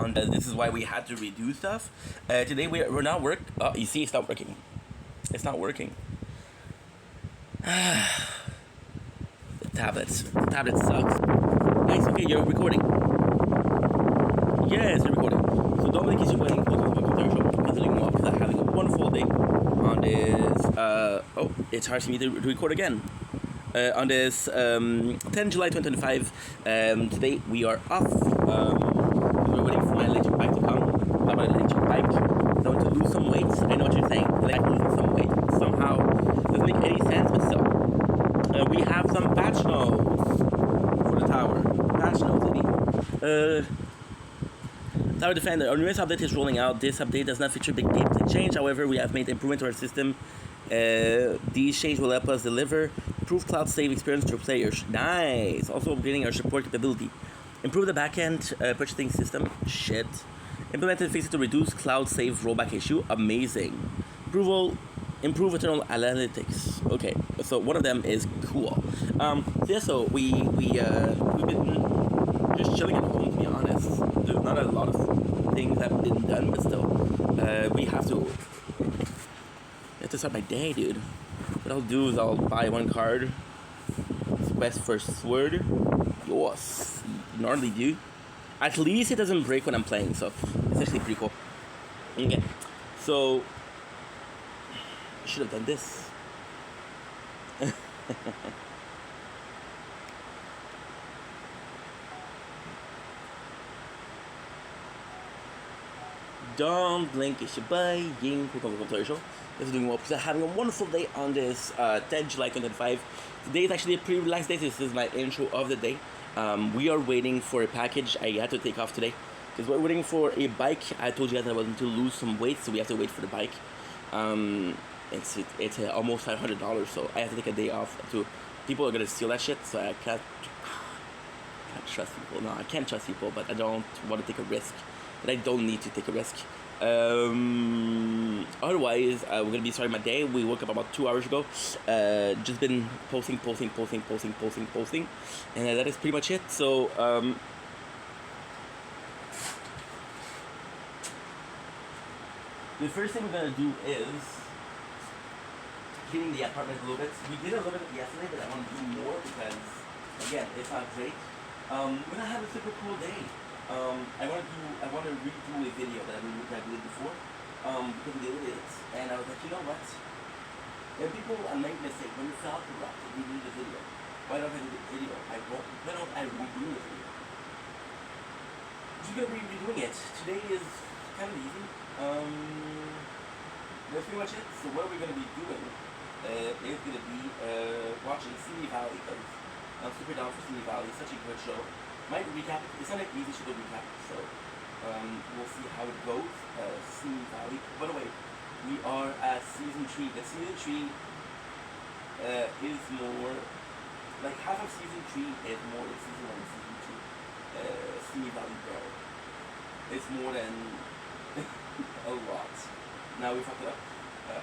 on. This is why we had to redo stuff. Today we're not work. You see, it's not working. It's not working. The tablets. The tablet sucks. Nice. Okay, you're recording. Yes, you're recording. So Dominic is playing continuing on because I'm having a wonderful day on this. Oh, it's hard for me to record again. On this 10 July 2025. Today we are off. We're waiting for my electric bike to come. My electric bike. So to lose some weight. I know what you're saying. Like losing some weight somehow doesn't make any sense, but still. We have some patch notes for the tower. Patch notes, Tower Defender. Our newest update is rolling out. This update does not feature big gameplay change. However, we have made improvements to our system. These changes will help us deliver improved cloud save experience to players. Nice. Also upgrading our support capability. Improve the backend purchasing system. Shit. Implemented fixes to reduce cloud save rollback issue. Amazing. Improve internal analytics. Okay, so one of them is cool. So we've been just chilling at home, to be honest. There's not a lot of things that have been done, but still, we have to start my day, dude. What I'll do is I'll buy one card. Best first word. Yours. Gnarly, dude. At least it doesn't break when I'm playing, so it's actually pretty cool. Okay, so I should have done this. Don't blink, it's your boy, Ying, Player Show. This is doing well because I'm having a wonderful day on this 10 July 2025. Today is actually a pretty relaxed day. This is my intro of the day. We are waiting for a package. I had to take off today because we're waiting for a bike. I told you guys I wanted to lose some weight, so we have to wait for the bike. It's almost $500, so I have to take a day off. People are gonna steal that shit, so I can't trust people. No, I can't trust people, but I don't want to take a risk. But I don't need to take a risk. Otherwise, we're gonna be starting my day. We woke up about 2 hours ago. Just been posting, and that is pretty much it. So the first thing we're gonna do is cleaning the apartment a little bit. We did a little bit yesterday, but I want to do more because, again, it's not great. We're gonna have a super cool day. I want to redo a video that I did before. Because they did it, and I was like, you know what? When people make mistakes, when it's not corrupt, we do the video. Why don't I do the video? Why don't I redo the video? Just gonna be redoing it. Today is kind of easy. That's pretty much it. So what are we gonna be doing? It's gonna be watching Simi Valley because I'm super down for Simi Valley. It's such a good show. Might recap it. It's not an easy show to recap, so we'll see how it goes. Simi Valley. By the way, we are at season 3. The season 3 is more like half of season 3 is more than season 1 and season 2. Simi Valley Girl. It's more than a lot. Now we fucked it up.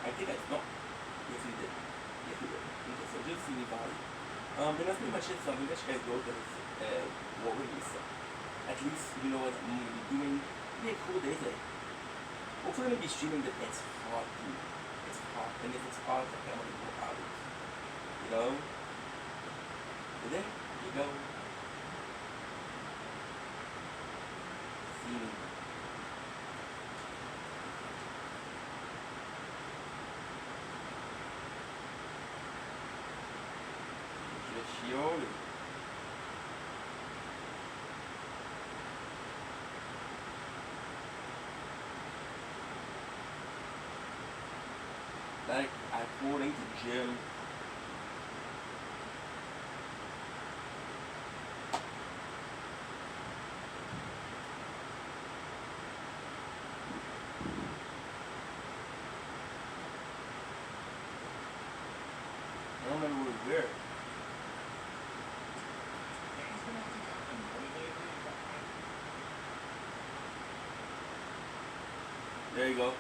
I think no. Yes, we did. Okay, so just Simi Valley. And that's pretty much it. So I'm gonna let you guys go because what we're gonna say. At least you know what I'm gonna be doing. It'll be a cool day today. Hopefully I'm gonna be streaming, but it's hot, dude. It's hot. And if it's hot, I can't really go out. You know? So there you go. See you. Shiori. Like according to Jim. I don't remember where. There you go.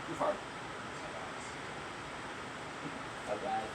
Too far. Alright.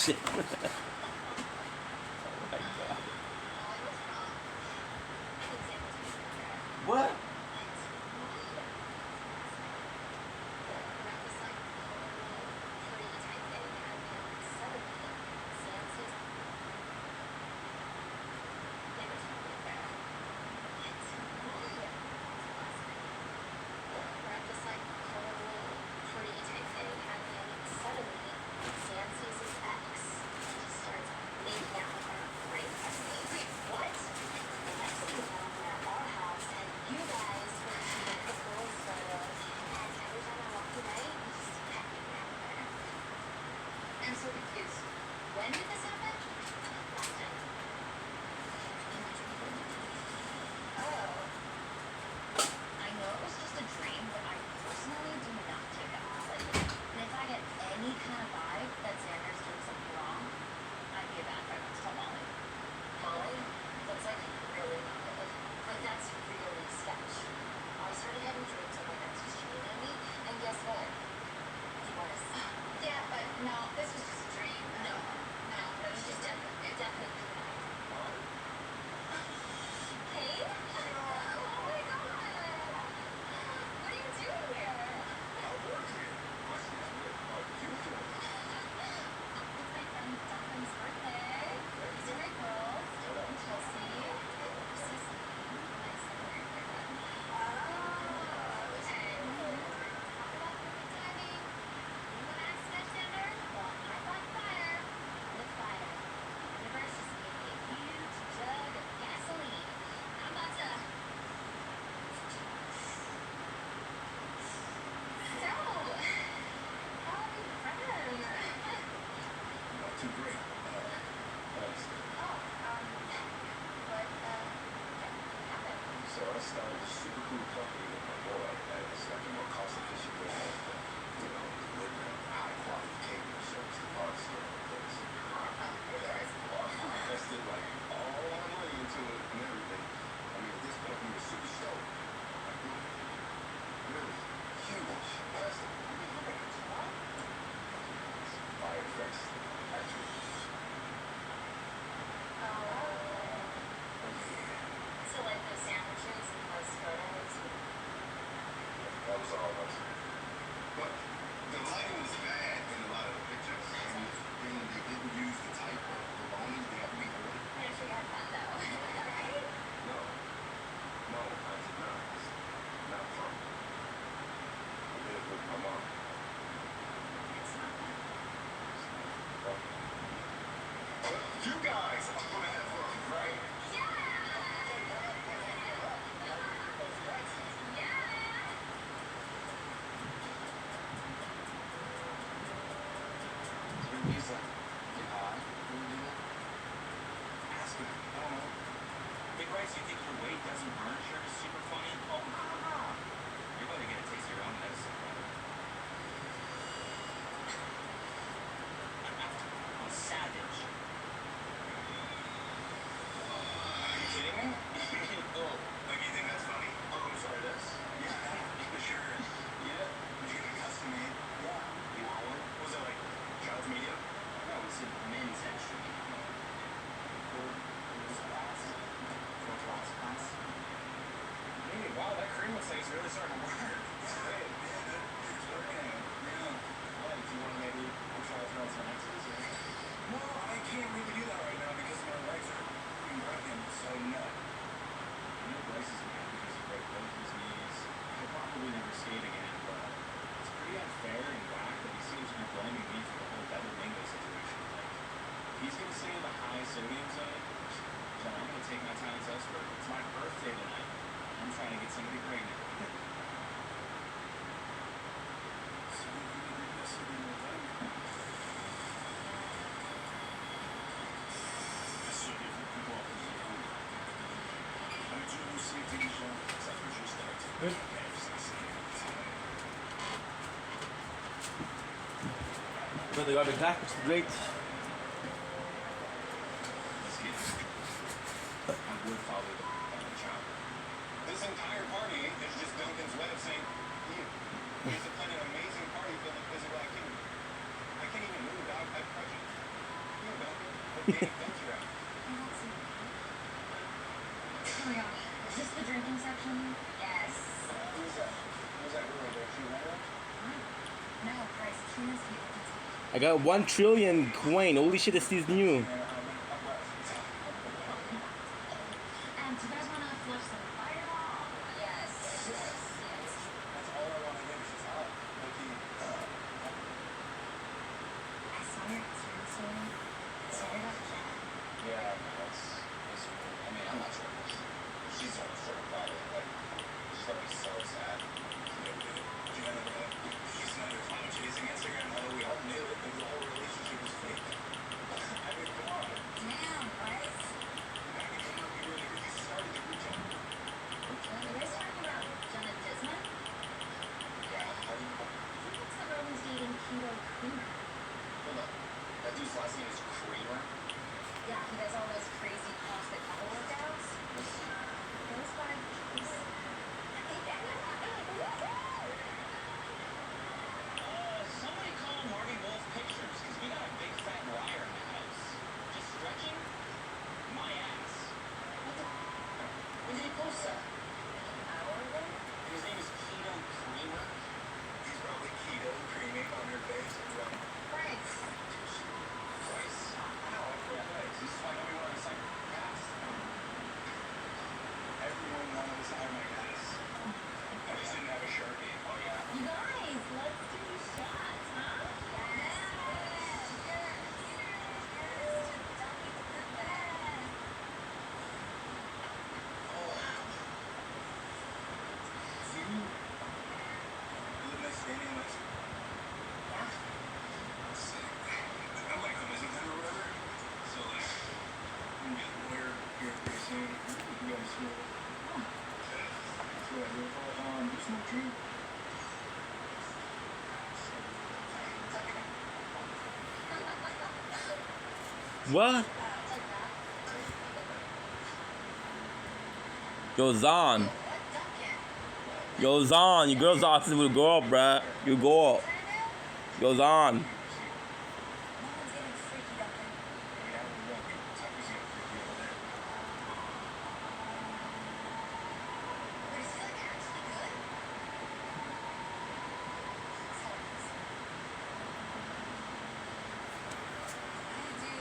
shit. Oh my god. What? I'm so confused. When did this happen? Last night. Oh. I know it was just a dream, but I personally do not take it honestly. And if I get any kind of vibe that Xander's doing something wrong, I'd be a bad friend to tell Molly. Molly? That's like really not good. Like that's really sketch. I started having dreams that my ex was cheating on me, and guess what? He was. Yeah, but no, this was just a dream. No, it's just definitely not. Hey? Oh my god! What are you doing here? I work here. Question is, what are you doing? It's my friend Duncan's birthday. These are my girls, Dylan and Chelsea. This is my secondary boyfriend. Oh, and talk about perfect timing. You want to ask Sketch Xander? Well, I bought fire. With fire. The universe just gave me a huge jug of gasoline. I'm about to... So, how are you friends? Not too great. Honestly. What happened? So I started a super cool company with my boy, and it's like a more cost-efficient way of, delivering high quality catering service to parts of the place. I invested like all my money into it and everything. I mean, at this point, we were super stoked. Like, really huge investment. Fire effects, actually. So like those sandwiches and those photos. That was all of us. But the lighting was bad in a lot of the pictures. And then they didn't use the type of baloney that we ordered. I'm sure you had fun though, right? No. No, I did not. It's not fun. I did it with my mom. It's not fun. You guys are gonna have fun, right? Yeah! He's like, get high. What do you do? Ask him. I don't know. Hey Bryce, you think your weight doesn't burn shirt is super funny? Oh, you're about to get a taste of your own medicine, brother. I'm savage. Are you kidding me? Oh, like you think that's funny? Oh, I'm sorry, this? Yeah, for sure. Yeah, but you get a custom made. Yeah. You want one? What was that like? Child's medium? No, it's a men's extra. Hey, wow, that cream looks like it's really starting to work. Hey, yeah, it's working. Yeah. What, do you want to maybe try to throw some X's or? No, I can't really do that right now because my legs are freaking broken, so no. I know Bryce is mad because he broke both his knees. He'll probably never skate again, but it's pretty unfair and whack that he seems to be blaming me for the whole Better Bingo situation. Like, if he's gonna stay in the high sodium zone, then I'm gonna take my talents elsewhere. It's my birthday tonight. I'm trying to get somebody pregnant. So you can do this in November. That's so different. People are food. I'm doing something genre. Ça peut juste être. Good. But they got the back, which is great. Let's get it. I would follow the child. This entire party is just Duncan's way of saying, you. He's planning an amazing party filled with physical activity. I can't even move without that pressure. Danny Bergeron. Oh, that's so cute. Oh my god. Is this the drinking section? Yes. Who's that? Who's that girl there? She ran up? No, Bryce, she must be I got 1 trillion coin. Holy shit, this is new. And do you guys want to flush some fireball? Yes. Yes. That's all I want to hear. She's hot. I saw your Instagram story. Sorry about Jen. Yeah, that's I mean, I'm not sure. She's sort of private. Like, she's gonna be so sad. She's not your climate chasing Instagram, although we all knew it. The whole relationship was fake. I mean, come on. Damn, Bryce. Abby came up here and really started to reach out. Are you guys talking about Jenna Disman? Yeah, how do you know? I think it's the girl who's dating Keto Creamer. Hold up. That dude's last name is Kramer? Yeah, he does all those crazy CrossFit couple workouts. Those by Somebody call Marty Wolf Pictures, because we got a big fat liar in the house. Just stretching? My ass. When did he post that? an hour ago. His name is Keto Creamer. He's probably keto creaming on her face and like, Bryce. Christ. Ow, I feel nice. This is why nobody wanted to sign my ass. Everyone wanted to sign my ass. I just didn't have a Sharpie. Oh yeah. You guys, let's do shots, huh? You live next to Danny West? Sick. I'm like a Missington or whatever. So like, I'm getting a lawyer here pretty soon. You go to school. That's what I do. You smoke tree? What? Yo, Zon. Yo, Zon. Your girl's autism will go up, bruh. You go up. Yo, Zon. No one's getting freaky, Duncan. Yeah, we won't. Tucker's getting freaky over there. But is he like actually good? I'm gonna do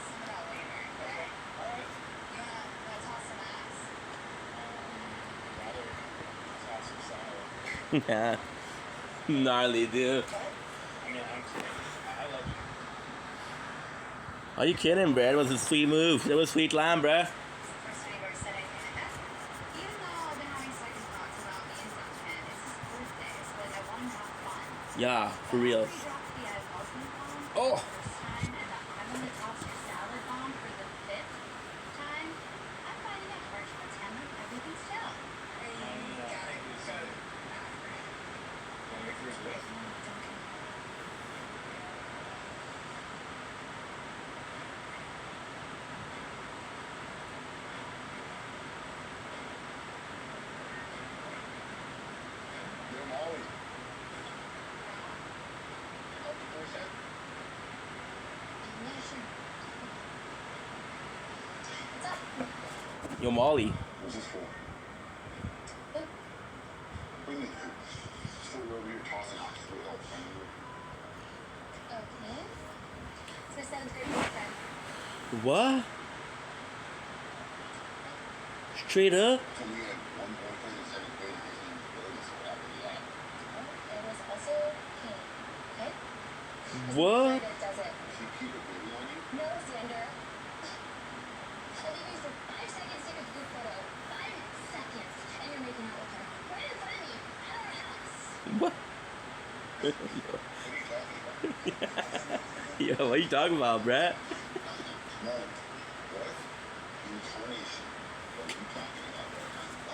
some of that later, okay? Alright. You wanna toss some ass? Rather toss some salad. Gnarly, dude. I mean, I'm kidding. I love you. Are you kidding, bruh? It was a sweet move. It was sweet line, bruh. First time I've ever said anything like that. Even though I've been having second thoughts about me and Duncan, it's his birthday, so like I want to have fun. Yeah, for real. After you dropped the I love you bomb Oh. for the first time, and the I'm gonna toss your salad bomb for the 5th time, I'm finding it hard to pretend like everything's chill. Hey, got it. Got it. Wanna make yours with? Duncan. You're Molly. Where's that? Yeah, sure. What's up? Yo, Molly. What's this for? Who? What do you mean, who? So you're over here tossing off to a whole friend group. Okay. It's my 7th grade boyfriend. What? Straight up? So we had one boyfriend in 7th grade and his name was Billy, so what happened to that? It was also Kane. Okay? What? That does it. He peed a baby on you? No, Xander. I leave you for 5 seconds to take a group photo. 5 seconds. And you're making out with her. Right in front of me. At our house. What? What are you talking about? Yo, what you talking about, bruh? No. What? Incarnation. What are you talking about right now?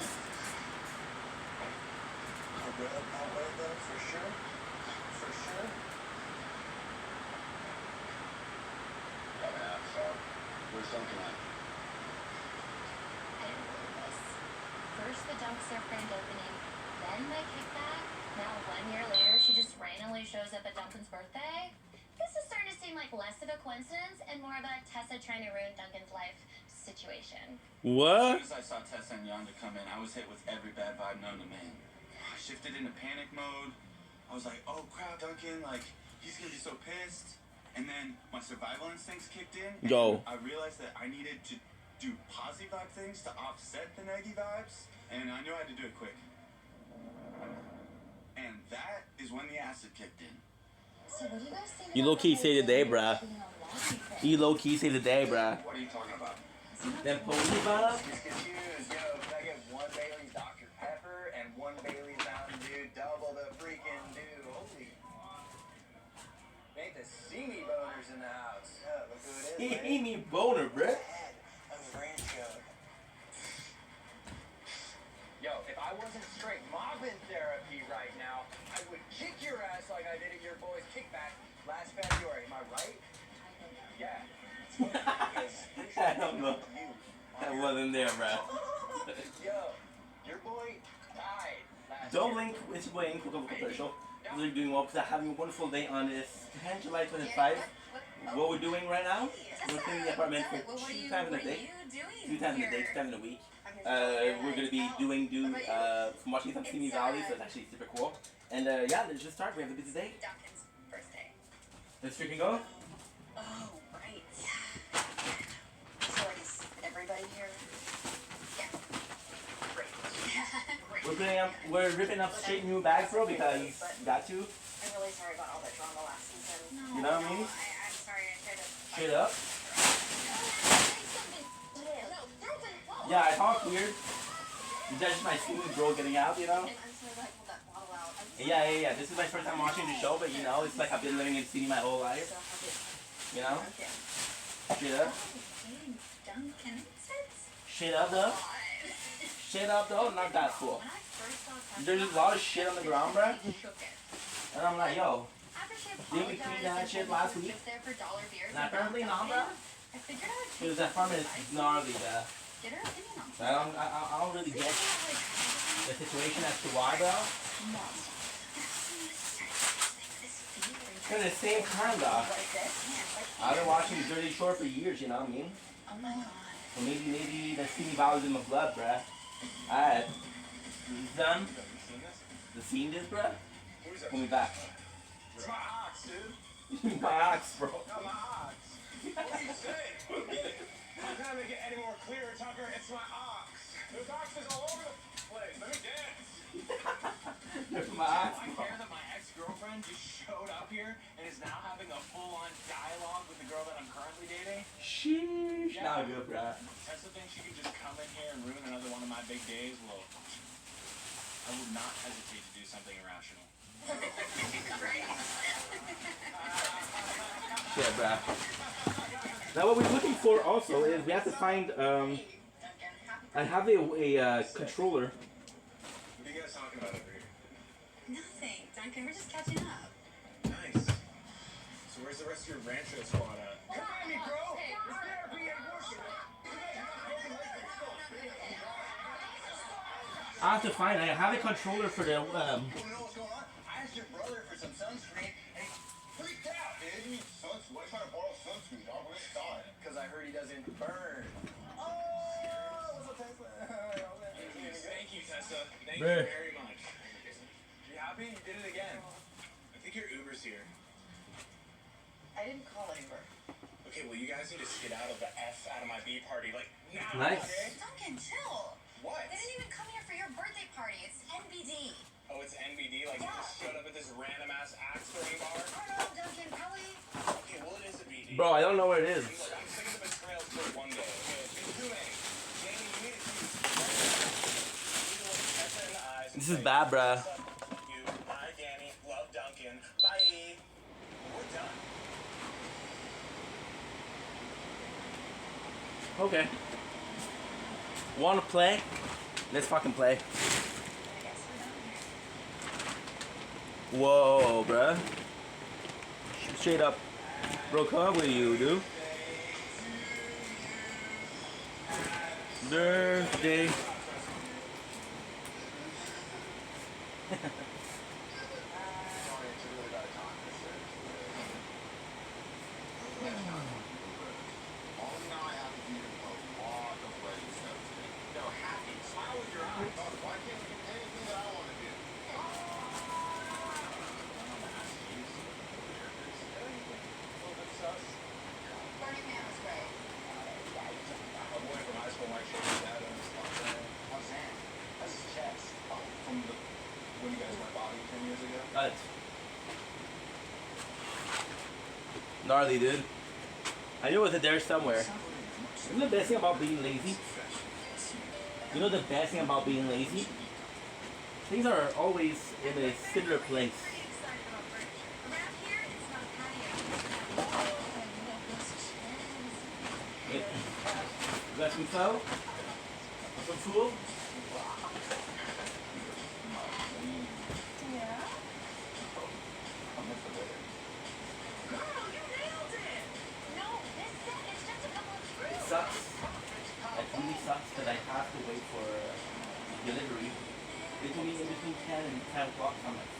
I'll wear that for sure. For sure. Yeah, so where's something like I didn't believe this. First the dumpster grand opening, then the kickback. Now 1 year later, she just randomly shows up at Duncan's birthday. This is starting to seem like less of a coincidence and more of a Tessa trying to ruin Duncan's life situation. As What? soon as I saw Tessa and Yonda come in, I was hit with every bad vibe known to man. I shifted into panic mode. I was like, oh crap, Duncan, like, he's gonna be so pissed. And then my survival instincts kicked in. And Yo. I realized that I needed to do positive vibe things to offset the negative vibes. And I knew I had to do it quick. And that is when the acid kicked in. So what do you guys think You about low-key the saved the day, whole bruh. being on Lottie thing? He low key saved the day, bruh. What are you talking about? Them posy bub? Just confused. Yo, can I get one Bailey's Dr. Pepper and one Bailey's Mountain Dew? Double the freaking dew. Holy. Ain't the see me boners in the house. Oh, look who it is. He lady. me boner, bruh. Head of Rancho. Yo, if I wasn't straight mobbing therapy right now, I would kick your ass like I did at your boy's kickback last February. Am I right? Yeah. I don't know. I wasn't there, bruh. Yo, your boy died last Don't year. link with your boy in Cook Official. We're doing well because I'm having a wonderful day on this 10 July 25. What we're doing right now, we're cleaning the apartment for two times in a day. Two times in a day, 2 times in a week. We're gonna be watching some Simi Valley, so it's actually super cool. And yeah, let's just start. We have a busy day. Duncan's birthday. Let's freaking go. Oh, right. So like, is everybody here? Yeah. Great. Great. We're ripping up straight new bags, bro, because you got to. I'm really sorry about all that drama last season. No, You know what I mean? I'm sorry I tried to... Straight up. No, Yeah, I talk weird. That's just my student bro getting out, you know? I'm sorry that I pulled that bottle out. Yeah. This is my first time watching the show, but you know, it's like I've been living in Sydney my whole life. You know? Okay. Straight up. Duncan. Shit up though. Shit up though, not that cool. When I first saw Tessa, There's just a lot of shit on the ground, bruh. she shook it. And I'm like, yo, After she Didn't we apologized clean that and shit said last she was week? just there for dollar beers Nah, and apparently not not, Duncan, bruh. I figured I would take because that apartment is advice gnarly, bruh. Get her opinion on I don't really get the situation as to why, bro. Kind of the same kind, though. I've been watching Dirty Shore for years, you know what I mean? Oh my god. So maybe the Sydney Valley's in my blood, bruh. Alright. This is done. Have you seen this? The scene this, bruh. Who's that? Pull me back. It's my ox, dude. My ox, bro. Not my ox. What are you saying? I'm trying to make it any more clear, Tucker. It's my ox. There's oxes all over the place. Let me dance. There's my ox, I bro. care that my ex-girlfriend just showed up here and is now having a full-on dialogue with the girl that I'm currently dating. Sheesh. Not good, bruh. Tessa thinks she can just come in here and ruin another one of my big days. Well, I would not hesitate to do something irrational. Yeah, bruh. Now what we're looking for also is we have to find I have a controller. What are you guys talking about over here? Nothing, Duncan. We're just catching up. Nice. So where's the rest of your Rancho squad at? Come at me, bro. This therapy ain't working. I have to find. I have a controller for the You wanna know what's going on? I asked your brother for some sunscreen, and he freaked out, dude. What are you trying to borrow sunscreen, dog? We're inside. Because I heard he doesn't burn. Oh, what's up, Tesla? Thank you, Tessa. Thank Bruh. you very much. You happy? You did it again. I think your Uber's here. I didn't call an Uber. Okay, well, you guys need to get out of the F out of my B party, like, now, Nice. okay? Duncan, chill. What? They didn't even come here for your birthday party. It's NBD. Oh, it's NBD? Like, you just showed up at this random-ass axe throwing bar? I don't know, Duncan. Probably. Okay, well, it is a BD. Bro, I don't know where it is. Look, I'm sick of the betrayals for one day, okay? It's been too many. Jamie, you need to see right now. You need to look Tessa in the eyes and This is say, bad, bruh. "What's up, you? Hi, Danny. Love Duncan. Bye." We're done. Okay. Wanna play? Let's fucking play. I guess we're done here. Whoa, bruh. Straight up broke up with you, dude. Birthday. Gnarly, dude. I knew it was there somewhere. You know the best thing about being lazy? You know the best thing about being lazy? Things are always in a similar place. You got some pho? Some food? It sucks. It really sucks that I have to wait for delivery. It told me in between 10 and 10 o'clock somewhere.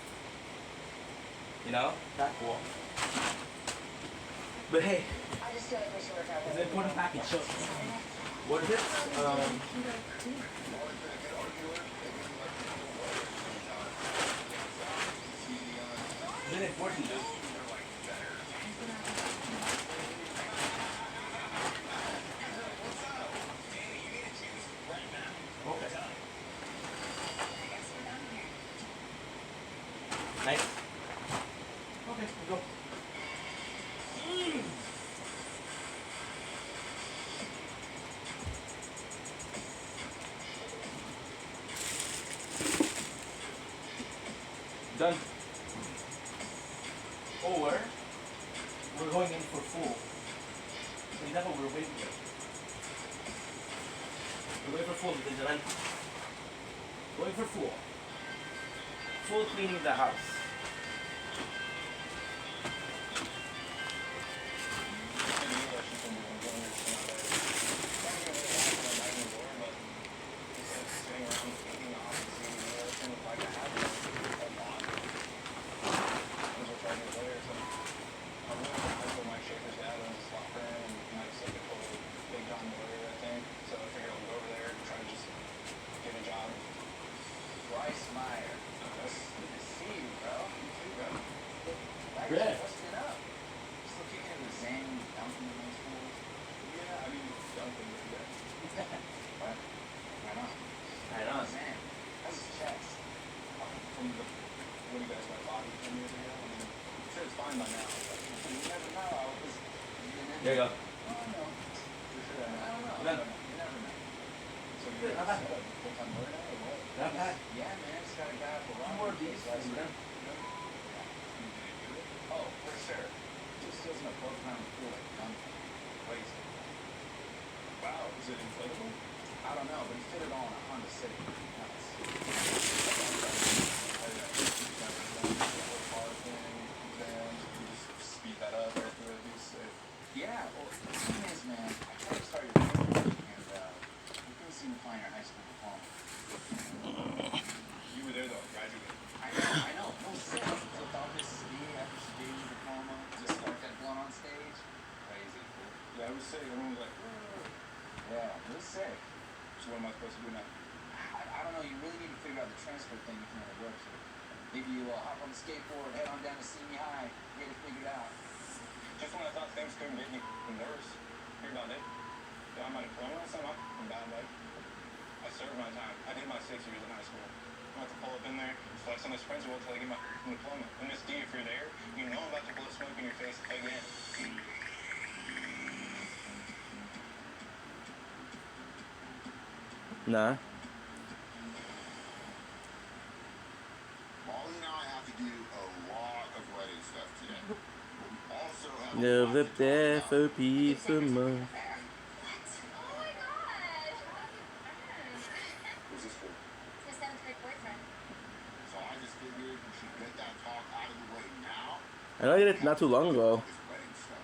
You know? That cool. But hey, it's an important package. So, what is it? Is it important, dude? Okay. Nice. Okay, let's go. Done. Or we're going in for full. For example, we're waiting for. We're going for full because you're going for full. Full cleaning the house. Good. I know. There you go. Done. Good, not bad. Not bad. Yeah, man, just got a guy for One more of these. Oh, for sure. Just doesn't a 4-pound pool like nothing. Crazy. Wow, is it inflatable? I don't know, but he fit it all in a Honda Civic. Nice. Speed that up right through it, be safe. Yeah, well, the thing is, man, I tried to start your family, and you couldn't seem to find your high school diploma. You were there though, graduated. I know, no sense. Flipped off his CD after CD diploma, just start that blunt on stage. Crazy, cool. Yeah, I was sick. Everyone was like, "Whoa." Yeah, it was sick. So what am I supposed to do now? I don't know, you really need to figure out the transfer thing if you want to work here. Maybe you hop on the skateboard, head on down to senior high, get it figured out. Just when I thought things couldn't get any worse, here's about it. Yeah, I'm unemployment or something. I'm bad, like. I served my time. I did my 6 years in high school. I'm about to pull up in there, flex on this principal until I get my diploma. And Miss D, if you're there, you know I'm about to blow smoke in your face again. Nah. Molly and I have to do a lot of wedding stuff today. But we also have a Live lot the to talk death about. for peace of mind. Oh my gosh! Who's this for? His 7th grade boyfriend. So I just figured we should get that talk out of the way now. I know I did it not too long ago. This wedding stuff.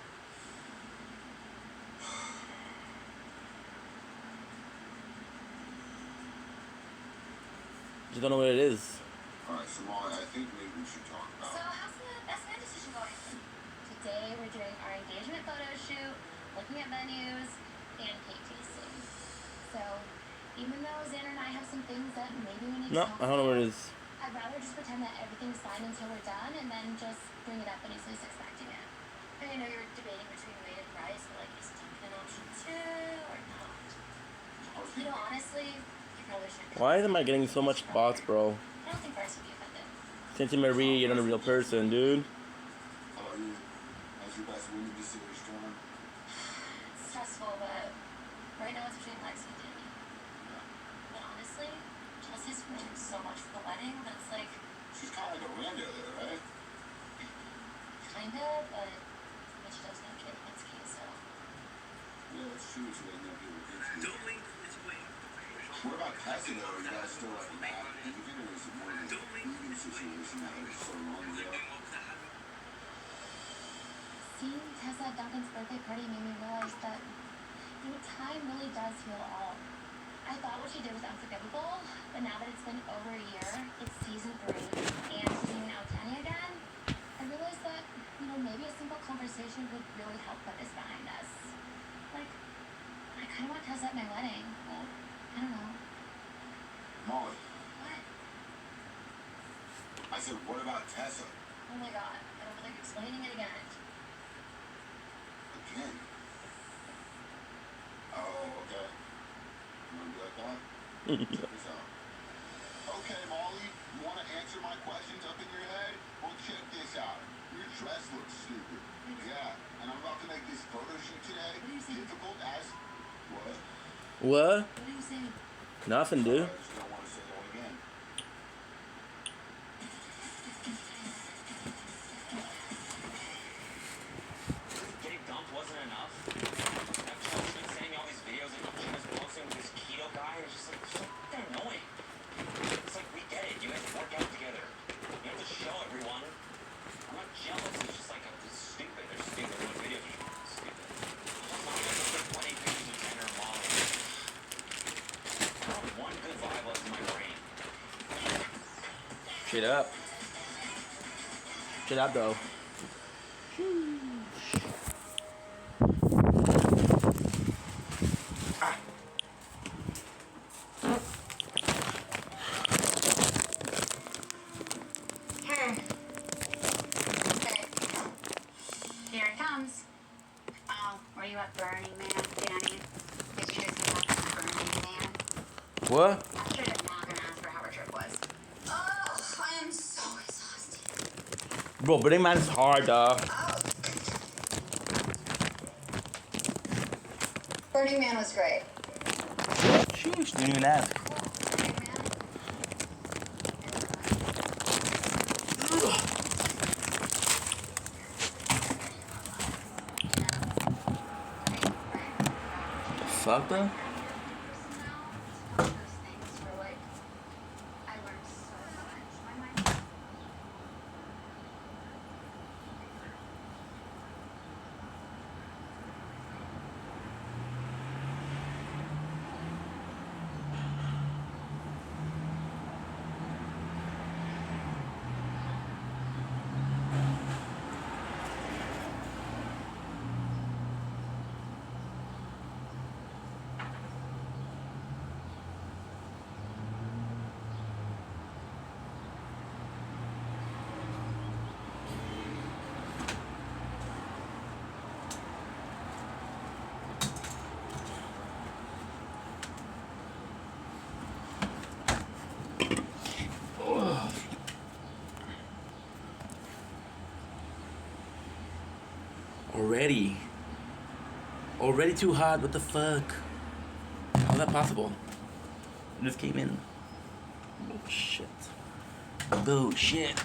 Just don't know what it is. Alright, so Molly, I think maybe we should talk So about. how's the best man decision going? Today we're doing our engagement photo shoot, looking at venues, and cake tasting. So even though Xander and I have some things that maybe we need No, to talk I don't know what it about, is. I'd rather just pretend that everything's fine until we're done and then just bring it up when he's least expecting it. And I know you're debating between Wade and Bryce, but like, is Duncan an option too or not? You know, honestly, you probably shouldn't. Why am I getting so much bots, bro? I don't think Bryce would be offended. Santa Maria, you're not a real person, dude. How about you? How's your best When did the series start? It's stressful, but right now it's between Lexi and Danny. But honestly, Chelsea's working so much for the wedding that it's like, She's kind of like a rando there, right? kinda, but she doesn't have kids, it's key, so. Yeah, that's true. She doesn't have people kids. What about Tessa though? Are you guys still like mad at anything, or is it more of a leaving situation now that it's so long ago? Seeing Tessa at Duncan's birthday party made me realize that, time really does heal all. I thought what she did was unforgivable, but now that it's been over a year, it's season 3, and seeing out Danny again, I realized that, maybe a simple conversation would really help put this behind us. Like, I kind of want Tessa at my wedding, but I don't know. Molly, What? I said, what about Tessa? Oh my god, I don't feel like explaining it again. Again? Oh, okay. You wanna be like that? Check this out. Okay, Molly, you wanna answer my questions up in your head? Well, check this out. Your dress looks stupid. Yeah, and I'm about to make this photo shoot today. What are you saying? Difficult as... What? What? What are you saying? Nothing, dude. I just don't want to say that again. Getting dumped wasn't enough. Now Chelsea's been sending me all these videos that she was posting with this keto guy, and it's just like, so fucking annoying. It's like, we get it. You guys work out together. You have to show everyone. I'm not jealous. It's just like, it's stupid. They're stupid. What videos are stupid? Plus, I'm gonna put 20 pictures of Tanner and Molly. I don't have one good vibe left in my brain. Shut up. Shut up, though. Here it comes. Oh, were you at Burning Man, Danny? Did you just come back from Burning Man? What? I'm straight up not gonna ask her how her trip was. Oh, I am so exhausted. Bro, Burning Man is hard, dog. Burning Man was great. Sheesh, didn't even ask. Burning Man? Fuck, though? Those things were like, I learned so much. My mind. Already too hot. What the fuck? How's that possible? I just came in. Bullshit. Bullshit.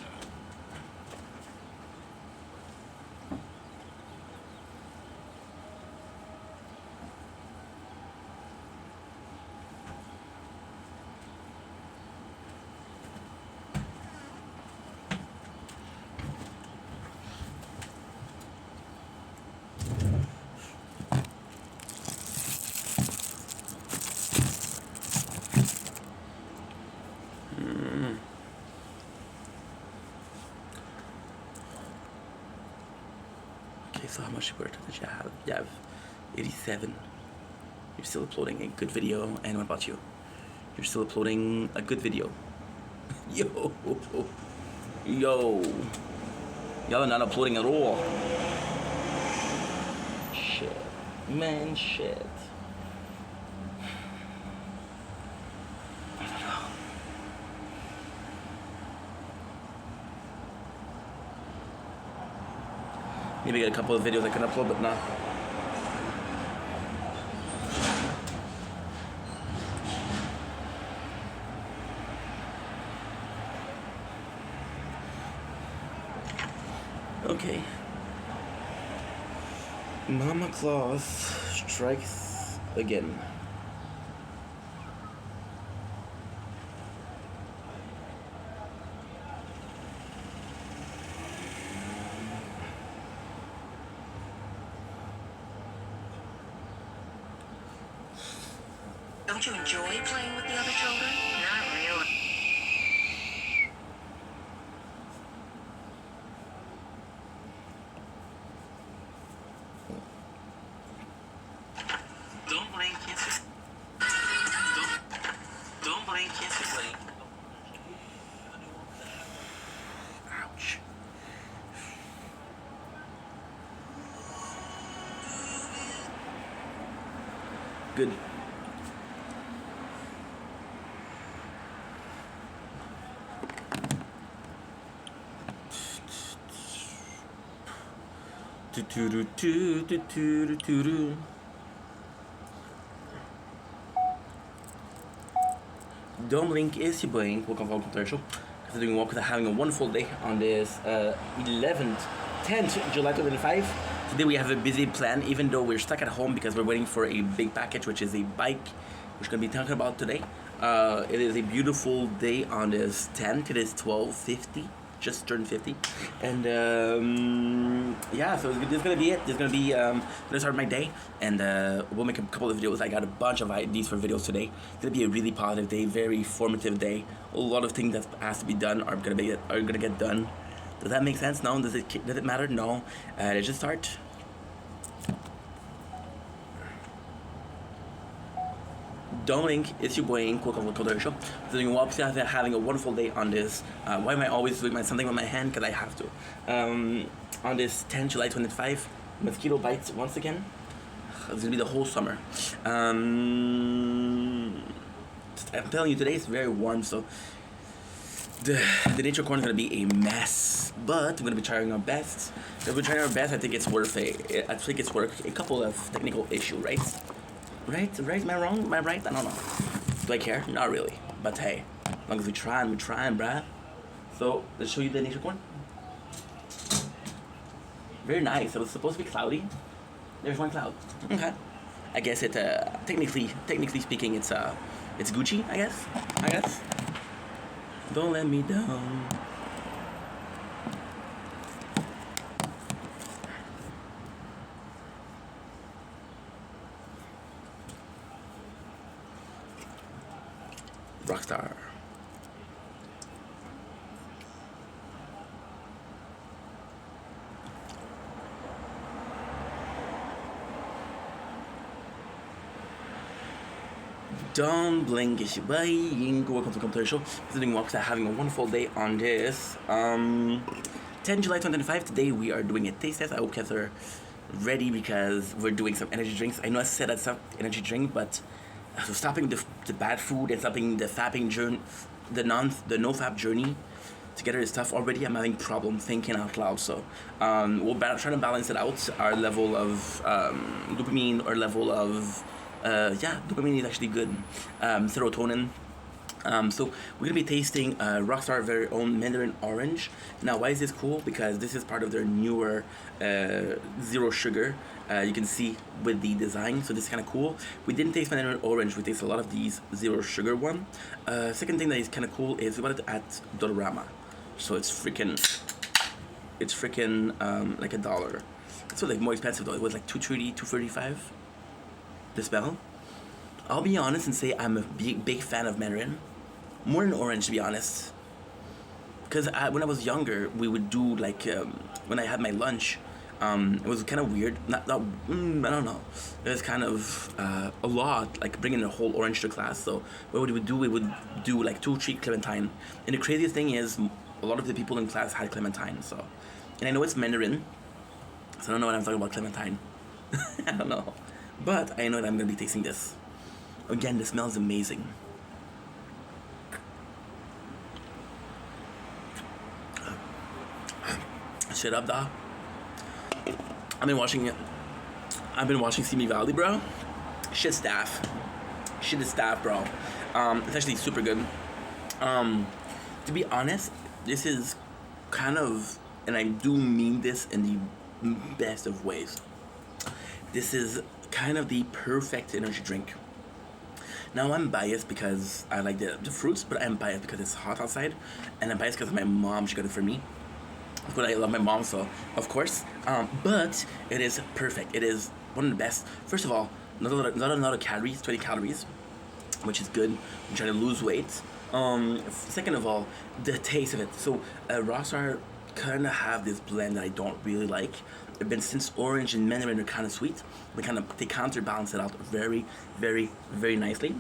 Okay, so how much work did you have? You have 87. You're still uploading a good video. And what about you? You're still uploading a good video. Yo. Y'all are not uploading at all. Shit. Man, shit. I don't know. Maybe get a couple of videos I can upload, but not. Okay. Mama Claus strikes again. Don't you enjoy playing with the other children? Not really. Don't blink, kiss it. Don't blink, kiss it, blink. Ouch. Good. Don't blink is your blink. Welcome to commercial. After doing walk, having a wonderful day on this 10th July 2025. Today we have a busy plan, even though we're stuck at home because we're waiting for a big package, which is a bike, which we're gonna be talking about today. It is a beautiful day on this 10th. It is 12:50. Just turned 50, and yeah, so this is gonna be it. This is gonna be gonna start my day, and we'll make a couple of videos. I got a bunch of ideas for videos today. It's gonna be a really positive day, very formative day. A lot of things that has to be done are gonna get done. Does that make sense? No. Does it matter? No. Let's just start. Don't blink, it's your boy Ink, welcome to the show. So you walk having a wonderful day on this. Why am I always doing something with my hand? Because I have to. On this 10 July 25, mosquito bites once again. It's gonna be the whole summer. I'm telling you, today it's very warm, so the nature corner is gonna be a mess. But we're gonna be trying our best. If we're trying our best, I think it's worth a couple of technical issues, right? Right? Am I wrong? Am I right? I don't know. Do I care? Not really. But hey, as long as we're trying, bruh. So, let's show you the nature corn. Very nice. It was supposed to be cloudy. There's one cloud. Okay. I guess it, technically speaking, it's Gucci, I guess. Don't let me down. Rockstar. Don't blink, it's your boy Ink. Welcome to the show. Visiting walks are having a wonderful day on this 10 July 2025. Today we are doing a taste test. I hope you guys are ready because we're doing some energy drinks. I know I said that's not energy drink, but so stopping the bad food and stopping the fapping journey, the no fap journey together is tough already. I'm having problem thinking out loud, so we'll try to balance it out. Our level of dopamine, or level of dopamine is actually good. Serotonin. So we're gonna be tasting Rockstar very own Mandarin Orange. Now, why is this cool? Because this is part of their newer zero sugar. You can see with the design, so this is kind of cool. We didn't taste Mandarin Orange. We tasted a lot of these zero sugar one. Second thing that is kind of cool is we bought it at Dollarama, so it's freaking like $1. It's like more expensive though. It was like $2.30, $2.35. The smell. I'll be honest and say I'm a big fan of Mandarin. More than orange, to be honest. Because when I was younger, we would do like, when I had my lunch, it was kind of weird. I don't know. It was kind of a lot, like bringing a whole orange to class. So what we would do like 2 or 3 clementine. And the craziest thing is, a lot of the people in class had clementine. So, and I know it's Mandarin, so I don't know what I'm talking about clementine. I don't know. But I know that I'm going to be tasting this. Again, the smell is amazing. Shut up, dog. I've been watching Simi Valley, bro. Shit staff. Shit is staff, bro. It's actually super good. To be honest, this is kind of, and I do mean this in the best of ways. This is kind of the perfect energy drink. Now I'm biased because I like the fruits, but I'm biased because it's hot outside, and I'm biased because my mom, she got it for me. But I love my mom, so of course. But it is perfect. It is one of the best. First of all, not a lot of calories, 20 calories, which is good. I'm trying to lose weight. Second of all, the taste of it. So Rockstar kind of have this blend that I don't really like. But since orange and mandarin are kind of sweet, they counterbalance it out very, very, very nicely.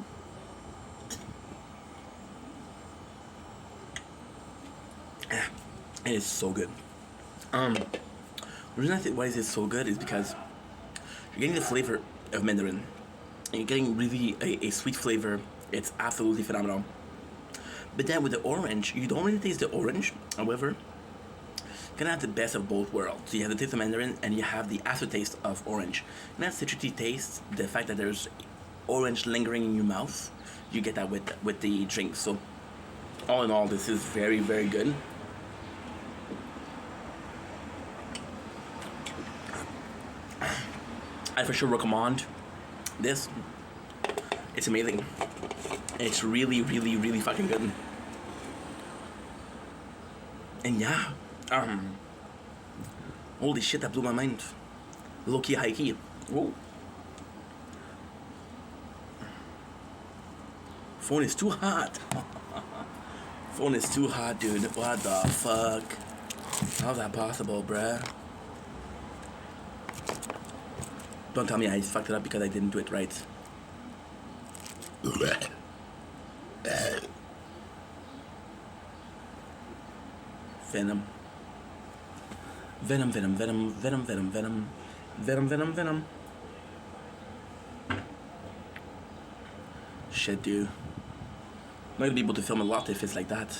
It is so good. The reason I think why is it so good is because you're getting the flavor of mandarin, and you're getting really a sweet flavor. It's absolutely phenomenal. But then with the orange, you don't really taste the orange. However, you can have the best of both worlds. So you have the taste of mandarin, and you have the aftertaste of orange. And that citrusy taste, the fact that there's orange lingering in your mouth, you get that with the drink. So all in all, this is very, very good. I for sure recommend this. It's amazing. It's really, really, really fucking good. And yeah, holy shit, that blew my mind. Low key, high key. Whoa. Phone is too hot. Phone is too hot, dude. What the fuck? How's that possible, bruh? Don't tell me I fucked it up because I didn't do it right. Venom. Venom, venom, venom, venom, venom, venom. Venom, venom, venom. Shit, dude. I'm not gonna be able to film a lot if it's like that.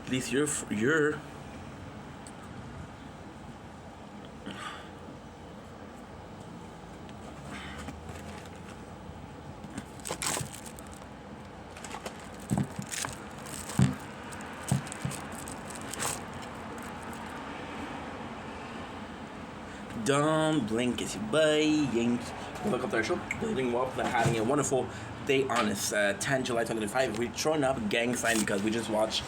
At least you're Don't blink as you buying. Welcome to our show. Building up and having a wonderful day on this 10 July 2025. We're throwing up a gang sign because we just watched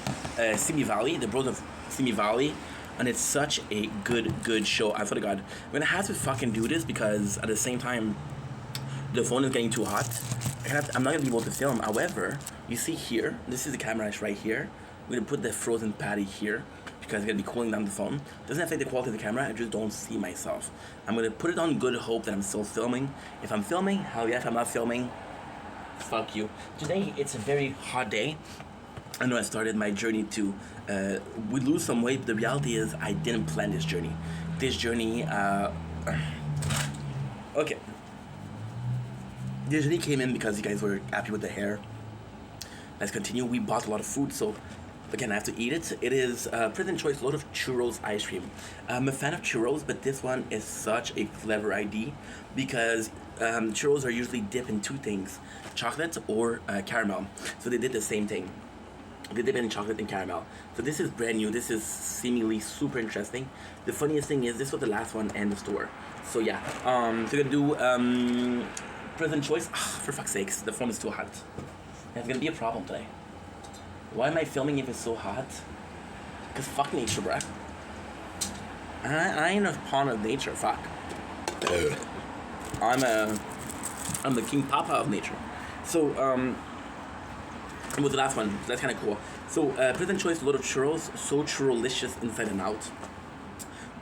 Simi Valley, the Bros of Simi Valley, and it's such a good show. I swear to God, I'm gonna have to fucking do this because at the same time, the phone is getting too hot. I'm not gonna be able to film. However, you see here, this is the camera right here. We're gonna put the frozen patty here because it's gonna be cooling down the phone. Doesn't affect the quality of the camera, I just don't see myself. I'm gonna put it on good hope that I'm still filming. If I'm filming, hell yeah. If I'm not filming, fuck you. Today, it's a very hot day. I know I started my journey to we lose some weight, but the reality is I didn't plan this journey. This journey, okay. This journey came in because you guys were happy with the hair. Let's continue. We bought a lot of food, so again, I have to eat it. It is President Choice Load of Churros ice cream. I'm a fan of churros, but this one is such a clever idea because churros are usually dipped in two things, chocolate or caramel. So they did the same thing. They dip it in chocolate and caramel. So this is brand new. This is seemingly super interesting. The funniest thing is this was the last one in the store. So yeah, so we're gonna do President Choice. For fuck's sakes, the phone is too hot. It's gonna be a problem today. Why am I filming if it's so hot? Cause fuck nature, bruh. I ain't a pawn of nature. Fuck. I'm the king papa of nature. So with the last one, that's kind of cool. So President Choice Load of Churros, so churrolicious inside and out.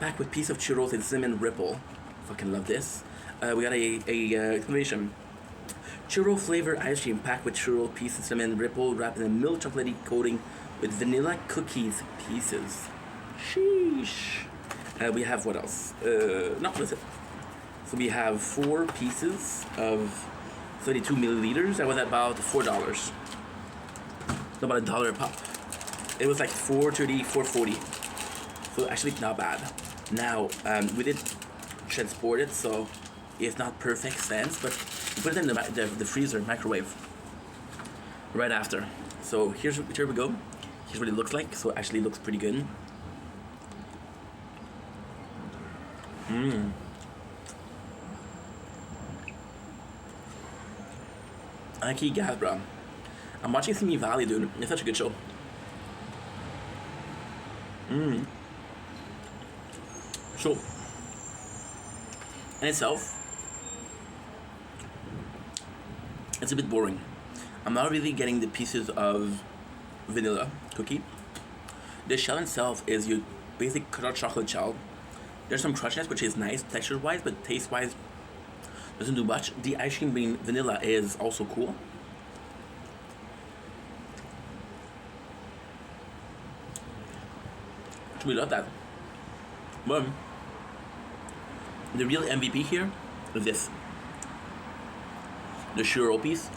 Packed with piece of churros and cinnamon ripple. Fucking love this. We got a exclamation. Churro flavor ice cream packed with churro pieces, cinnamon ripple, wrapped in a milk chocolatey coating with vanilla cookies pieces. Sheesh. We have what else? No, that's it. So we have 4 pieces of 32 milliliters. That was about $4. About $1 a pop. It was like $4.30, $4.40. So actually not bad. Now we did transport it, so it's not perfect sense, but we put it in the freezer microwave right after. So here we go. Here's what it looks like. So it actually looks pretty good. I keep gas, bro. I'm watching Simi Valley, dude. It's such a good show. So, in itself, it's a bit boring. I'm not really getting the pieces of vanilla cookie. The shell itself is your basic cut out chocolate shell. There's some crunchiness, which is nice texture-wise, but taste-wise doesn't do much. The ice cream being vanilla is also cool. We love that. But the real MVP here is this. The churro piece.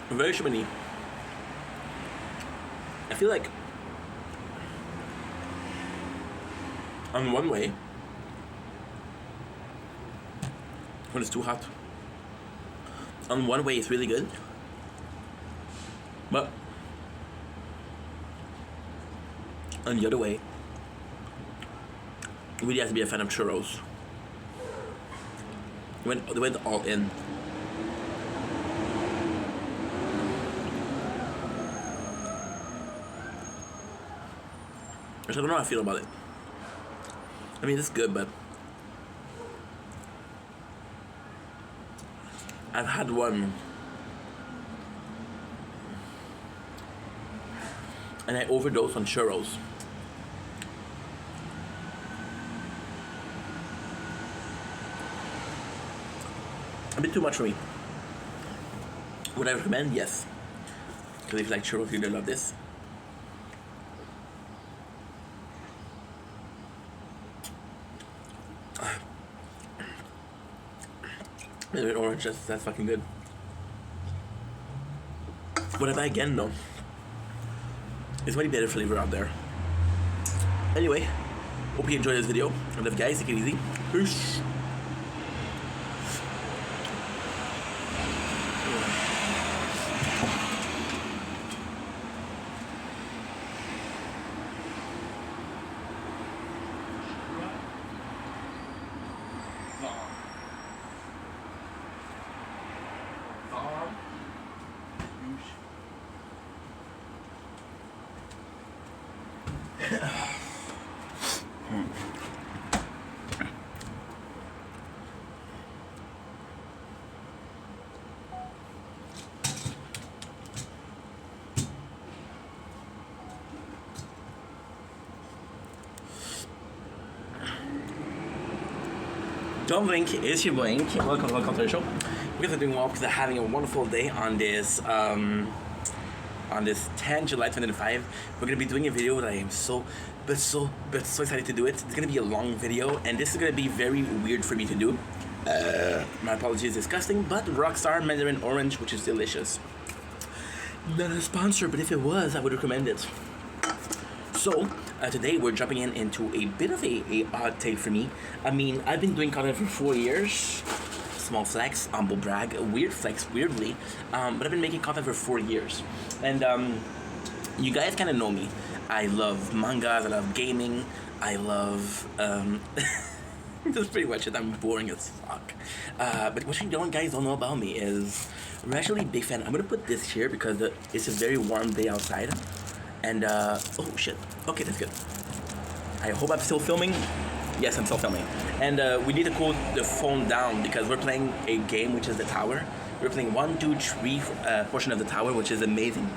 Very shimmy. I feel like on one way, when it's too hot, on one way it's really good, but on the other way, you really have to be a fan of churros. They went all in. I don't know how I feel about it. I mean, it's good, but I've had one and I overdosed on churros. A bit too much for me. Would I recommend? Yes. Because if you like churros, you're gonna love this. Maybe orange, that's fucking good. Would I buy again? No. There's many better flavor out there. Anyway, hope you enjoyed this video. I love you guys, take it easy. Peace. John Blink is your Blink. Welcome to the show. We're gonna doing well because I'm having a wonderful day on this 10 July 2025. We're gonna be doing a video that I am so excited to do it. It's gonna be a long video, and this is gonna be very weird for me to do. My apologies, disgusting, but Rockstar Mandarin Orange, which is delicious. Not a sponsor, but if it was, I would recommend it. So, today we're jumping into a bit of a odd take for me. I mean, I've been doing content for 4 years. Small flex, humble brag, a weird flex, weirdly. But I've been making content for 4 years. And you guys kind of know me. I love mangas, I love gaming, I love... that's pretty much it. I'm boring as fuck. But what you guys don't know about me is I'm actually a big fan. I'm gonna put this here because it's a very warm day outside. And, oh shit. Okay, that's good. I hope I'm still filming. Yes, I'm still filming. And we need to cool the phone down because we're playing a game which is the tower. We're playing 1, 2, 3 portion of the tower, which is amazing.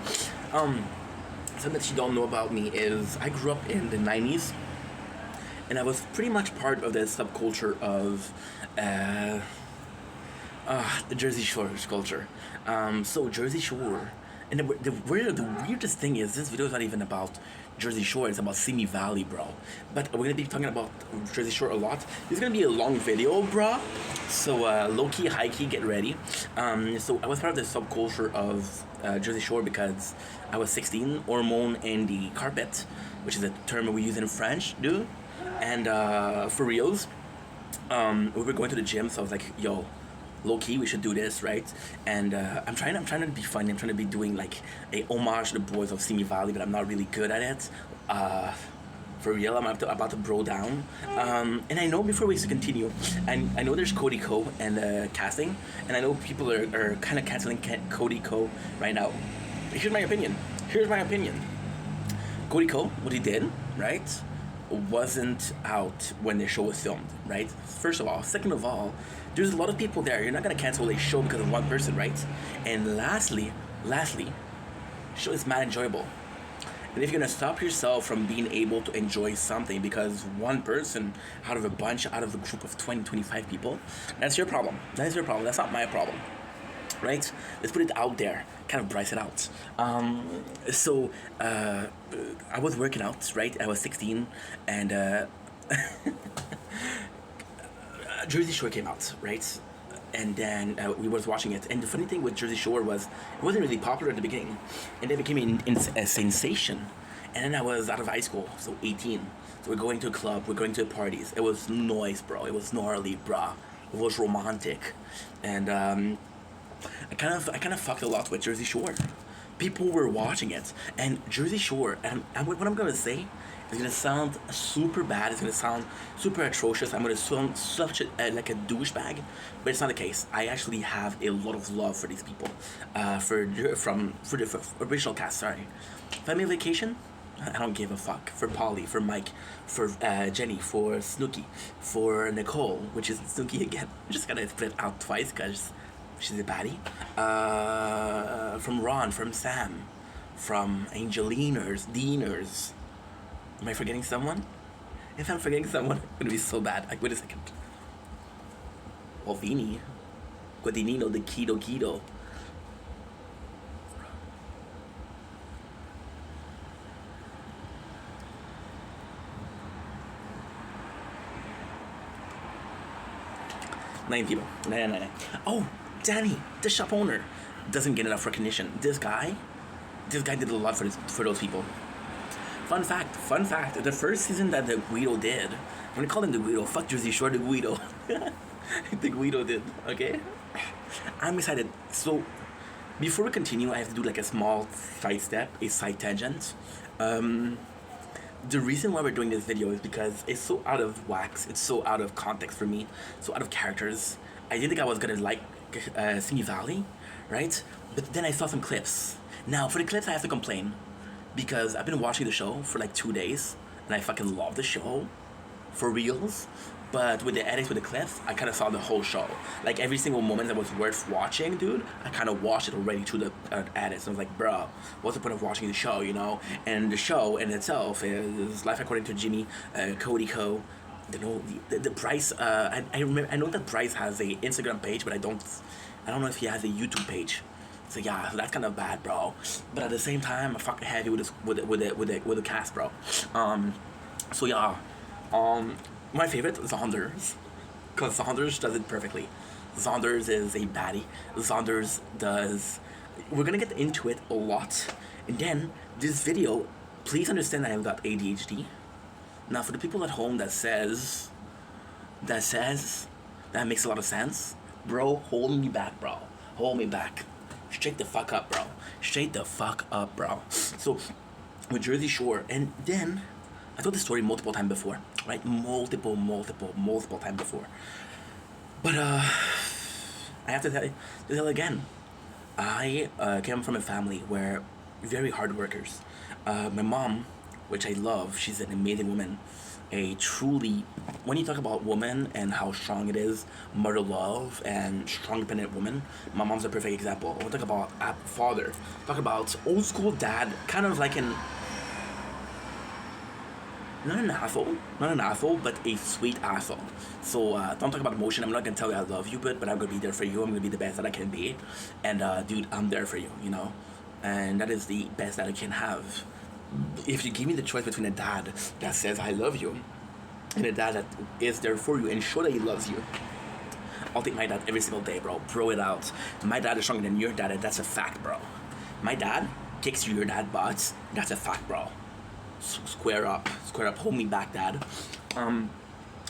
Something that you don't know about me is I grew up in the 90s. And I was pretty much part of the subculture of The Jersey Shore culture. So Jersey Shore, and the weirdest thing is this video is not even about Jersey Shore. It's about Simi Valley, bro. But we're gonna be talking about Jersey Shore a lot. This is gonna be a long video, bro. So low key, high key, get ready. So I was part of the subculture of Jersey Shore because I was 16, hormone and the carpet, which is a term we use in French, dude. And for reals, we were going to the gym, so I was like, yo, low key, we should do this, right? And I'm trying to be funny. I'm trying to be doing like a homage to the boys of Simi Valley, but I'm not really good at it. For real, I'm about to bro down. And I know before we continue, and I know there's Cody Co and casting, and I know people are kind of canceling Cody Co right now. Here's my opinion. Cody Co, what he did, right, wasn't out when the show was filmed, right? First of all. Second of all, there's a lot of people there. You're not gonna cancel a show because of one person, right? And lastly, show is mad enjoyable. And if you're gonna stop yourself from being able to enjoy something because one person out of a group of 20, 25 people, that's your problem. That's not my problem. Right? Let's put it out there. Kind of price it out. So I was working out, right? I was 16, and Jersey Shore came out, right? And then we was watching it. And the funny thing with Jersey Shore was it wasn't really popular at the beginning, and then it became a sensation. And then I was out of high school, so 18. So we're going to a club, we're going to parties. It was noise, bro. It was gnarly, bro. It was romantic, and I kind of fucked a lot with Jersey Shore. People were watching it, and Jersey Shore. And what I'm gonna say is gonna sound super bad. It's gonna sound super atrocious. I'm gonna sound such like a douchebag, but it's not the case. I actually have a lot of love for these people. For the original cast. Sorry, Family Vacation. I don't give a fuck. For Polly, for Mike, for Jenny, for Snooki, for Nicole, which is Snooki again. I'm just gonna split it out twice because she's a baddie. From Ron, from Sam, from Angeliners, Deaners. Am I forgetting someone? If I'm forgetting someone, it's gonna be so bad. Like, wait a second. Well, Vini. Guadagnino, the Keto. Nine people. Nine. Oh, Danny, the shop owner, doesn't get enough recognition. This guy did a lot for those people. Fun fact, the first season that the Guido did, I'm gonna call him the Guido, fuck Jersey Shore, the Guido. The Guido did, okay? I'm excited. So, before we continue, I have to do like a small side tangent. The reason why we're doing this video is because it's so out of wax, it's so out of context for me, so out of characters. I didn't think I was gonna like Simi Valley, right? But then I saw some clips. Now, for the clips, I have to complain because I've been watching the show for like 2 days, and I fucking love the show, for reals. But with the edits, with the clips, I kind of saw the whole show. Like, every single moment that was worth watching, dude, I kind of watched it already through the edits. And I was like, bro, what's the point of watching the show, you know? And the show in itself is Life According to Jimmy, Cody Co. The Bryce, I know that Bryce has a Instagram page, but I don't know if he has a YouTube page. So yeah, that's kind of bad, bro. But at the same time, I'm fucking heavy with the cast, bro. So yeah, my favorite, Zonders, because Zonders does it perfectly. Zonders is a baddie. Zonders does. We're gonna get into it a lot, and then this video. Please understand that I've got ADHD. Now, for the people at home that says that makes a lot of sense, bro, hold me back, bro. Hold me back. Straight the fuck up, bro. Straight the fuck up, bro. So, with Jersey Shore, and then I told this story multiple times before, right? Multiple times before. But I have to tell again. I came from a family where very hard workers. My mom, which I love, she's an amazing woman. A truly, when you talk about woman and how strong it is, mother love and strong independent woman, my mom's a perfect example. We'll talk about father. Talk about old school dad, kind of like an not an asshole, but a sweet asshole. So don't talk about emotion. I'm not gonna tell you I love you, but I'm gonna be there for you. I'm gonna be the best that I can be, and dude, I'm there for you, you know, and that is the best that I can have. If you give me the choice between a dad that says I love you and a dad that is there for you and show that he loves you, I'll take my dad every single day, bro. Throw it out. My dad is stronger than your dad, and that's a fact, bro. My dad kicks your dad butts. That's a fact, bro. Square up, hold me back, dad.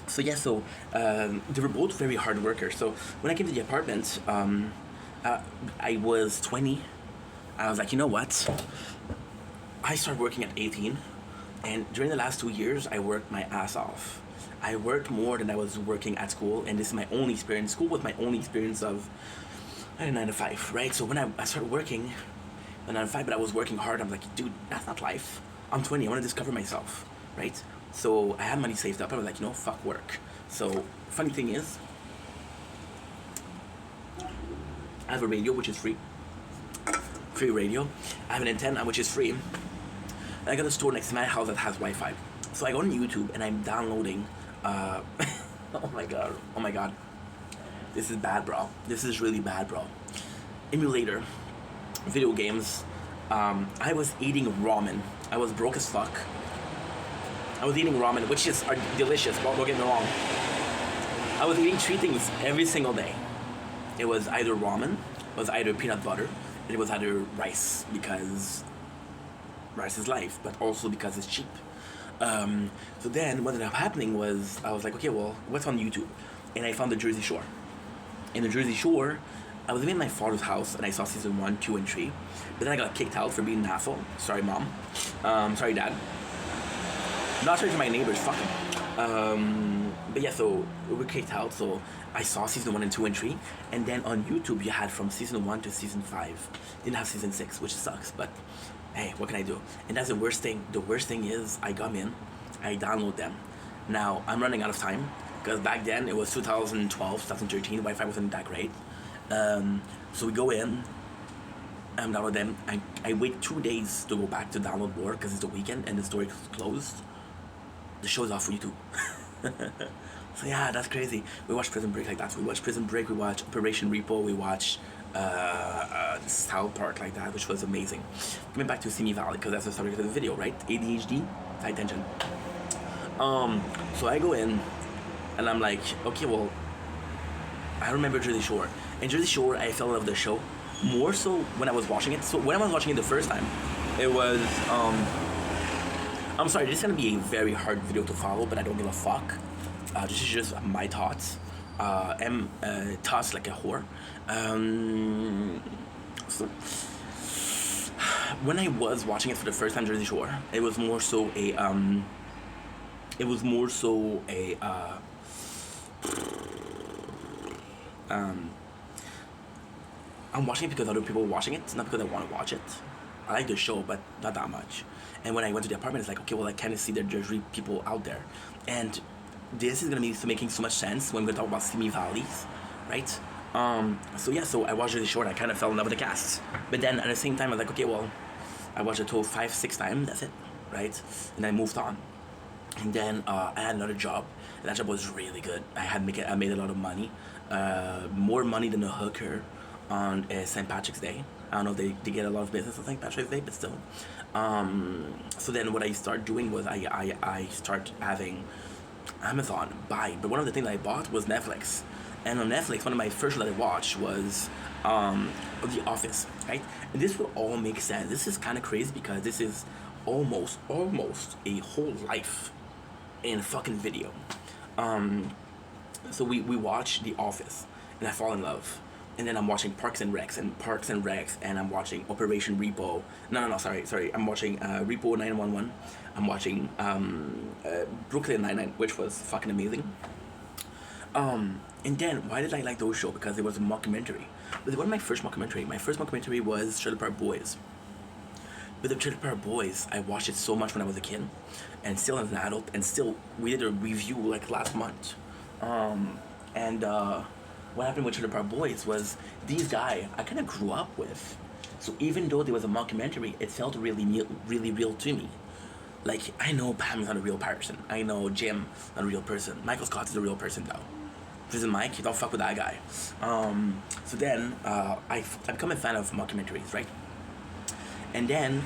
So yeah, so they were both very hard workers. So when I came to the apartment, I was 20. I was like, you know what? I started working at 18, and during the last 2 years, I worked my ass off. I worked more than I was working at school, and this is my only experience. School was my only experience of 9 to 5, right? So when I started working 9 to 5, but I was working hard, I'm like, dude, that's not life. I'm 20, I want to discover myself, right? So I had money saved up, I was like, you know, fuck work. So funny thing is, I have a radio, which is free radio. I have an antenna, which is free. And I got a store next to my house that has Wi-Fi. So I go on YouTube and I'm downloading, oh my god. This is bad, bro. This is really bad, bro. Emulator, video games. I was eating ramen. I was broke as fuck. I was eating ramen, which is delicious, don't get me wrong. I was eating 3 things every single day. It was either ramen, it was either peanut butter, and it was either rice, because rice is life, but also because it's cheap. So then what ended up happening was, I was like, okay, well, what's on YouTube? And I found the Jersey Shore. In the Jersey Shore, I was living in my father's house, and I saw season 1, 2, and 3. But then I got kicked out for being an asshole. Sorry, mom. Sorry, dad. Not sorry to my neighbors, fuck them. But yeah, so we were kicked out, so I saw season 1 and 2 and 3. And then on YouTube, you had from season 1 to season 5. Didn't have season 6, which sucks, but hey, what can I do? And that's the worst thing. The worst thing is, I come in, I download them. Now, I'm running out of time, because back then, it was 2012, 2013, Wi-Fi wasn't that great. So we go in, and download them. I wait 2 days to go back to download more, because it's the weekend, and the store is closed. The show's off for YouTube. So yeah, that's crazy. We watched Prison Break like that. We watched Prison Break, we watched Operation Repo, we watched South Park like that, which was amazing. Coming back to Simi Valley, because that's the subject of the video, right? ADHD, high tension. So I go in, and I'm like, okay, well, I remember Jersey Shore. In Jersey Shore, I fell in love with the show, more so when I was watching it. So when I was watching it the first time, it was, I'm sorry, this is gonna be a very hard video to follow, but I don't give a fuck. This is just my thoughts. Thoughts like a whore. So when I was watching it for the first time, Jersey Shore, it was more so a I'm watching it because other people were watching it, not because I want to watch it. I like the show, but not that much. And when I went to the apartment, it's like, okay, well, I kind of see the Jersey people out there. And this is going to be making so much sense when we're going to talk about Simi Valleys, right? So yeah, so I watched Jersey Shore and I kind of fell in love with the cast. But then at the same time, I was like, okay, well, I watched it total 5-6 times, that's it, right? And I moved on. And then I had another job, and that job was really good. I made a lot of money, more money than a hooker on St. Patrick's Day. I don't know if they get a lot of business on St. Patrick's Day, but still. So then what I started doing was I started having Amazon buy. But one of the things I bought was Netflix. And on Netflix, one of my first shows that I watched was The Office, right? And this will all make sense. This is kind of crazy because this is almost a whole life in a fucking video. So we watch The Office, and I fall in love. And then I'm watching Parks and Recs, and I'm watching Operation Repo. Sorry. I'm watching Repo 911. I'm watching Brooklyn Nine-Nine, which was fucking amazing. And then, why did I like those shows? Because it was a mockumentary. But it wasn't my first mockumentary. My first mockumentary was Trailer Park Boys. But the Trailer Park Boys, I watched it so much when I was a kid, and still as an adult, and still, we did a review like last month. What happened with Trailer Park Boys was these guys I kind of grew up with. So even though there was a mockumentary, it felt really real to me. Like, I know Pam is not a real person. I know Jim not a real person. Michael Scott is a real person though. Prison Mike, you don't fuck with that guy. So then I become a fan of mockumentaries, right? And then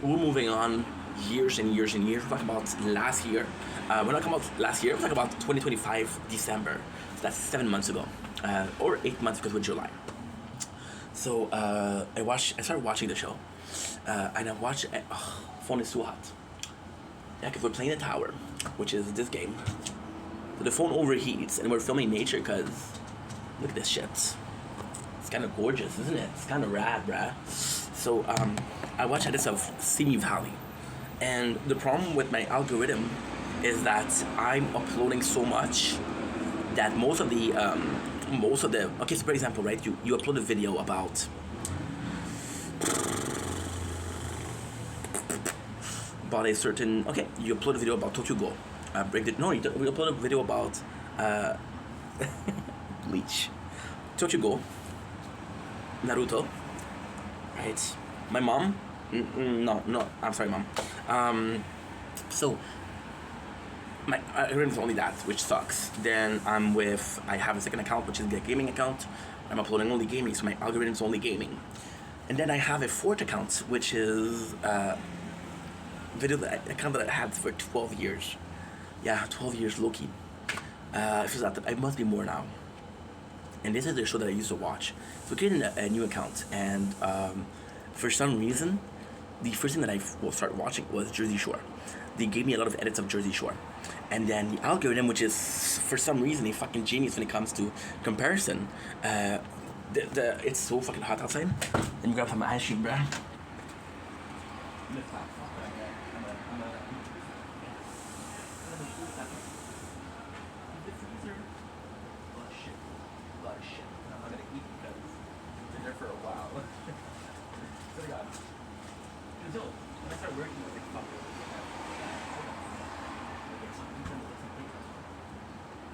we're moving on years and years and years. We're talking about last year. We're not talking about last year. We're talking about 2025 December. So that's 7 months ago, or 8 months because we're July. So I started watching the show, and I watched. Phone is too hot. Yeah, because we're playing the tower, which is this game. So the phone overheats, and we're filming nature because look at this shit. It's kind of gorgeous, isn't it? It's kind of rad, bruh. So I watched edits of Simi Valley, and the problem with my algorithm is that I'm uploading so much that most of the okay. So for example, right, you upload a video about a certain, okay, you upload a video about Tokyo Ghoul. We upload a video about Bleach, Tokyo Ghoul, Naruto, right? My mom, no, I'm sorry, mom. So my algorithm's only that, which sucks. Then I have a second account, which is the gaming account. I'm uploading only gaming, so my algorithm's only gaming. And then I have a fourth account, which is account that I had for 12 years. Yeah, 12 years, low-key. It must be more now. And this is the show that I used to watch. So I created a new account, and for some reason, the first thing that I will start watching was Jersey Shore. They gave me a lot of edits of Jersey Shore. And then the algorithm, which is, for some reason, a fucking genius when it comes to comparison, it's so fucking hot outside. Let me grab some ice cream, bruh.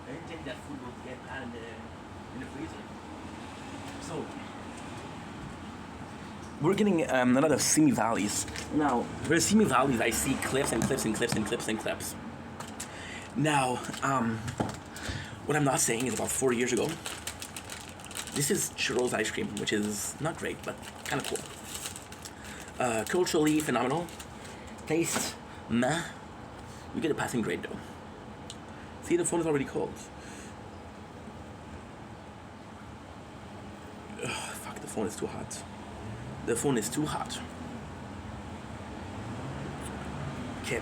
I didn't think that food would get bad in the freezer. So we're getting a lot of Simi Valleys. Now, for the Simi Valleys, I see clips and clips and clips and clips and clips. Now, what I'm not saying is about 4 years ago, this is churros ice cream, which is not great, but kind of cool. Culturally phenomenal. Taste, meh. You get a passing grade though. See, the phone is already cold. Ugh, fuck, the phone is too hot. The phone is too hot. Okay.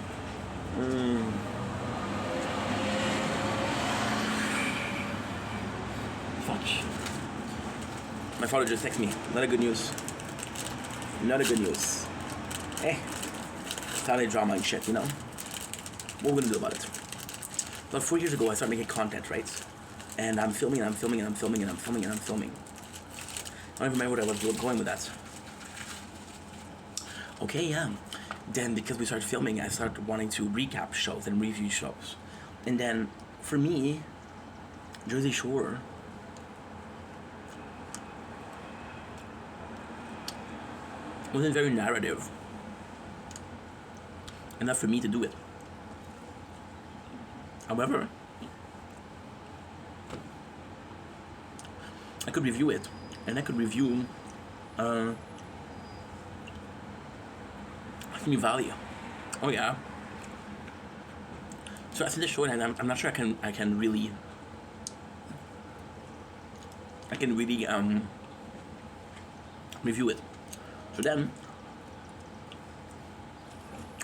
Fuck. My father just texted me. Not a good news. Not a good news. Eh. Family drama and shit, you know? What are we gonna do about it? About 4 years ago, I started making content, right? And I'm filming, and I'm filming, and I'm filming, and I'm filming, and I'm filming. I don't even remember where I was going with that. Okay, yeah. Then, because we started filming, I started wanting to recap shows and review shows. And then, for me, Jersey Shore wasn't very narrative enough for me to do it. However, I could review it, and I could review Simi Valley. Oh yeah. So I see the show, and I'm not sure I can really review it. So then,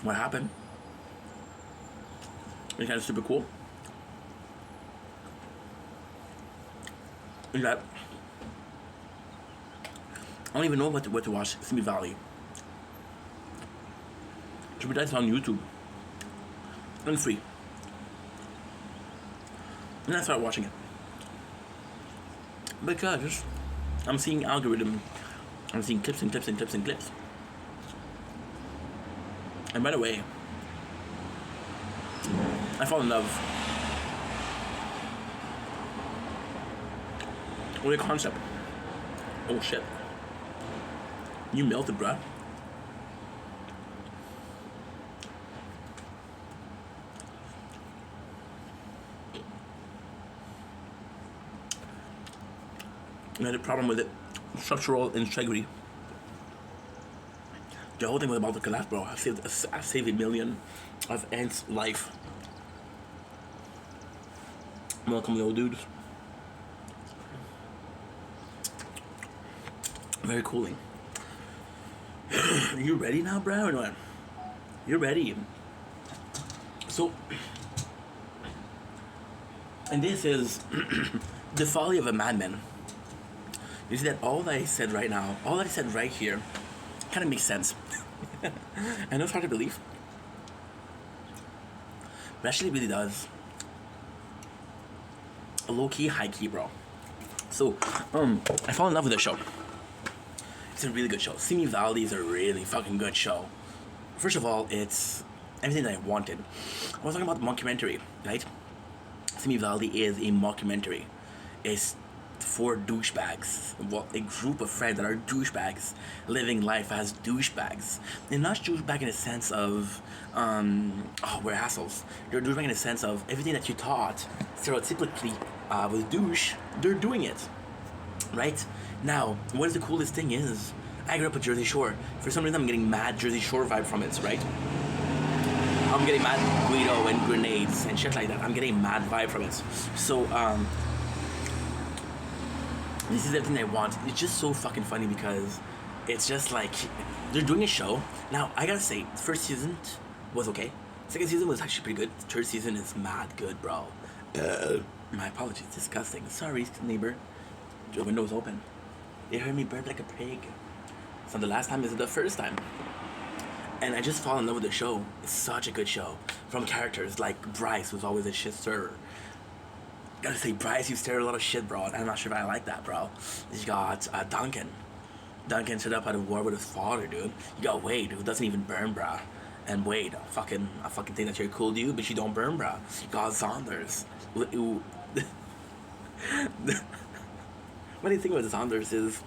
what happened? It's kind of super cool. Is that I don't even know what to watch. Simi Valley. It's on YouTube and free. And I started watching it because I'm seeing algorithm. I'm seeing clips and clips and clips and clips. And by the way, I fall in love with the concept. Oh shit. You melted, bruh. I had a problem with it. Structural integrity. The whole thing was about to collapse, bro. I saved a million of ants' life. Welcome, little dudes. Very cooling. You ready now, bro? Or what? You're ready. So, and this is the folly of a madman. You see that all that I said right now, all that I said right here, kind of makes sense. I know it's hard to believe, but actually really does. A low key, high key, bro. So, I fell in love with the show. It's a really good show. Simi Valley is a really fucking good show. First of all, it's everything that I wanted. I was talking about the mockumentary, right? Simi Valley is a mockumentary. It's for douchebags. Well, a group of friends that are douchebags living life as douchebags. They're not douchebag in the sense of, we're assholes. They're douchebag in the sense of everything that you thought stereotypically was douche, they're doing it. Right? Now, what is the coolest thing is, I grew up with Jersey Shore. For some reason, I'm getting mad Jersey Shore vibe from it, right? I'm getting mad Guido and grenades and shit like that. I'm getting mad vibe from it. So, this is everything I want. It's just so fucking funny because it's just like, they're doing a show. Now, I gotta say, the first season was okay. Second season was actually pretty good. Third season is mad good, bro. My apologies, disgusting. Sorry, neighbor. The window's open. They heard me burp like a pig. So the last time is the first time. And I just fall in love with the show. It's such a good show. From characters like Bryce, who's always a shit stirrer. Gotta say, Bryce, you stir a lot of shit, bro. And I'm not sure if I like that, bro. You got Duncan. Duncan stood up at a war with his father, dude. You got Wade, who doesn't even burn, bro. And Wade, I fucking think that you're a cool dude, but you don't burn, bro. You got Saunders. Who What do you think about Saunders is,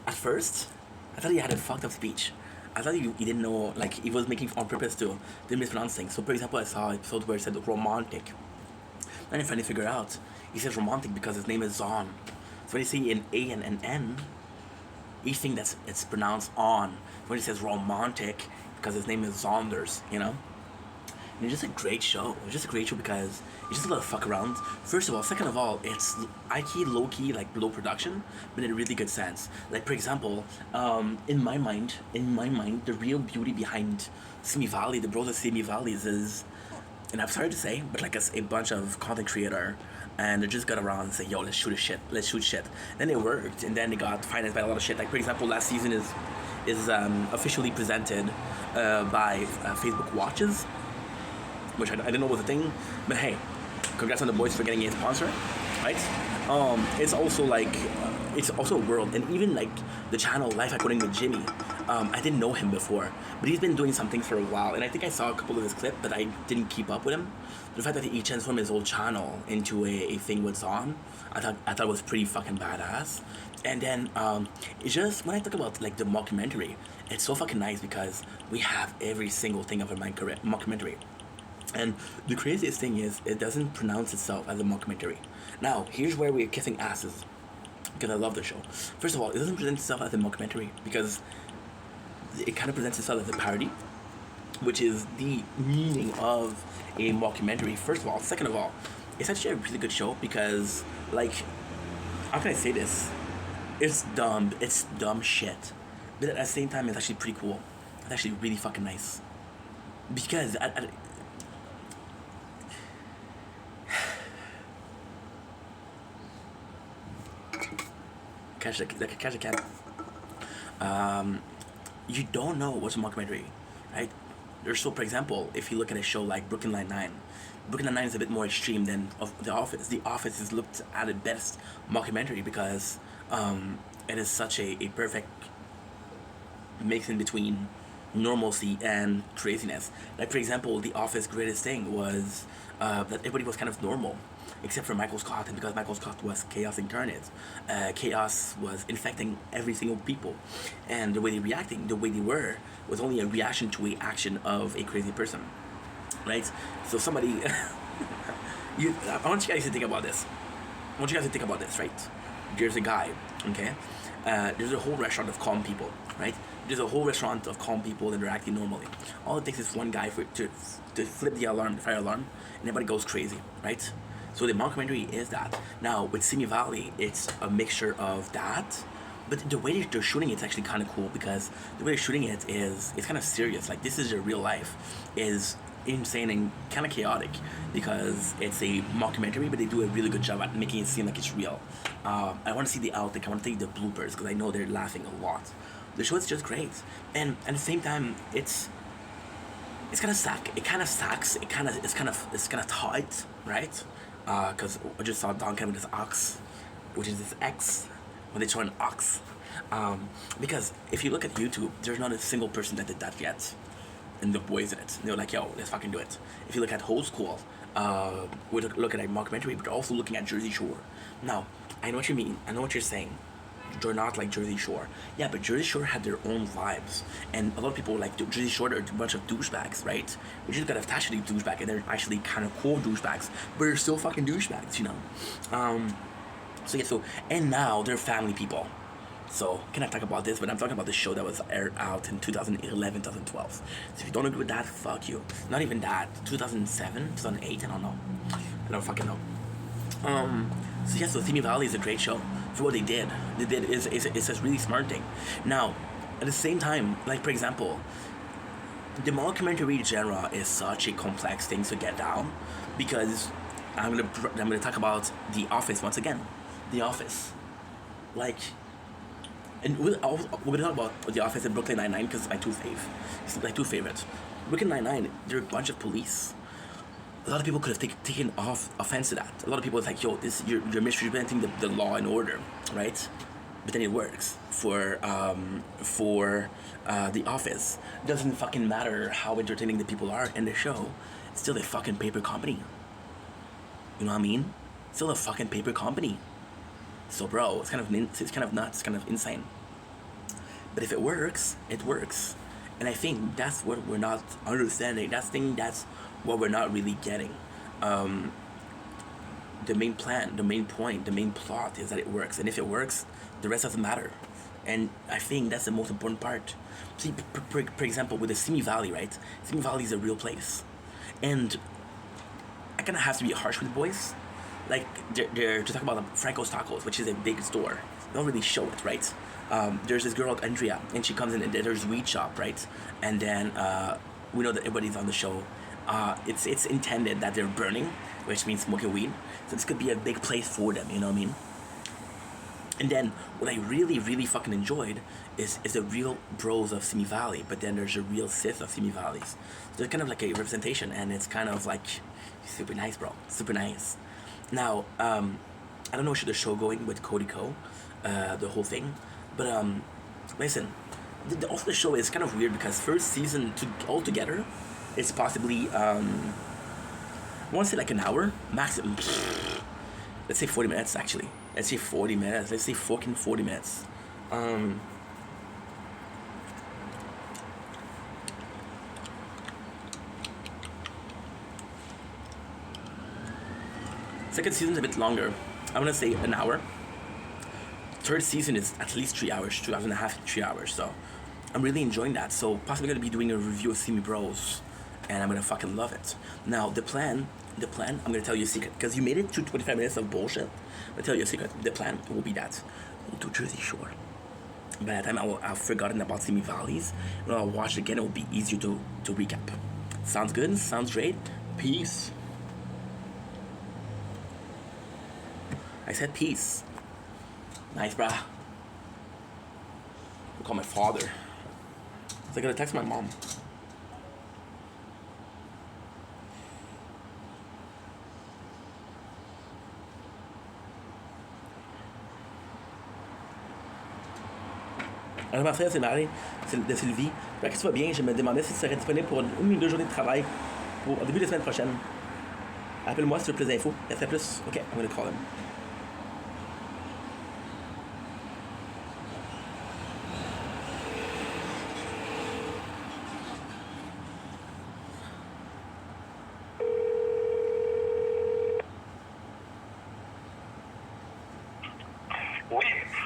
at first, I thought he had a fucked up speech. I thought he didn't know, like, he was making on purpose to mispronounce things. So, for example, I saw an episode where it said romantic. Then I finally figured out, he says romantic because his name is Zon. So when you see an A and an N, each thing it's pronounced on. When he says romantic, because his name is Saunders, you know? And it's just a great show. It's just a great show because it's just a lot of fuck around. First of all. Second of all, it's high-key, low-key, like low production, but in a really good sense. Like, for example, in my mind, the real beauty behind Simi Valley, the bros of Simi Valleys is, and I'm sorry to say, but like a bunch of content creator, and they just got around and say, yo, let's shoot shit. Then it worked, and then they got financed by a lot of shit. Like, for example, last season is officially presented by Facebook Watches, which I didn't know was a thing, but hey, congrats on the boys for getting a sponsor, right? It's also like, it's also a world, and even like the channel Life According to Jimmy, I didn't know him before, but he's been doing something for a while, and I think I saw a couple of his clips, but I didn't keep up with him. The fact that he transformed his whole channel into a thing with Zon, I thought it was pretty fucking badass. And then it's just, when I talk about like the mockumentary, it's so fucking nice because we have every single thing of a mockumentary. And the craziest thing is, it doesn't pronounce itself as a mockumentary. Now, here's where we're kissing asses, because I love the show. First of all, it doesn't present itself as a mockumentary, because it kind of presents itself as a parody, which is the meaning of a mockumentary, first of all. Second of all, it's actually a really good show, because, like, how can I say this? It's dumb shit. But at the same time, it's actually pretty cool. It's actually really fucking nice. Because, catch a cat. You don't know what's a mockumentary, right? So, for example, if you look at a show like Brooklyn Nine-Nine, Brooklyn Nine-Nine is a bit more extreme than The Office. The Office is looked at its best mockumentary because it is such a perfect mix in between normalcy and craziness. Like, for example, The Office greatest thing was that everybody was kind of normal, except for Michael Scott, and because Michael Scott was chaos incarnate. Chaos was infecting every single people, and the way they reacting, the way they were, was only a reaction to a action of a crazy person, right? So somebody, I want you guys to think about this. Right? there's a guy, okay? There's a whole restaurant of calm people, right? There's a whole restaurant of calm people that are acting normally. All it takes is one guy to flip the alarm, the fire alarm, and everybody goes crazy, right? So the mockumentary is that. Now with Simi Valley, it's a mixture of that, but the way they're shooting it's actually kind of cool because the way they're shooting it is it's kind of serious. Like this is their real life, is insane and kind of chaotic because it's a mockumentary, but they do a really good job at making it seem like it's real. I want to see the outtake. I want to see the bloopers because I know they're laughing a lot. The show is just great, and at the same time, it's kind of suck. It kind of sucks. It's kind of tight, right? Because I just saw Duncan with his ox, which is his ex, when they show an ox. Because if you look at YouTube, there's not a single person that did that yet. And the boys in it. They're like, yo, let's fucking do it. If you look at Whole School, we look at a mockumentary, but they're also looking at Jersey Shore. Now, I know what you mean. I know what you're saying. They're not like Jersey Shore. Yeah, but Jersey Shore had their own vibes. And a lot of people like Jersey Shore are a bunch of douchebags, right? We just got attached to these douchebags, and they're actually kind of cool douchebags, but they're still fucking douchebags, you know? So yeah, and now they're family people. So, can I talk about this? But I'm talking about the show that was aired out in 2011, 2012. So if you don't agree with that, fuck you. Not even that. 2007, 2008, I don't know. I don't fucking know. So yeah, so Simi Valley is a great show for what they did. It's a really smart thing. Now, at the same time, like for example, the mockumentary genre is such a complex thing to get down because I'm gonna talk about The Office once again. The Office, like. And we're gonna talk about The Office and Brooklyn Nine-Nine because it's my two favorites. Brooklyn Nine-Nine, they're a bunch of police. A lot of people could have taken offense to that. A lot of people was like, yo, you're misrepresenting the law and order, right? But then it works for The Office. It doesn't fucking matter how entertaining the people are in the show. It's still a fucking paper company. You know what I mean? It's still a fucking paper company. So bro, it's kind of nuts, it's kind of insane. But if it works, it works. And I think that's what we're not understanding. That's what we're not really getting. The main plan, the main point, the main plot is that it works. And if it works, the rest doesn't matter. And I think that's the most important part. See, for example, with the Simi Valley, right? Simi Valley is a real place. And I kind of have to be harsh with boys. Like, they're to talk about Franco's Tacos, which is a big store. They don't really show it, right? There's this girl, Andrea, and she comes in and there's weed shop, right? And then we know that everybody's on the show. It's intended that they're burning, which means smoking weed. So this could be a big place for them, you know what I mean? And then what I really, really fucking enjoyed is the real bros of Simi Valley, but then there's a real sis of Simi Valleys. So there's kind of like a representation, and it's kind of like super nice, bro. Super nice. Now, I don't know where the show going with Cody Ko, the whole thing, but listen, also the show is kind of weird because first season altogether, it's possibly I want to say like an hour maximum. Let's say 40 minutes actually. Let's say 40 minutes. Let's say fucking 40 minutes. Second season's a bit longer. I'm gonna say an hour. Third season is at least 3 hours, 2.5, 3 hours. So I'm really enjoying that. So possibly gonna be doing a review of Simi Bros, and I'm gonna fucking love it. Now the plan. I'm gonna tell you a secret because you made it to 25 minutes of bullshit. I'm gonna tell you a secret. The plan will be that we'll do Jersey Shore. By the time I've forgotten about Simi Valleys, when I'll watch it again, it will be easier to recap. Sounds good? Sounds great? Peace. I said peace. Nice, brah. I'll call my father. So I gotta text my mom. Alors, ma frère, c'est Marie, c'est de Sylvie. Fait que tu vas bien, je me demandais si tu serais disponible pour une ou deux journées de travail au début de la semaine prochaine. Appelle-moi si tu veux plus d'infos. Elle fait plus. Ok, I'm gonna call him.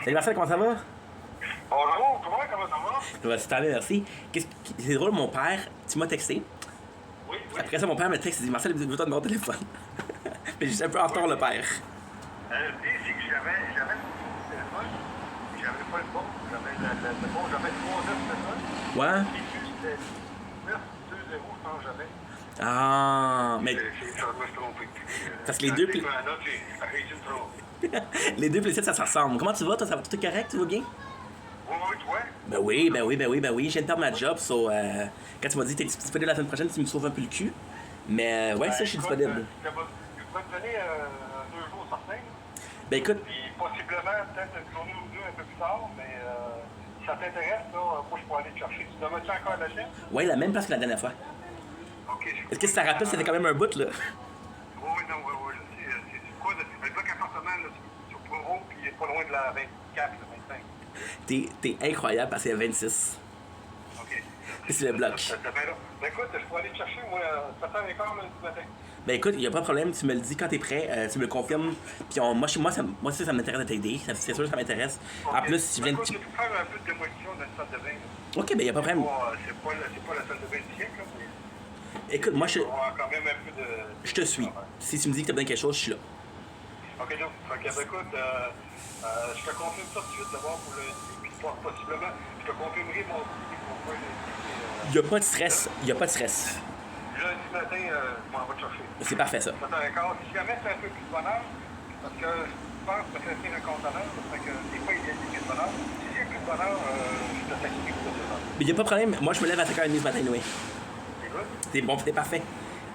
Salut Marcel, comment ça va? Bonjour, comment ça va? Ça va super bien, merci. C'est drôle, mon père, tu m'as texté. Oui, Après ça, mon père me texte, il dit Marcel, veux-tu ton téléphone? Mais j'étais un peu en retard, le père. L'idée, c'est que j'avais mon téléphone, j'avais pas le bon, j'avais le bon, j'avais 3 9 Ouais? et puis c'était 9 2 0, je pense que j'avais. Ah, mais Ça doit se tromper. Parce que les deux J'ai la note, j'ai dû me tromper. les deux plaisirs, ça se ressemble. Comment tu vas, toi? Ça va tout est correct? Tu vas bien? Oui, toi? Ben oui. Je viens de perdre ma job, quand tu m'as dit que t'es disponible la semaine prochaine, tu me sauves un peu le cul. Mais ouais, ça, je suis Écoute, disponible. Je vais te donner 2 jours certains, Ben écoute, puis possiblement peut-être une journée ou deux un peu plus tard, mais si ça t'intéresse, là, moi je peux aller te chercher. Tu demandes-tu encore la chaîne? ouais, la même place que la dernière fois. Ok. Est-ce que ça rappelle, c'était quand même un bout, là? Oui, non, je sais. C'est quoi? Le bloc appartement, là, sur Provo, puis il est pas loin de la 24, la 25. T'es incroyable parce qu'il y a 26. OK. C'est le bloc. Ça fait là. Ben écoute, je peux aller te chercher, moi, 7h15 lundi matin. Ben écoute, il n'y a pas de problème, tu me le dis quand t'es prêt, tu me le confirmes. Puis moi, ça m'intéresse de t'aider, c'est sûr que ça m'intéresse. En plus, si tu viens. Écoute, je vais faire un peu de démolition dans la salle de bain. Là. Ok, ben y a pas de problème. C'est pas la salle de bain du siècle, là, mais Écoute, moi, il va y avoir quand même un peu de... je te suis. Si tu me dis que t'as besoin de quelque chose, je suis là. OK, donc, fait que, ben, écoute, je te confirme ça tout de suite d'abord pour le... Puis possiblement, je te confirmerai mon pourquoi le... Y a pas de stress, y a pas de stress. Lundi matin, je m'en vais te chercher. C'est parfait, ça. 7h15. Si jamais c'est un peu plus de bonheur, parce que je pense que c'est un compte à l'heure, fait que des fois, il y a des bonheur. Si c'est plus de bonheur, je te taquine pour ça. Mais y a pas de problème, moi, je me lève à 5h30 ce matin, Noé. C'est good? C'est bon, c'est parfait.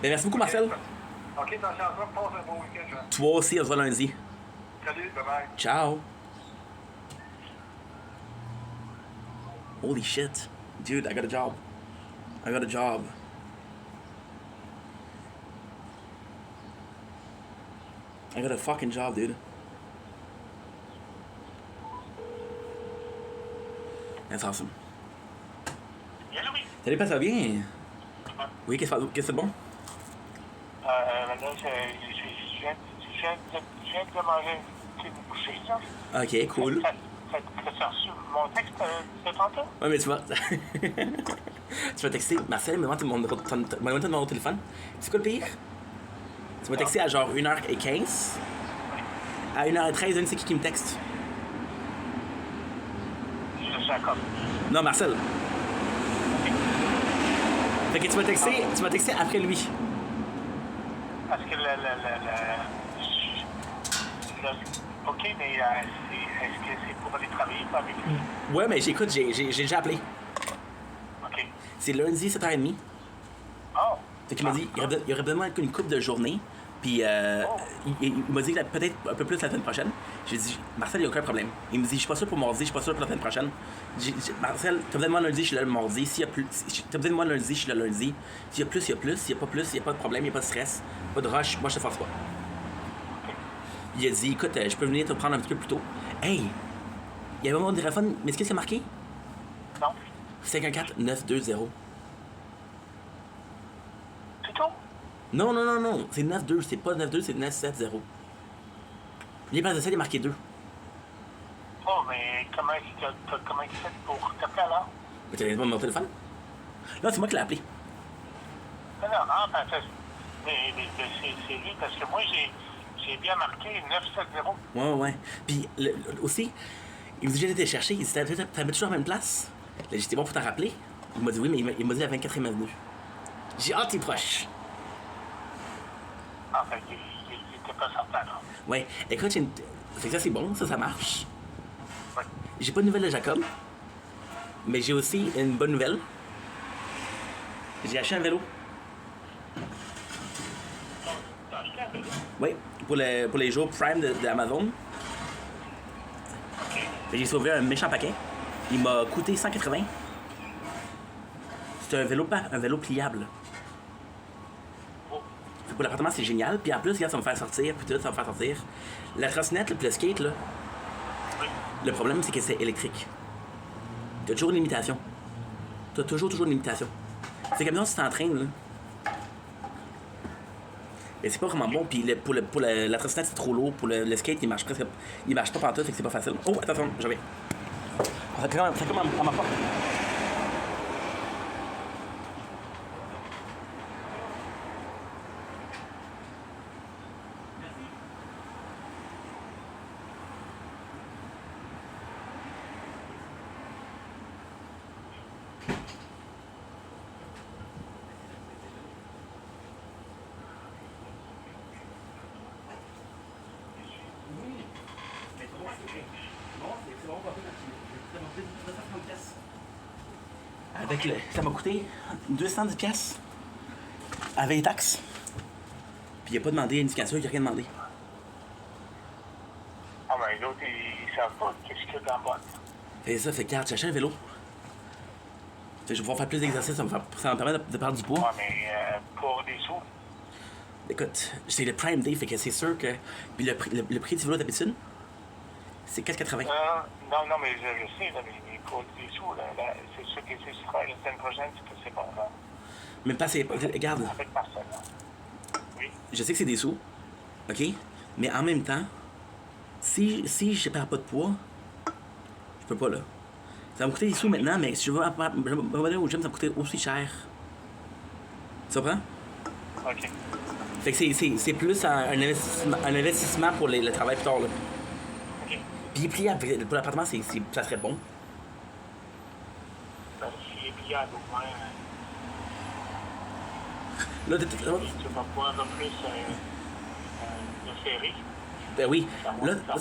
Ben merci beaucoup, Marcel. OK, attention à toi, passe un bon week-end, Jean. Toi aussi, on se voit lundi. Salut, bye-bye. Ciao. Holy shit. Dude, I got a job. I got a job. I got a fucking job, dude. That's awesome. Bien, oui. Salut, pas ça va bien? Oui, qu'est-ce que c'est bon? Maintenant, je viens de manger une petite bouchée, là. Ok, cool. T'as reçu mon texte de tantôt? Ouais, mais tu vas. Tu vas texter. Marcel, me demande ton numéro de téléphone. C'est quoi le pire? Tu vas texter à genre 1h15. À 1h13, je ne sais qui me texte. C'est Jacob. Non, Marcel. Fait que tu vas texter après lui. Parce que OK, mais est-ce que c'est pour aller travailler ou avec lui? Ouais, mais j'écoute, j'ai déjà appelé. OK. C'est lundi, 7h30. Oh! Fait qu'il m'a dit, il y aurait besoin qu'une couple de journées. Puis il m'a dit peut-être un peu plus la semaine prochaine. J'ai dit, Marcel, il n'y a aucun problème. Il me dit, je suis pas sûr pour mardi, je suis pas sûr pour la semaine prochaine. J'ai dit, Marcel, t'as besoin de moi lundi, je suis là le mardi. S'il y a plus, t'as besoin de moi lundi, je suis là lundi. S'il y a plus, il y a plus. S'il y a pas plus, il n'y a pas de problème, il n'y a pas de stress, pas de rush. Moi, je te force pas. Il a dit, écoute, je peux venir te prendre un petit peu plus tôt. Hey, il y avait mon téléphone, mais qu'est-ce qu'il y a marqué? Non. 514-920. C'est tout? Non, c'est 9-2, c'est pas 9-2, c'est 9-7-0. Il est pas de ça, il est marqué 2. Oh, mais comment il fait pour t'appeler alors? Mais tu pas mon téléphone? Non, c'est moi qui l'ai appelé. Non, mais c'est lui, parce que moi, j'ai bien marqué 970. Ouais. Puis aussi, il me dit, j'ai été chercher, il dit, t'avais toujours la même place? Là, j'étais bon pour t'en rappeler. Il m'a dit oui, mais il m'a dit la 24e avenue. J'ai hâte, t'es proche. En fait, il était pas certain, là. Ouais, écoute, fait que ça c'est bon, ça marche. Ouais. J'ai pas de nouvelles de Jacob, mais j'ai aussi une bonne nouvelle. J'ai acheté un vélo. T'as acheté un vélo? Oui, pour les jours Prime de Amazon. J'ai sauvé un méchant paquet. Il m'a coûté 180. C'est un vélo pliable. Pour l'appartement, c'est génial. Puis en plus, regarde, ça va me faire sortir. Puis tout, ça va me faire sortir. La trottinette, puis le skate, là. Le problème, c'est que c'est électrique. T'as toujours une limitation. T'as toujours une limitation. C'est comme si tu t'entraînes, là. Et c'est pas vraiment bon, puis pour la trottinette, c'est trop lourd. Pour le skate, il marche presque. Il marche pas pantoute, fait que c'est pas facile. Oh, attention, j'avais. Ça comme à ma porte. Avec le, ça m'a coûté 210 pièces avec les taxes. Puis il a pas demandé indication, il a rien demandé. Ah, ben, l'autre, ils savent pas qu'est-ce qu'il y a dans la boîte. Fait ça, fait que regarde, j'achète un vélo. Fait que je vais pouvoir faire plus d'exercices, ça va me permettre de perdre du poids. Ouais, mais pour des sous. Écoute, c'est le Prime Day, fait que c'est sûr que. Puis le prix du vélo d'habitude, c'est 4,80. Non, mais je sais, là, mais pour des sous, là, c'est sûr que c'est sur la semaine prochaine, c'est bon, là. Même pas, c'est. Regarde, Avec personne, là. Oui. je sais que c'est des sous, ok? Mais en même temps, si je perds pas de poids, je peux pas, là. Ça va me coûter des sous maintenant, mais si je veux aller au gym, ça va me coûter aussi cher. Tu comprends? OK. Fait que c'est plus un investissement pour le travail plus tard, là. OK. Puis il est pliable, pour l'appartement, ça serait bon. Ben, s'il est pliable, au moins, Là, tu vas pouvoir un peu plus le serrer. ben oui. Là, Ça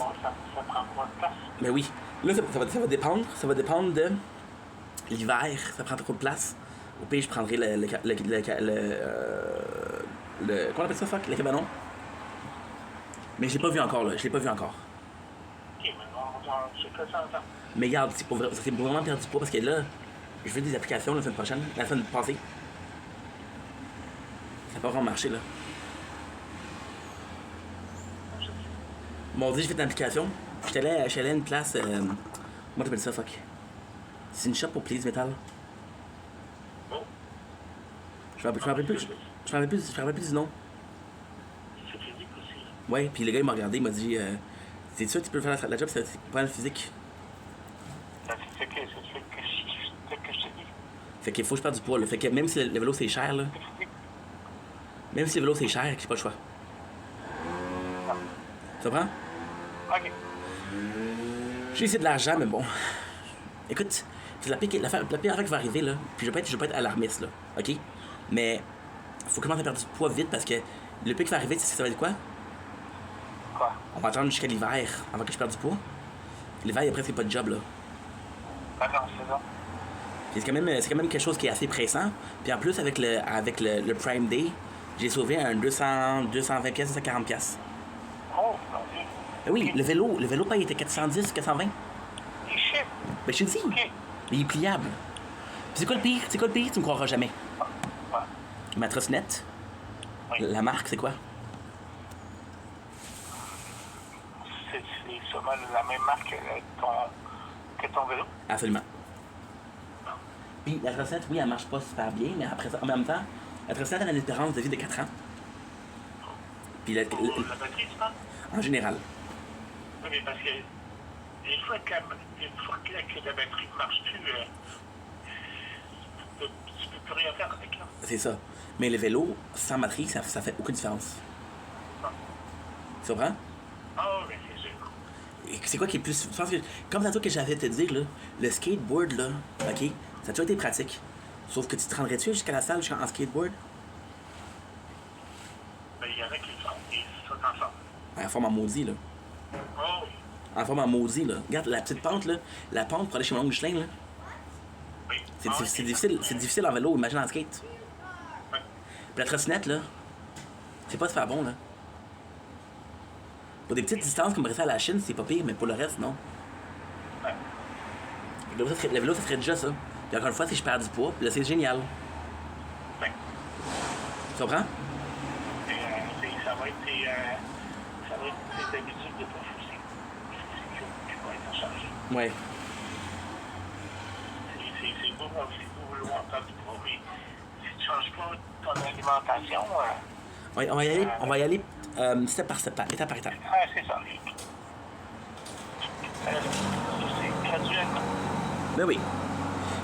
prend moins de place. ben oui. Là, ça va dépendre. Ça va dépendre de l'hiver. Ça prend trop de place. Au pire, je prendrai le comment on appelle ça, fuck? Le cabanon. Mais je l'ai pas vu encore, là. Je l'ai pas vu encore. OK, maintenant, c'est que ça entend. Mais regarde, c'est pour vraiment perdre du poids parce que là, je veux des applications la semaine prochaine, la semaine passée. Ça va pas vraiment marcher, là. Bon, dit, je fais une application. J'étais allé à une place. Comment t'appelles ça, fuck? C'est une shop pour Please Metal. Oh, Je me rappelle plus. Je me rappelle plus du nom. c'est physique aussi. Ouais, puis le gars, il m'a regardé, il m'a dit c'est sûr que tu peux faire la job, c'est pas le physique. C'est ce que je te dis. Fait qu'il faut que je perde du poids, là. Fait que même si le vélo c'est cher, là. Même si le vélo c'est cher, j'ai pas le choix. Tu comprends? OK. J'ai essayé de l'argent, mais bon. Écoute, c'est la pire affaire qui va arriver, là. Puis je vais pas être alarmiste, là. OK? Mais faut commencer à perdre du poids vite parce que le pire qui va arriver, c'est ça va être quoi? Quoi? On va attendre jusqu'à l'hiver avant que je perde du poids. L'hiver, il y a presque pas de job, là. Ah non, c'est ça. Puis c'est quand même quelque chose qui est assez pressant. Puis en plus, avec le Prime Day, j'ai sauvé un 220 pièces, 240 pièces. Oh, mon Dieu. Ben oui, le vélo, pas, il était 410, 420. Il chip. Ben je te dis. OK. Mais il est pliable. Puis c'est quoi le pire? C'est quoi le pire? Tu me croiras jamais. Ouais. Ma trottinette, Oui. la marque, c'est quoi? C'est sûrement la même marque que ton vélo. Absolument. Puis la trottinette, oui, elle marche pas super bien, mais après ça, en même temps, la trottinette a une espérance de vie de 4 ans. Puis La batterie, tu parles? en général. Oui, mais parce que une fois que la batterie ne marche plus, tu peux plus rien faire avec là. C'est ça. Mais le vélo, sans batterie, ça fait aucune différence. Tu comprends? Ah oui, c'est sûr. Et c'est quoi qui est plus. Je pense que, comme tantôt que j'avais te dire, là, le skateboard, là, ok, ça a toujours été pratique. Sauf que tu te rendrais-tu jusqu'à la salle en skateboard? Mais il y en a qui sont ensemble. En forme en maudit, là. Oh oui. En forme en maudit, là. Regarde la petite pente, là. La pente pour aller chez mon oncle Michelin, là. Oui. C'est difficile en vélo, imagine en skate. Ouais. Puis la trottinette, là, c'est pas super bon, là. Pour des petites distances comme rester à la Chine, c'est pas pire, mais pour le reste, non. Ouais. Le vélo, ça serait déjà ça. Puis encore une fois, si je perds du poids, puis là, c'est génial. Ouais. Tu comprends? Ça va être tes habitudes de poche aussi. Tu vas être en charge. Ouais. C'est beau vouloir perdre du poids, mais si tu ne changes pas ton alimentation, On va y aller step par step, étape par étape. Ouais, c'est ça. C'est graduel. Ben oui.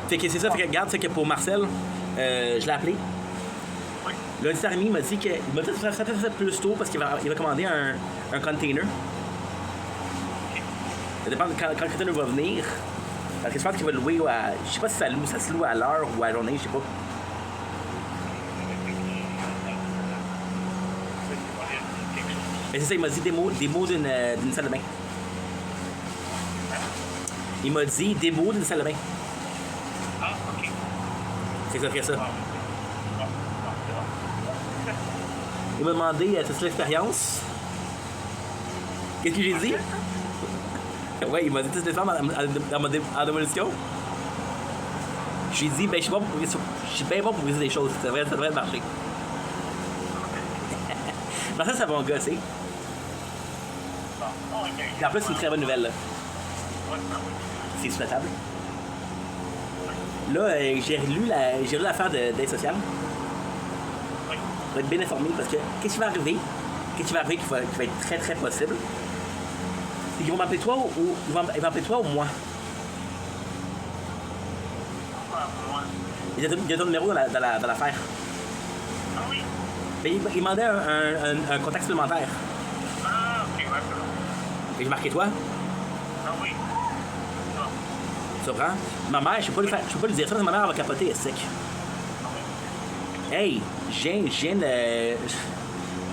Fait que c'est ça, fait que regarde, c'est que pour Marcel, je l'ai appelé. Oui. Lundi dernier, il m'a dit que. Il m'a dit que ça fait plus tôt parce qu'il va commander un container. Ça dépend de quand le container va venir. Parce que je pense qu'il va le louer à. Je sais pas si ça se loue à l'heure ou à la journée, je sais pas. Mais c'est ça, il m'a dit des mots d'une salle de bain. Il m'a dit des mots d'une salle de bain. Ah, ok. C'est ça, fait ça. Ah, c'est bon. Il m'a demandé, t'as-tu l'expérience? Qu'est-ce que j'ai dit? Ouais, il m'a dit, t'as l'expérience en démolition? J'ai dit, ben, je suis bien bon pour briser des choses. Ça devrait marcher. Mais ça va un gars, tu sais. Oh, ok. Et en plus, c'est une très bonne nouvelle, là. Ouais, C'est sur la table. Là, j'ai lu l'affaire d'aide sociale. oui. Je vais être bien informé parce que qu'est-ce qui va arriver? Qu'est-ce qui va arriver qui va être très très possible? C'est qu'ils vont m'appeler toi ou ils vont m'appeler toi ou moi? Moi. Il y a ton numéro dans l'affaire. Ah oui. Mais il demandait un contact supplémentaire. Ah, ok, ouais, c'est bon. Et j'ai marqué toi. Ah oui. Ah, Tu comprends? Ma mère, je peux pas lui dire ça, parce que ma mère elle va capoter, elle est sec. Hey, je viens de.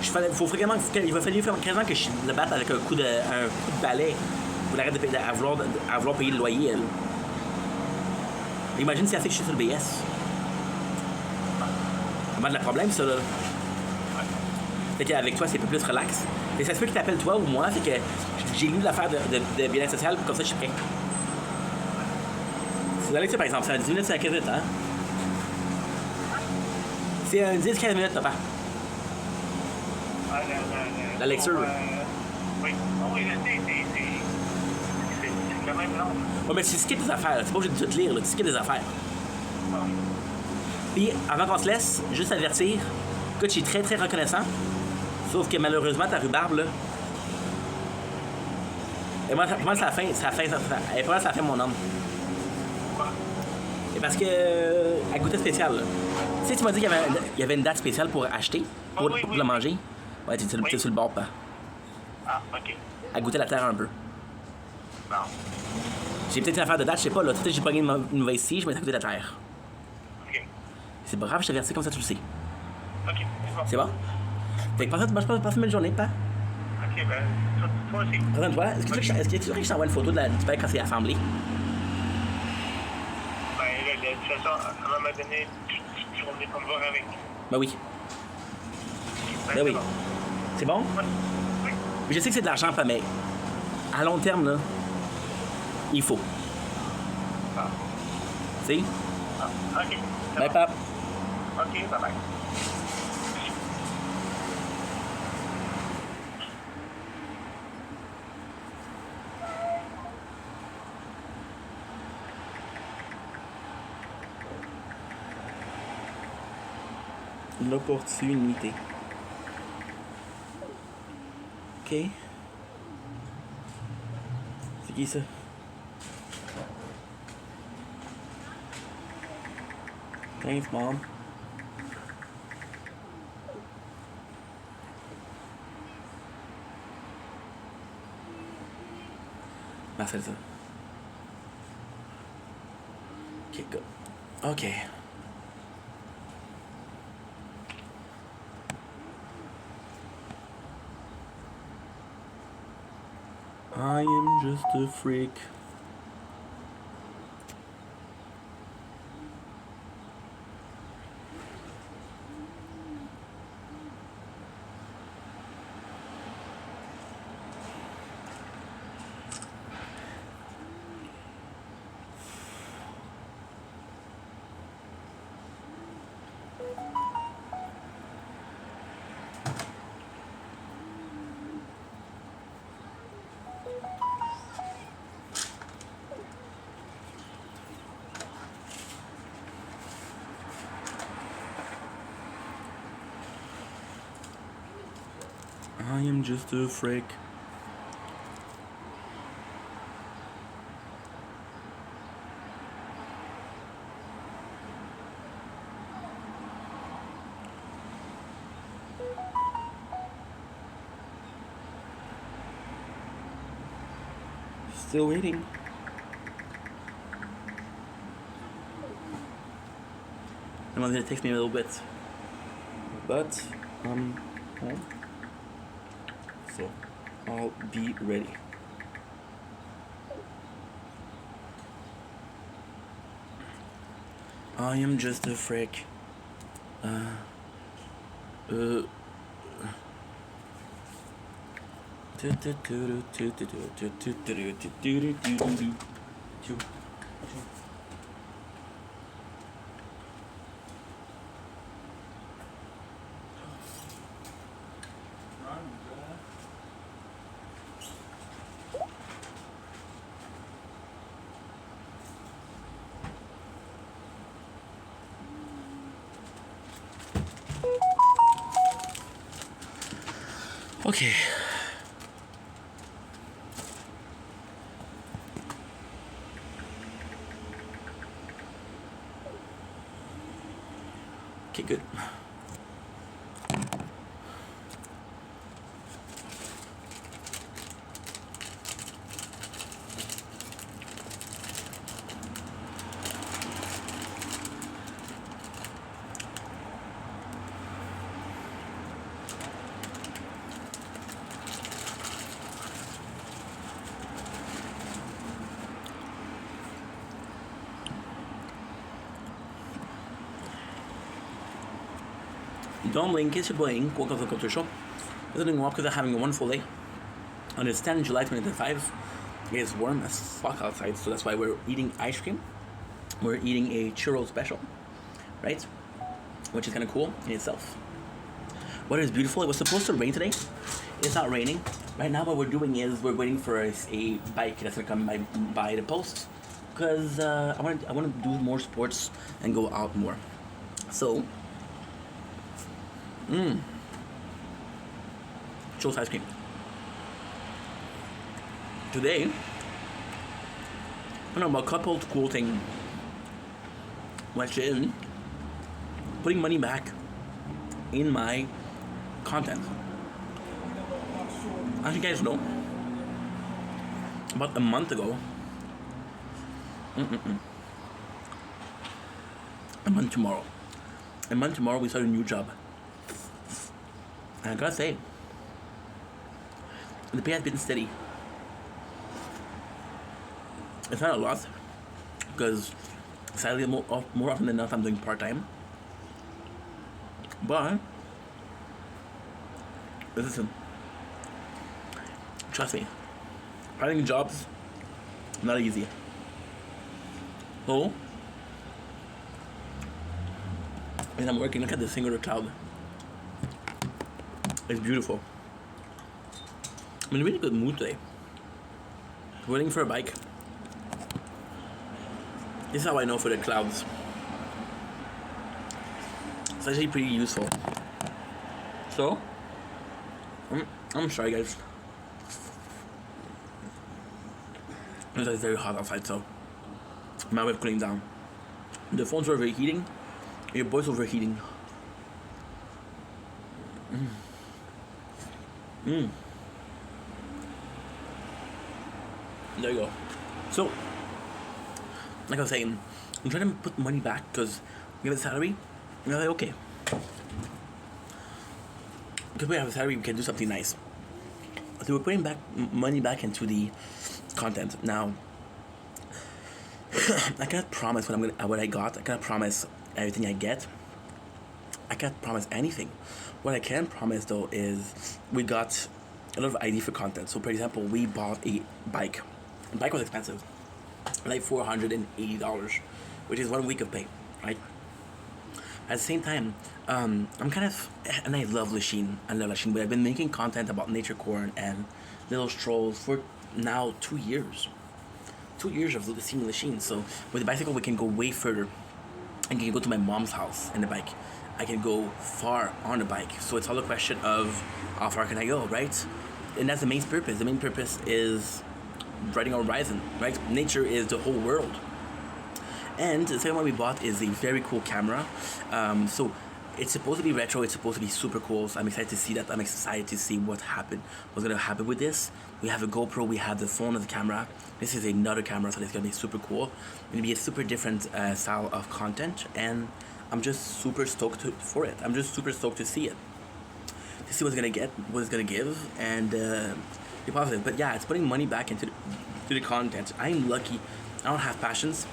Il va falloir faire 15 ans que je le batte avec un coup de balai pour l'arrêter à vouloir payer le loyer, elle. Imagine si elle fait que je suis sur le BS. Vraiment de la problème, ça, là. Fait qu'avec toi, c'est un peu plus relax. Mais ça se peut qu'il t'appelle toi ou moi, fait que j'ai lu l'affaire de bien-être social, comme ça, je suis prêt. C'est dans ça, par exemple, c'est un 10 minutes, c'est à 15 minutes, hein? C'est un 10-15 minutes, papa. La lecture. oui. Ah oui, je sais, c'est quand même long. Ouais, mais tu skippes des affaires, là. C'est pas obligé de tout lire, là. Tu skippes des affaires. Puis, avant qu'on se laisse, juste avertir, écoute, je suis très très reconnaissant. Sauf que malheureusement, ta rhubarbe, là. Et moi, pour moi, ça a fait mon homme. Et parce que. Elle goûtait spéciale, là. Tu sais, tu m'as dit qu'il y avait une date spéciale pour acheter, pour le manger. Ouais, tu es sur le bord, pas. Ah, ok. Elle goûtait la terre un peu. Bon. J'ai peut-être une affaire de date, je sais pas, là. Peut-être que j'ai pogné une mauvaise scie, je me suis à côté de la terre. Ok. C'est pas grave, je t'avertis comme ça, tu le sais. Ok, c'est bon. C'est bon? Fait que passe une belle journée, pas? Ok, ben, toi aussi. Présente-toi. Est-ce que tu veux que je t'envoie une photo du bec quand c'est assemblé? Ben, de toute façon, à un moment donné, tu vas venir me voir avec. Ben oui. Ben, Ben oui. bon. C'est bon? Oui. Oui. Mais je sais que c'est de l'argent, pas, mais à long terme, là, il faut. Ah. Tu sais? Ah, ok. Ben, pap. Ok, bye bye. L'opportunité. OK. C'est qui ça? Thanks, Mom. Marcel, ça. OK, go. OK. I am just a freak. I am just a freak. Still waiting. I know it takes me a little bit, but home, so I'll be ready. I am just a freak. Okay. Okay, good. Normally, in case you're playing, welcome to the Culture Show. We're doing well because I'm having a wonderful day. And it's 10 July 2025. It's warm as fuck outside, so that's why we're eating ice cream. We're eating a churro special, right? Which is kind of cool in itself. Weather is beautiful. It was supposed to rain today. It's not raining. Right now, what we're doing is we're waiting for a bike that's gonna come by the post, because I want to do more sports and go out more. So. Churros ice cream. Today, I don't know, a couple cool thing, which is putting money back in my content. As you guys know, about a month ago, a month tomorrow we start a new job. And I gotta say, the pay has been steady. It's not a lot, because sadly more often than not I'm doing part-time. But listen, trust me, finding jobs not easy. So when I'm working, look at the singular cloud. It's beautiful. I'm in a really good mood today. Waiting for a bike. This is how I know for the clouds. It's actually pretty useful. So, I'm sorry guys. It's very hot outside, so my way of cooling down. The phones are overheating. Your boy's overheating. There you go. So, like I was saying, I'm trying to put money back because we have a salary. And I'm like, okay. Because we have a salary, we can do something nice. So we're putting back money back into the content. Now, I cannot promise what I got. I cannot promise everything I get. I can't promise anything. What I can promise though is we got a lot of ID for content. So for example, we bought a bike. The bike was expensive, like $480, which is 1 week of pay, right? At the same time, I'm kind of, and I love Lachine, but I've been making content about nature corn and little strolls for now 2 years. 2 years of seeing Lachine. So with the bicycle, we can go way further. I can go to my mom's house in the bike. I can go far on the bike. So it's all a question of how far can I go, right? And that's the main purpose. The main purpose is writing our horizon, right? Nature is the whole world. And the second one we bought is a very cool camera. So it's supposed to be retro. It's supposed to be super cool. So I'm excited to see that. I'm excited to see what's gonna happen with this. We have a GoPro. We have the phone as a camera. This is another camera, so it's gonna be super cool. It's gonna be a super different style of content, and I'm just super stoked for it. I'm just super stoked to see it, to see what's gonna get, what it's gonna give, and be positive. But yeah, it's putting money back into the content. I'm lucky. I don't have passions.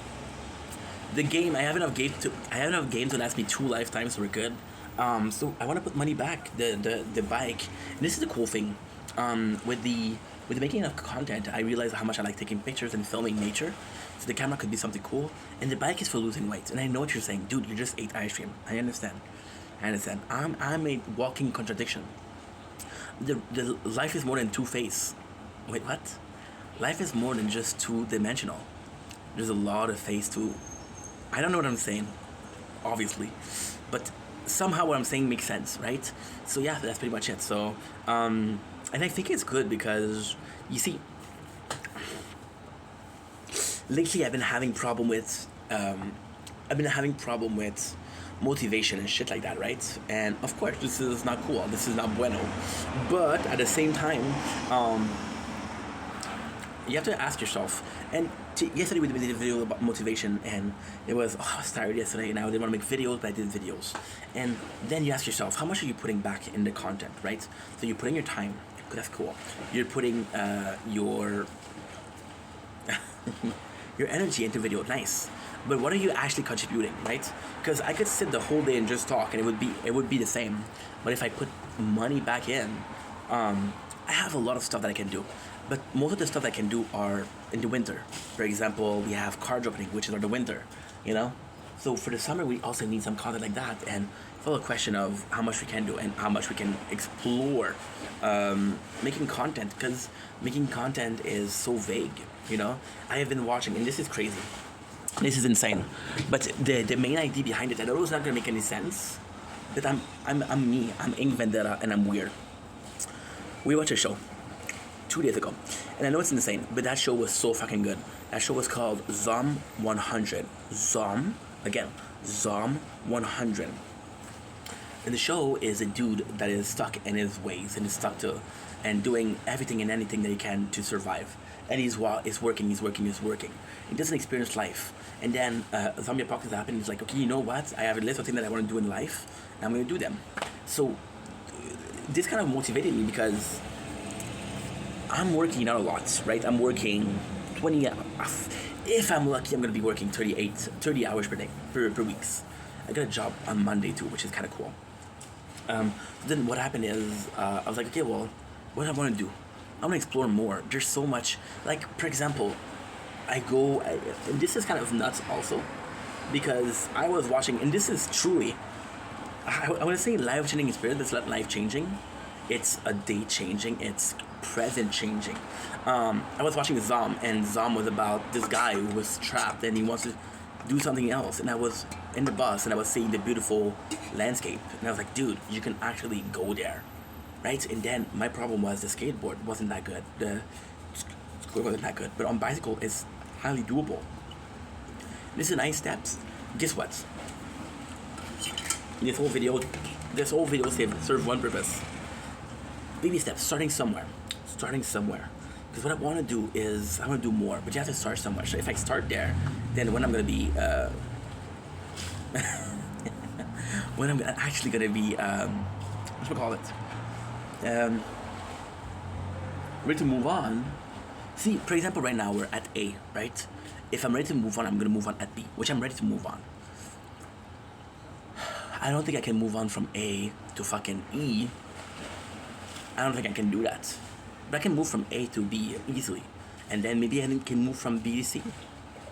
The game, I have enough games to last me 2 lifetimes, so we're good. So I want to put money back. The bike. And this is the cool thing. With the making of content, I realized how much I like taking pictures and filming nature. So the camera could be something cool. And the bike is for losing weight. And I know what you're saying, dude. You just ate ice cream. I understand. I'm a walking contradiction. The life is more than two-faced. Wait, what? Life is more than just two-dimensional. There's a lot of face to. I don't know what I'm saying, obviously, but somehow what I'm saying makes sense, right? So yeah, that's pretty much it. So, and I think it's good because, you see, lately I've been having problem with motivation and shit like that, right? And of course, this is not cool. This is not bueno. But at the same time, you have to ask yourself. And yesterday we did a video about motivation, and it was, I was tired yesterday and I didn't want to make videos, but I did videos. And then you ask yourself, how much are you putting back in the content, right? So you're putting your time, that's cool. You're putting your your energy into video, nice. But what are you actually contributing, right? Because I could sit the whole day and just talk, and it would be the same. But if I put money back in, I have a lot of stuff that I can do. But most of the stuff I can do are in the winter. For example, we have card opening, which is in the winter, you know? So for the summer, we also need some content like that. And it's all a question of how much we can do and how much we can explore making content. Because making content is so vague, you know? I have been watching, and this is crazy. This is insane. But the main idea behind it, I know it's not going to make any sense. But I'm me. I'm Ink Vendetta, and I'm weird. We watch a show 2 days ago, and I know it's insane, but that show was so fucking good. That show was called Zom 100. Zom 100. And the show is a dude that is stuck in his ways and is stuck to and doing everything and anything that he can to survive. And he's working. He doesn't experience life. And then zombie apocalypse happened. He's like, okay, you know what? I have a list of things that I want to do in life, and I'm going to do them. So this kind of motivated me because I'm working out a lot, right? I'm working 20 hours. If I'm lucky, I'm going to be working 30 hours per day, per weeks. I got a job on Monday too, which is kind of cool. Then what happened is, I was like, okay, well, what do I want to do? I want to explore more. There's so much, like, for example, and this is kind of nuts also, because I was watching, and this is truly, I want to say life-changing experience, but it's not life-changing. It's a day-changing. It's present-changing. I was watching Zom, and Zom was about this guy who was trapped, and he wants to do something else. And I was in the bus, and I was seeing the beautiful landscape, and I was like, dude, you can actually go there, right? And then my problem was the skateboard wasn't that good. The scooter wasn't that good, but on bicycle, it's highly doable. This is 9 steps. Guess what? This whole video serves one purpose. Baby steps, starting somewhere. Because what I want to do is, I want to do more, but you have to start somewhere. So if I start there, then when I'm going to be, when I'm actually going to be, what should I call it? Ready to move on. See, for example, right now we're at A, right? If I'm ready to move on, I'm going to move on at B, which I'm ready to move on. I don't think I can move on from A to fucking E. I don't think I can do that. But I can move from A to B easily. And then maybe I can move from B to C,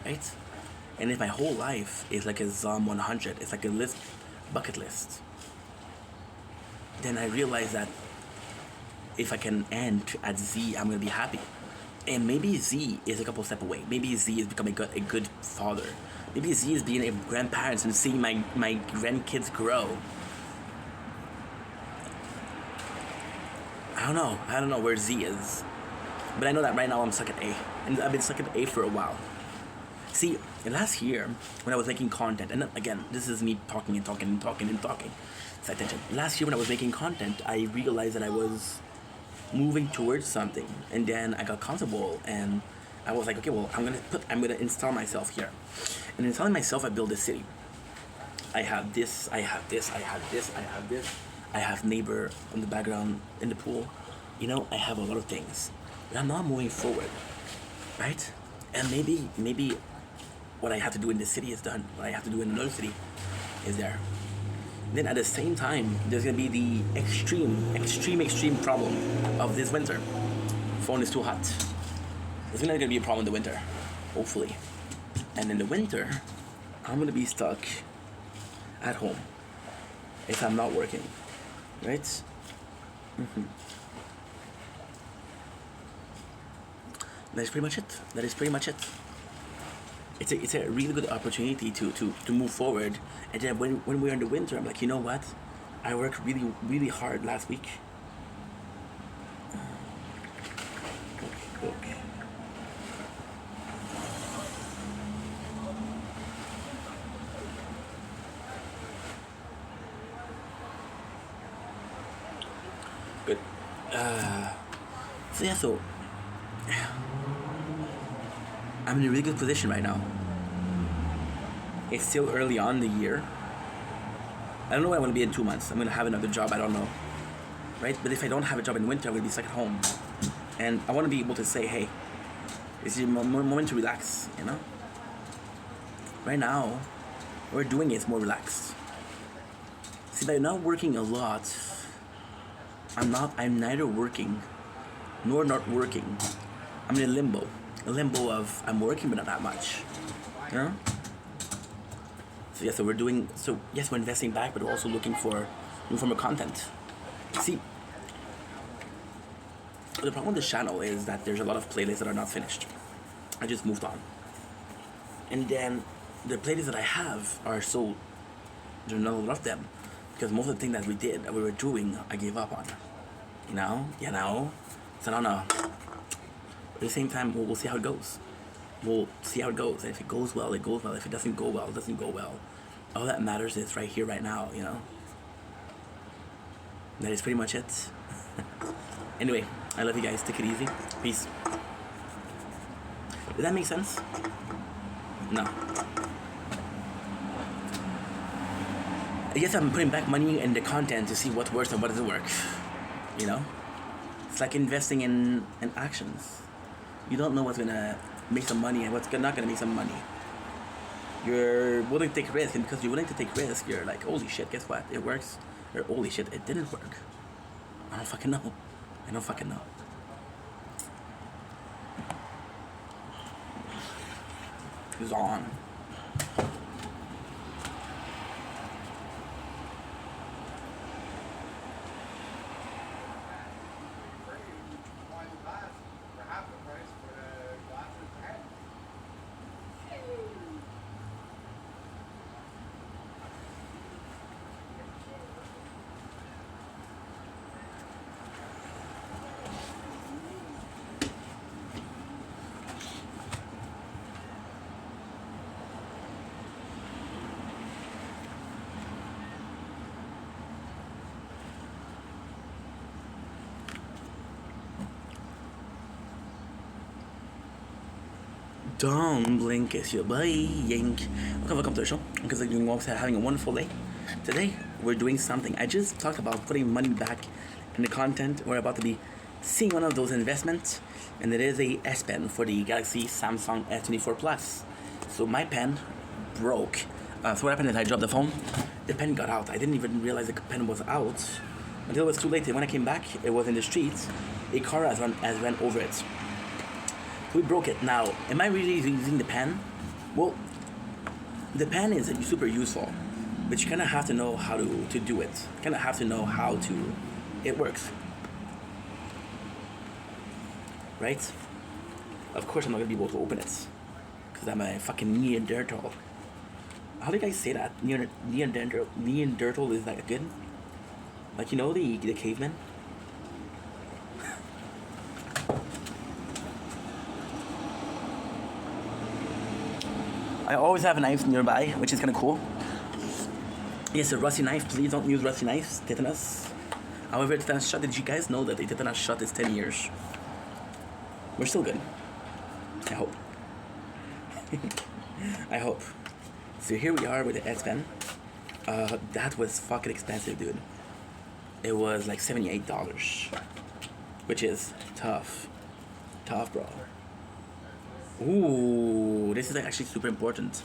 right? And if my whole life is like a Zom 100, it's like a bucket list, then I realize that if I can end at Z, I'm going to be happy. And maybe Z is a couple steps away. Maybe Z is becoming a good father. Maybe Z is being a grandparents and seeing my grandkids grow. I don't know where Z is. But I know that right now I'm stuck at A. And I've been stuck at A for a while. See, last year, when I was making content, and again, this is me talking. It's attention. Last year when I was making content, I realized that I was moving towards something. And then I got comfortable and I was like, okay, well, I'm gonna install myself here. And installing myself, I built a city. I have this, I have this, I have this, I have this. I have neighbor in the background in the pool. You know, I have a lot of things. But I'm not moving forward, right? And maybe what I have to do in this city is done. What I have to do in another city is there. Then at the same time, there's gonna be the extreme problem of this winter. Phone is too hot. There's not gonna be a problem in the winter, hopefully. And in the winter, I'm gonna be stuck at home if I'm not working, right? That is pretty much it. It's a really good opportunity to move forward. And then when we're in the winter, I'm like, you know what? I worked really hard last week. Okay. Good. So I'm in a really good position right now. It's still early on in the year. I don't know where I'm gonna be in 2 months. I'm gonna have another job, I don't know. Right? But if I don't have a job in winter, I'm gonna be stuck at home. And I wanna be able to say, hey, it's a moment to relax, you know? Right now, what we're doing is more relaxed. See, by not working a lot, I'm neither working nor not working. I'm in a limbo of I'm working but not that much, you know? So we're investing back, but we're also looking for new form of content. See, the problem with this channel is that there's a lot of playlists that are not finished. I just moved on. And then the playlists that I have are so, there's not a lot of them. Because most of the things that we were doing, I gave up on. You know? So I don't know. At the same time, we'll see how it goes. We'll see how it goes. And if it goes well, it goes well. If it doesn't go well, it doesn't go well. All that matters is right here, right now, you know? That is pretty much it. Anyway, I love you guys. Take it easy. Peace. Did that make sense? No. I guess I'm putting back money in the content to see what works and what doesn't work. You know? It's like investing in actions. You don't know what's gonna make some money and what's not gonna make some money. You're willing to take risk, and because you're willing to take risk, you're like, holy shit, guess what? It works. Or holy shit, it didn't work. I don't fucking know. It's on. Don't blink, it's your boy Yank. Welcome to the show. Because you're all having a wonderful day. Today we're doing something. I just talked about putting money back in the content. We're about to be seeing one of those investments, and it is a S Pen for the Galaxy Samsung S24 Plus. So my pen broke. So what happened is I dropped the phone. The pen got out. I didn't even realize the pen was out until it was too late. And when I came back, it was in the streets. A car has ran over it. We broke it. Now, am I really using the pen? Well, the pen is super useful, but you kind of have to know how to do it. You kind of have to know how it works. Right? Of course, I'm not going to be able to open it, because I'm a fucking Neanderthal. how do you guys say that? Neanderthal is like good? Like, you know, the caveman? I always have a knife nearby, which is kind of cool. Yes, a rusty knife. Please don't use rusty knives. Tetanus. However, tetanus shot. Did you guys know that the tetanus shot is 10 years? We're still good. I hope. I hope. So here we are with the S Pen. That was fucking expensive, dude. It was like $78, which is tough. Tough, bro. Ooh, this is actually super important.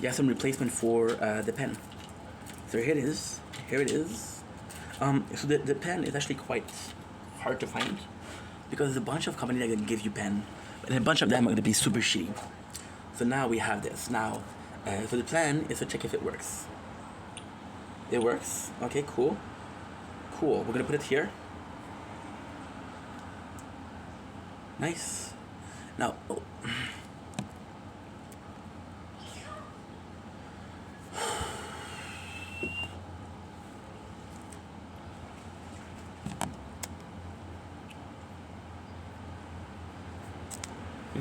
You have some replacement for the pen. So here it is. Here it is. So the pen is actually quite hard to find because there's a bunch of companies that can give you pen, and a bunch of them are going to be super shitty. So now we have this. Now, so the plan is to check if it works. It works. Okay, cool. Cool. We're going to put it here. Nice. Now, oh.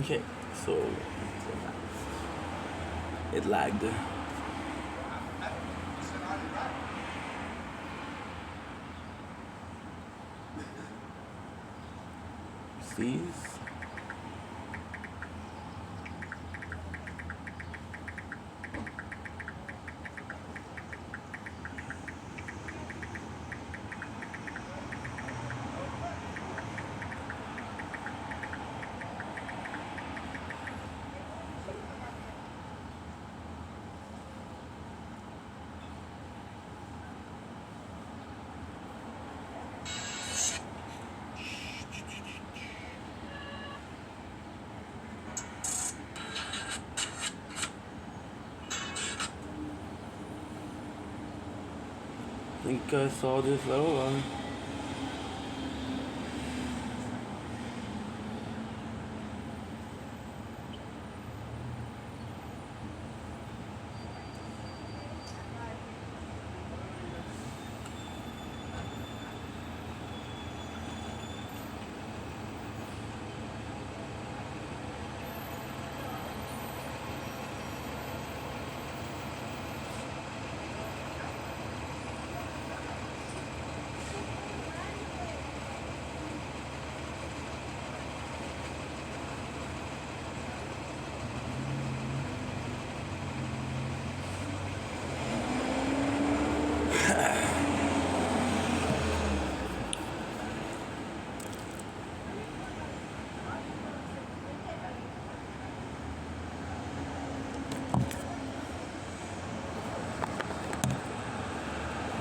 Okay, so it lagged. Please. I think I saw this little one.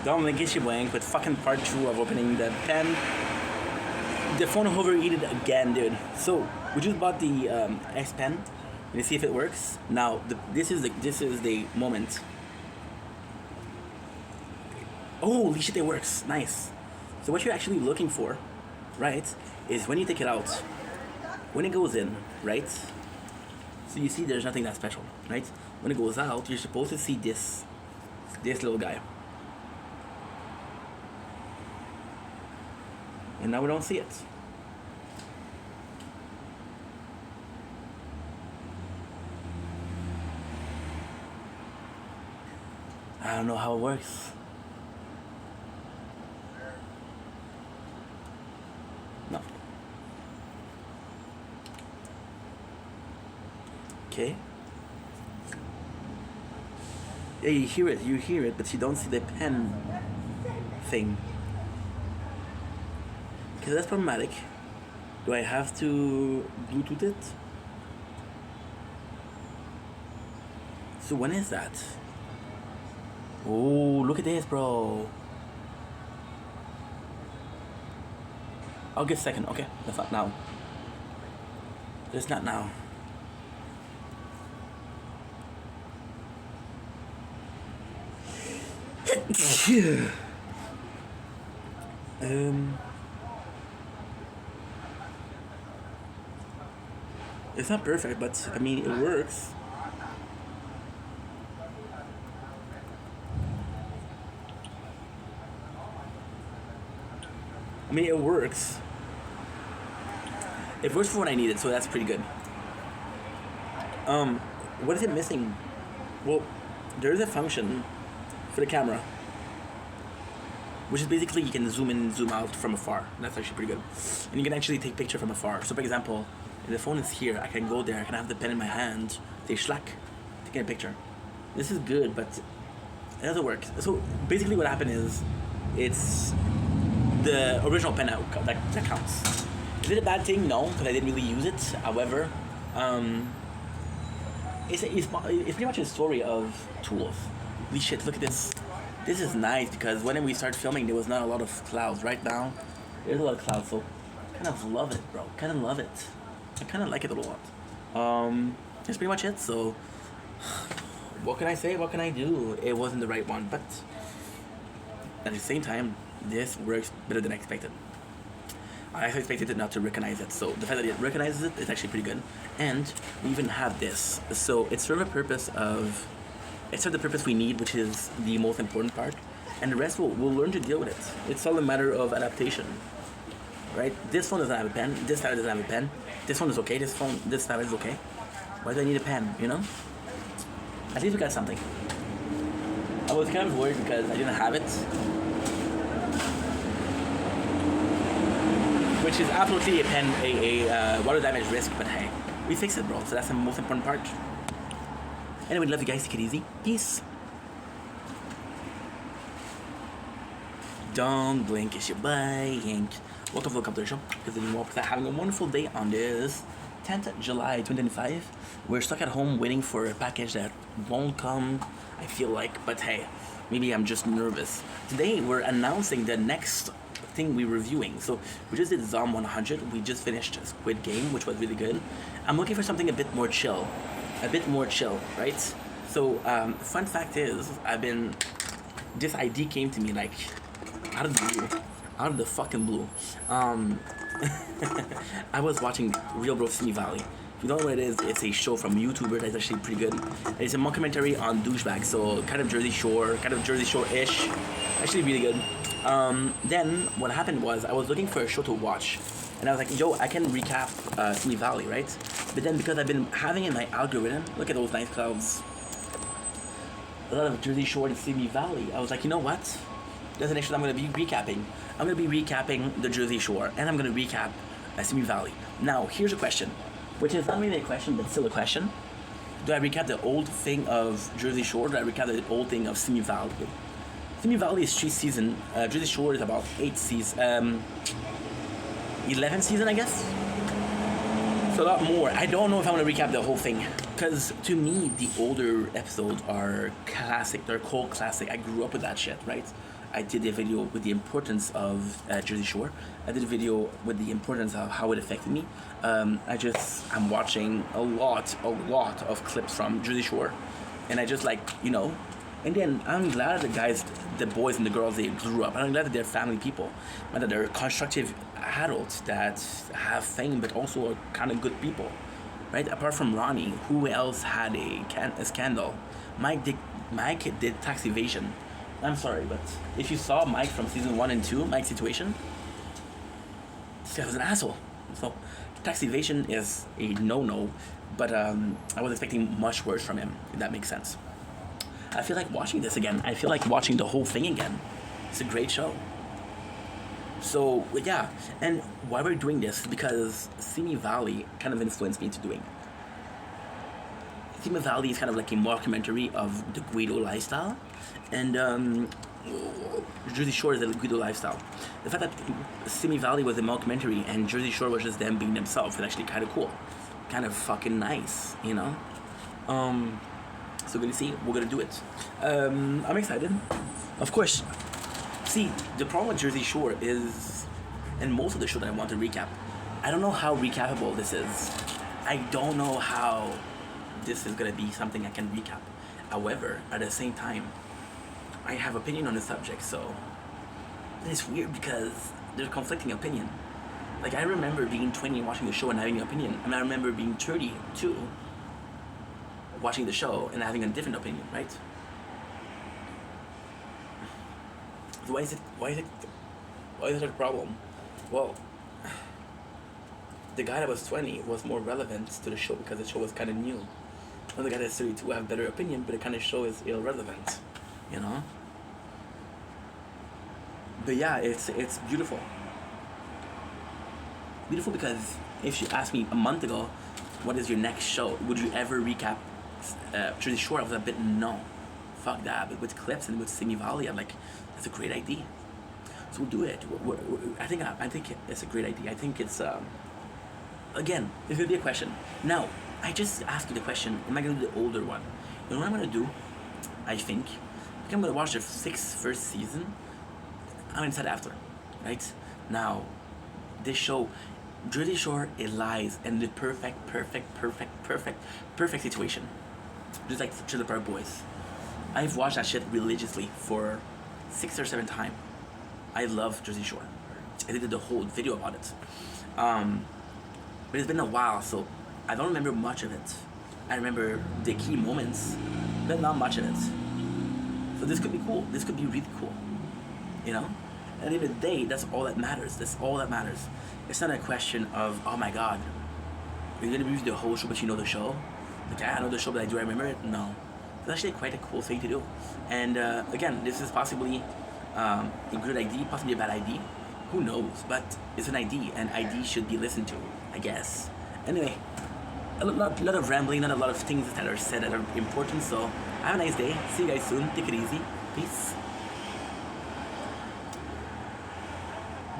Dominic Ishibank with fucking part 2 of opening the pen. The phone overheated again, dude. So we just bought the S Pen. Let's see if it works. Now this is the moment. Holy shit, it works. Nice. So what you're actually looking for, right, is when you take it out, when it goes in, right? So you see there's nothing that special, right? When it goes out, you're supposed to see this little guy. And now we don't see it. I don't know how it works. No. Okay. Yeah, you hear it, but you don't see the pen thing. Okay, that's problematic. Do I have to Bluetooth it? So when is that? Oh, look at this, bro. August 2nd. Okay, that's not now. It's not now. It's not perfect, but I mean it works. I mean, it works. It works for what I needed, so that's pretty good. What is it missing? Well, there is a function for the camera, which is basically you can zoom in and zoom out from afar. That's actually pretty good. And you can actually take picture from afar. So for example, if the phone is here, I can go there, I can have the pen in my hand, say schlack, taking a picture. This is good, but it doesn't work. So basically what happened is, it's the original pen that counts. Is it a bad thing? No, because I didn't really use it. However, it's pretty much a story of tools. Holy shit, look at this. This is nice because when we started filming, there was not a lot of clouds. Right now, there's a lot of clouds, so I kind of love it, bro. Kind of love it. I kind of like it a lot. That's pretty much it. So, what can I say? What can I do? It wasn't the right one, but at the same time, this works better than I expected. I expected it not to recognize it, so the fact that it recognizes it is actually pretty good. And we even have this, so it serves the purpose we need, which is the most important part, and the rest we'll learn to deal with it. It's all a matter of adaptation, right? This phone doesn't have a pen, this tablet doesn't have a pen, this one is okay, this tablet is okay. Why do I need a pen, you know? At least we got something. I was kind of worried because I didn't have it, which is absolutely a water damage risk, but hey, we fixed it, bro, so that's the most important part. Anyway, love you guys, take it easy, peace. Don't blink, it's your boy, Hank. Welcome to the show, because anymore, having a wonderful day on this 10th July 2025. We're stuck at home waiting for a package that won't come, I feel like, but hey, maybe I'm just nervous. Today, we're announcing the next thing we're reviewing. So we just did Zom 100. We just finished Squid Game, which was really good. I'm looking for something a bit more chill, right? So fun fact is, this idea came to me like out of the fucking blue. I was watching Real Bro Simi Valley. If you don't know what it is, it's a show from YouTuber that's actually pretty good. It's a mockumentary on douchebags, so kind of Jersey Shore-ish. Actually really good. Then what happened was I was looking for a show to watch, and I was like, yo, I can recap Simi Valley, right? But then because I've been having in my algorithm, look at those nice clouds, a lot of Jersey Shore and Simi Valley, I was like, you know what? There's an issue I'm going to be recapping. I'm going to be recapping the Jersey Shore, and I'm going to recap Simi Valley. Now, here's a question, which is not really a question, but still a question. Do I recap the old thing of Jersey Shore? Do I recap the old thing of Simi Valley? Simi Valley is 3 seasons. Jersey Shore is about 8 seasons. 11 seasons, I guess. So a lot more. I don't know if I want to recap the whole thing, because to me the older episodes are classic. They're cult classic. I grew up with that shit, right? I did a video with the importance of Jersey Shore. I did a video with the importance of how it affected me. I'm watching a lot of clips from Jersey Shore, and I just like, you know. And then I'm glad the boys and the girls, they grew up. I'm glad that they're family people, and that they're constructive adults that have fame, but also are kind of good people, right? Apart from Ronnie, who else had a scandal? Mike did tax evasion. I'm sorry, but if you saw Mike from season 1 and 2, Mike's situation, this guy was an asshole. So tax evasion is a no-no, but I was expecting much worse from him, if that makes sense. I feel like watching this again. I feel like watching the whole thing again. It's a great show. So, yeah. And why we're doing this is because Simi Valley kind of influenced me into doing it. Simi Valley is kind of like a mockumentary of the Guido lifestyle. And Jersey Shore is the Guido lifestyle. The fact that Simi Valley was a mockumentary and Jersey Shore was just them being themselves is actually kind of cool. Kind of fucking nice, you know? So we're gonna see, we're gonna do it. I'm excited. Of course. See, the problem with Jersey Shore is, and most of the show that I want to recap, I don't know how recapable this is. I don't know how this is gonna be something I can recap. However, at the same time, I have opinion on the subject, so it's weird because there's conflicting opinion. Like, I remember being 20 and watching the show and having an opinion, and I remember being 32 watching the show and having a different opinion, right? Why is it a problem? Well, the guy that was 20 was more relevant to the show because the show was kind of new. And the guy that's 32 I have a better opinion, but the kind of show is irrelevant, you know? But yeah, it's beautiful. Beautiful because if you asked me a month ago, what is your next show? Would you ever recap Jersey Shore? I was a bit no. Fuck that. But with clips and with Simi Valley, I'm like, that's a great idea. So we'll do it. I think it's a great idea. I think it's again, it's gonna be a question. Now, I just asked you the question, am I gonna do the older one? You know what I'm gonna do? I think I'm gonna watch the first season. I'm gonna decide after. Right? Now, this show, Jersey Shore, it lies in the perfect situation. Just like Trailer Park Boys. I've watched that shit religiously for 6 or 7 times. I love Jersey Shore. I did the whole video about it. But it's been a while, so I don't remember much of it. I remember the key moments, but not much of it. So this could be cool. This could be really cool. You know? At the end of the day, that's all that matters. That's all that matters. It's not a question of, oh my god, you're gonna review the whole show but you know the show? Like, I know the show but do I remember it? No. It's actually quite a cool thing to do. And again, this is possibly a good idea, possibly a bad idea. Who knows? But it's an idea, and ID should be listened to, I guess. Anyway, a lot of rambling, not a lot of things that are said that are important, so have a nice day. See you guys soon. Take it easy. Peace.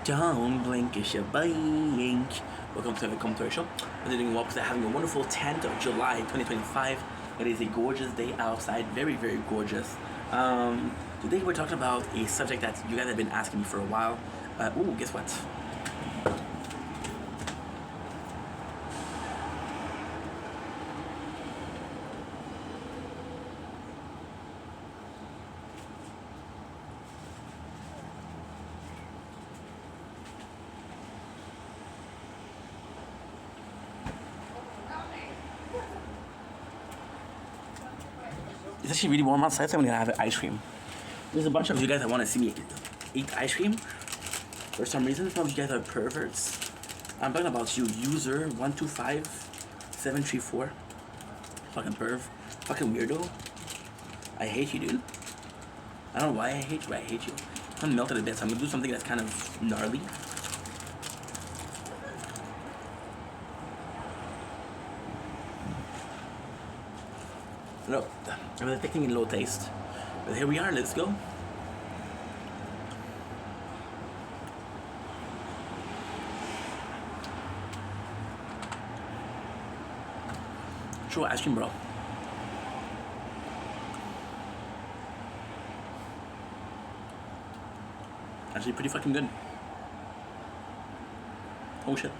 Don't blink, it's your blink. Welcome to our show. We're doing well because I'm having a wonderful 10th of July 2025. It is a gorgeous day outside, very, very gorgeous. Today we're talking about a subject that you guys have been asking me for a while. Ooh, guess what? It's actually really warm outside, so I'm gonna have ice cream. There's a bunch of you guys that want to see me eat ice cream. For some reason, some of you guys are perverts. I'm talking about you, user 125734. Fucking perv. Fucking weirdo. I hate you, dude. I don't know why I hate you, but I hate you. I'm melted a bit, so I'm gonna do something that's kind of gnarly. No, I was expecting a low taste. But here we are, let's go. Sure, ice cream, bro. Actually pretty fucking good. Oh shit.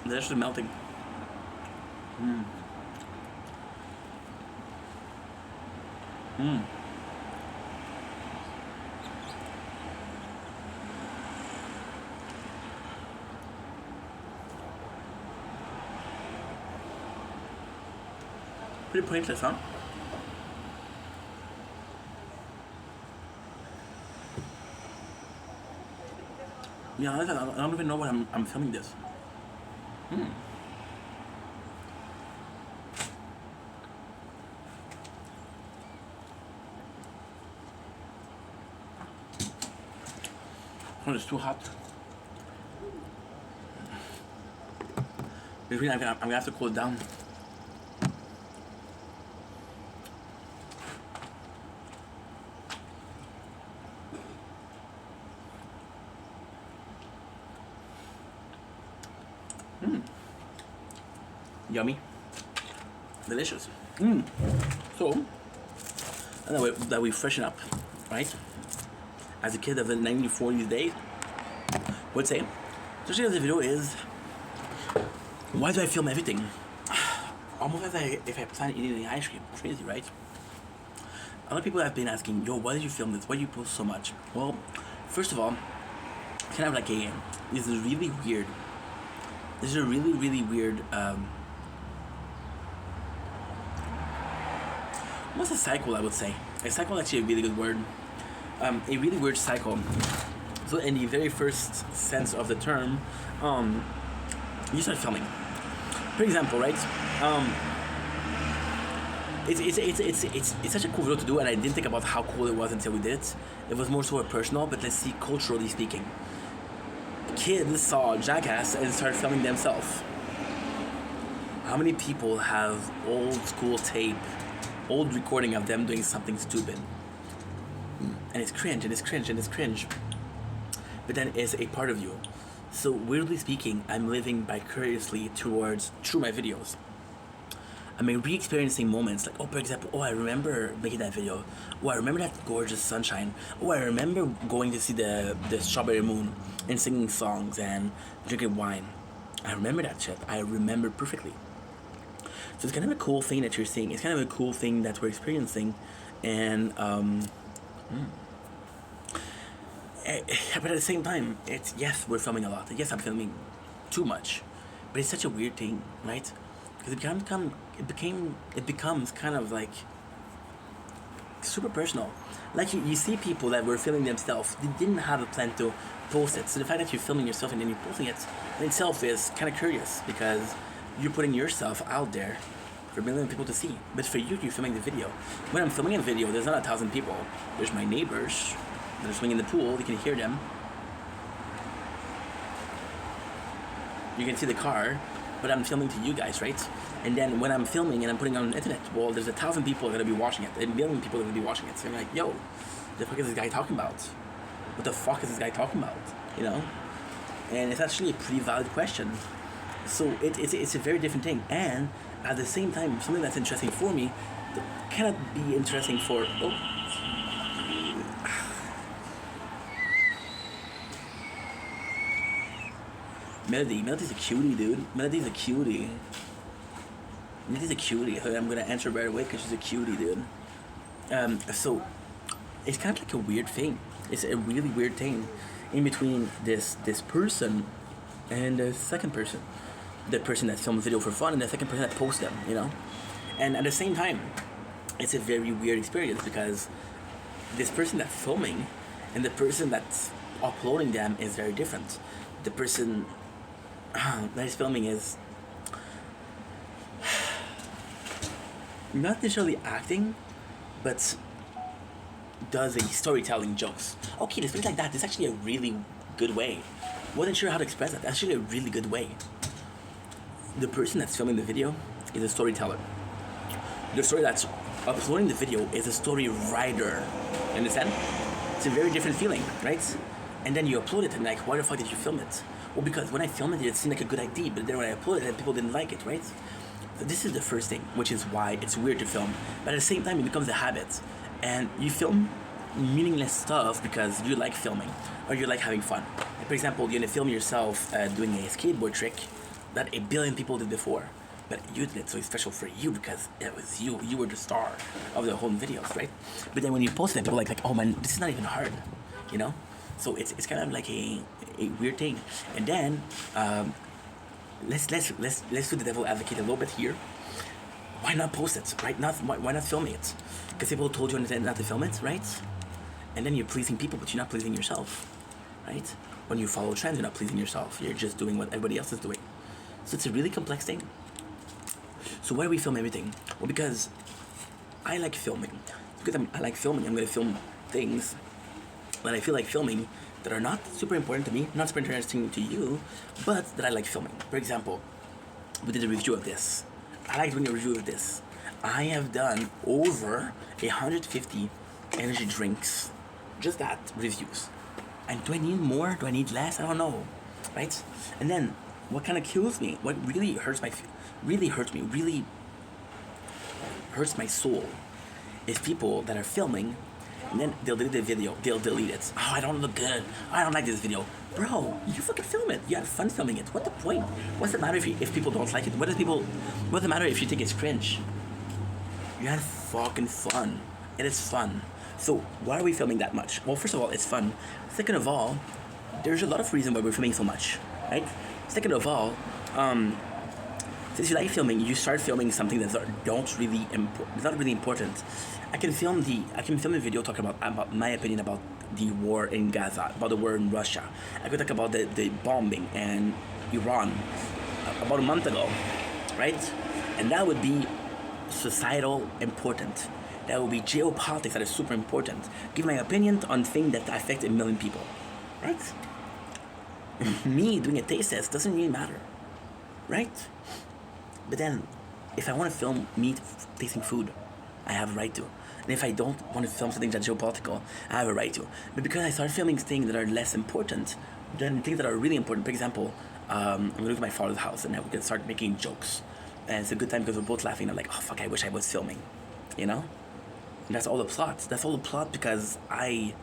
They're actually melting. Mmm. Mmm. Pretty pointless, huh? Yeah, I don't even know what I'm filming this. Oh, it's too hot. Maybe I'm gonna have to cool it down. Yummy. Delicious. So, and that we freshen up, right? As a kid of the 1940s days, would say, especially as the video is, why do I film everything? Almost as if I plan eating the ice cream. Crazy, right? A lot of people have been asking, yo, why did you film this? Why do you post so much? Well, first of all, kind of like this is really weird. This is a really, really weird What's a cycle? I would say a cycle is actually a really good word. A really weird cycle. So in the very first sense of the term, you start filming. For example, right? It's such a cool video to do, and I didn't think about how cool it was until we did it. It was more so personal, but let's see, culturally speaking. Kids saw Jackass and started filming themselves. How many people have old school tape, old recording of them doing something stupid? And it's cringe, and it's cringe, and it's cringe. But then it's a part of you. So weirdly speaking, I'm living vicariously through my videos. I'm re-experiencing moments like, oh, for example, oh, I remember making that video. Oh, I remember that gorgeous sunshine. Oh, I remember going to see the strawberry moon and singing songs and drinking wine. I remember that shit. I remember perfectly. So it's kind of a cool thing that you're seeing. It's kind of a cool thing that we're experiencing. And, but at the same time, it's, yes, we're filming a lot. Yes, I'm filming too much. But it's such a weird thing, right? Because it becomes kind of like super personal. Like you see people that were filming themselves, they didn't have a plan to post it. So the fact that you're filming yourself and then you're posting it in itself is kind of curious, because you're putting yourself out there for a million people to see. But for you, you're filming the video. When I'm filming a video, there's not 1,000 people. There's my neighbors that are swimming in the pool. You can hear them. You can see the car. But I'm filming to you guys, right? And then when I'm filming and I'm putting it on the internet, well, there's 1,000 people that are gonna be watching it, 1 million people that are gonna be watching it. So I'm like, yo, the fuck is this guy talking about? What the fuck is this guy talking about? You know? And it's actually a pretty valid question. So it's a very different thing. And at the same time, something that's interesting for me that cannot be interesting for, Melody's a cutie, dude. Melody's a cutie. So I'm gonna answer right away because she's a cutie, dude. So it's kind of like a weird thing. It's a really weird thing in between this person and the second person. The person that films video for fun and the second person that posts them, you know? And at the same time, it's a very weird experience because this person that's filming and the person that's uploading them is very different. The person that is filming is not necessarily acting, but does a storytelling jokes. Okay, there's things like that. It's actually a really good way. Wasn't sure how to express that. Actually, a really good way. The person that's filming the video is a storyteller. The story that's uploading the video is a story writer. You understand? It's a very different feeling, right? And then you upload it and like, why the fuck did you film it? Well, because when I filmed it seemed like a good idea, but then when I uploaded it, people didn't like it, right? So this is the first thing, which is why it's weird to film. But at the same time, it becomes a habit. And you film meaningless stuff because you like filming, or you like having fun. Like, for example, you're gonna film yourself doing a skateboard trick that 1 billion people did before. But you did it, so it's special for you because it was you. You were the star of the whole videos, right? But then when you post it, people are like, oh man, this is not even hard, you know? So it's kind of like a weird thing. And then let's do the devil advocate a little bit here. Why not post it, right? Why not film it? Because people told you on the internet not to film it, right? And then you're pleasing people, but you're not pleasing yourself, right? When you follow trends, you're not pleasing yourself. You're just doing what everybody else is doing. So it's a really complex thing. So why do we film everything? Well, because I like filming. Because I like filming, I'm going to film things that I feel like filming that are not super important to me, not super interesting to you, but that I like filming. For example, we did a review of this. I like doing a review of this. I have done over 150 energy drinks, just that, reviews. And do I need more? Do I need less? I don't know, right? And then, what kind of kills me, what really hurts my soul, is people that are filming and then they'll delete the video, they'll delete it. Oh, I don't look good. I don't like this video. Bro, you fucking film it. You have fun filming it. What the point? What's the matter if people don't like it? What's the matter if you think it's cringe? You had fucking fun. It is fun. So why are we filming that much? Well, first of all, it's fun. Second of all, there's a lot of reasons why we're filming so much, right? Second of all, Since you like filming, you start filming something that's not really important. I can film a video talking about my opinion about the war in Gaza, about the war in Russia. I could talk about the bombing in Iran about a month ago, right? And that would be societal important. That would be geopolitics that is super important. Give my opinion on things that affect 1 million people, right? Me doing a taste test doesn't really matter, right? But then, if I want to film me tasting food, I have a right to. And if I don't want to film something that's geopolitical, I have a right to. But because I start filming things that are less important than things that are really important, for example, I'm going to go to my father's house and we're going to start making jokes. And it's a good time because we're both laughing. I'm like, oh fuck, I wish I was filming, you know? And that's all the plot. That's all the plot because I'm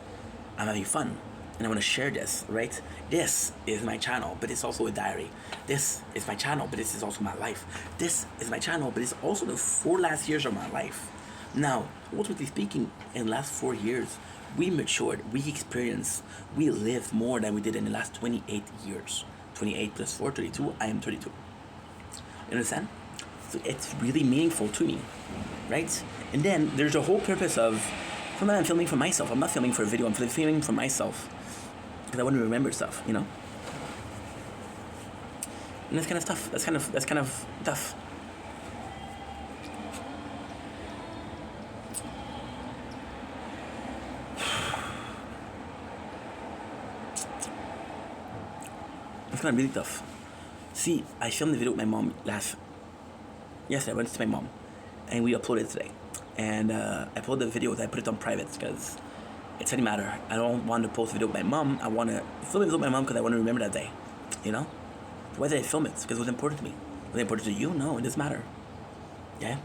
having fun. And I want to share this, right? This is my channel, but it's also a diary. This is my channel, but this is also my life. This is my channel, but it's also the 4 last years of my life. Now, ultimately speaking, in the last 4 years, we matured, we experienced, we lived more than we did in the last 28 years. 28 plus 4, 32, I am 32. You understand? So it's really meaningful to me, right? And then there's the whole purpose of, I'm filming for myself. I'm not filming for a video, I'm filming for myself. Because I want to remember stuff, you know? And that's kind of tough. That's kind of tough. It's kind of really tough. See, I filmed the video with my mom yesterday. I went to my mom, and we uploaded it today. And I uploaded the video, I put it on private because it doesn't matter. I don't want to post a video with my mom. I want to film a video with my mom because I want to remember that day, you know? Why did I film it? Because it was important to me. Was it important to you? No, it doesn't matter. Yeah.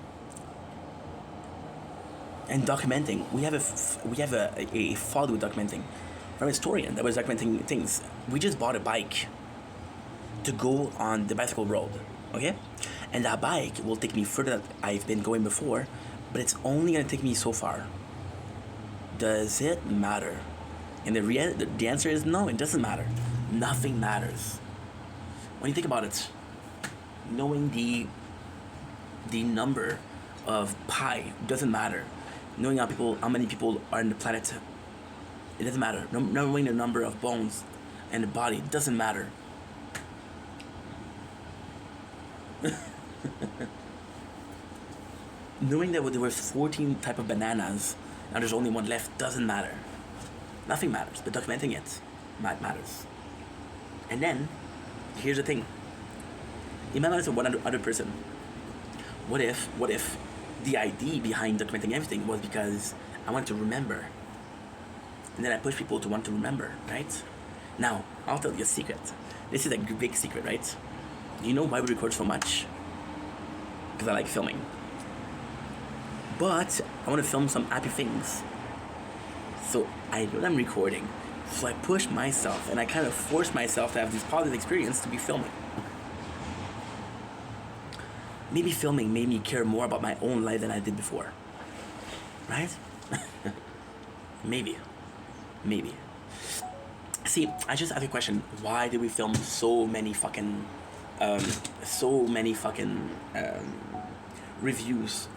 And documenting, we have a father with documenting, from a historian that was documenting things. We just bought a bike to go on the bicycle road, okay? And that bike will take me further than I've been going before, but it's only gonna take me so far. Does it matter? And the answer is no, it doesn't matter. Nothing matters. When you think about it, knowing the number of pi doesn't matter. Knowing how many people are on the planet, it doesn't matter. Knowing the number of bones in the body doesn't matter. Knowing that there was 14 type of bananas, now there's only one left, doesn't matter. Nothing matters, but documenting it matters. And then, here's the thing. It matters to one other person. What if the idea behind documenting everything was because I wanted to remember. And then I push people to want to remember, right? Now, I'll tell you a secret. This is a big secret, right? You know why we record so much? Because I like filming. But I want to film some happy things. So I know I'm recording. So I push myself and I kind of force myself to have this positive experience to be filming. Maybe filming made me care more about my own life than I did before. Right? Maybe. See, I just asked a question. Why did we film so many fucking reviews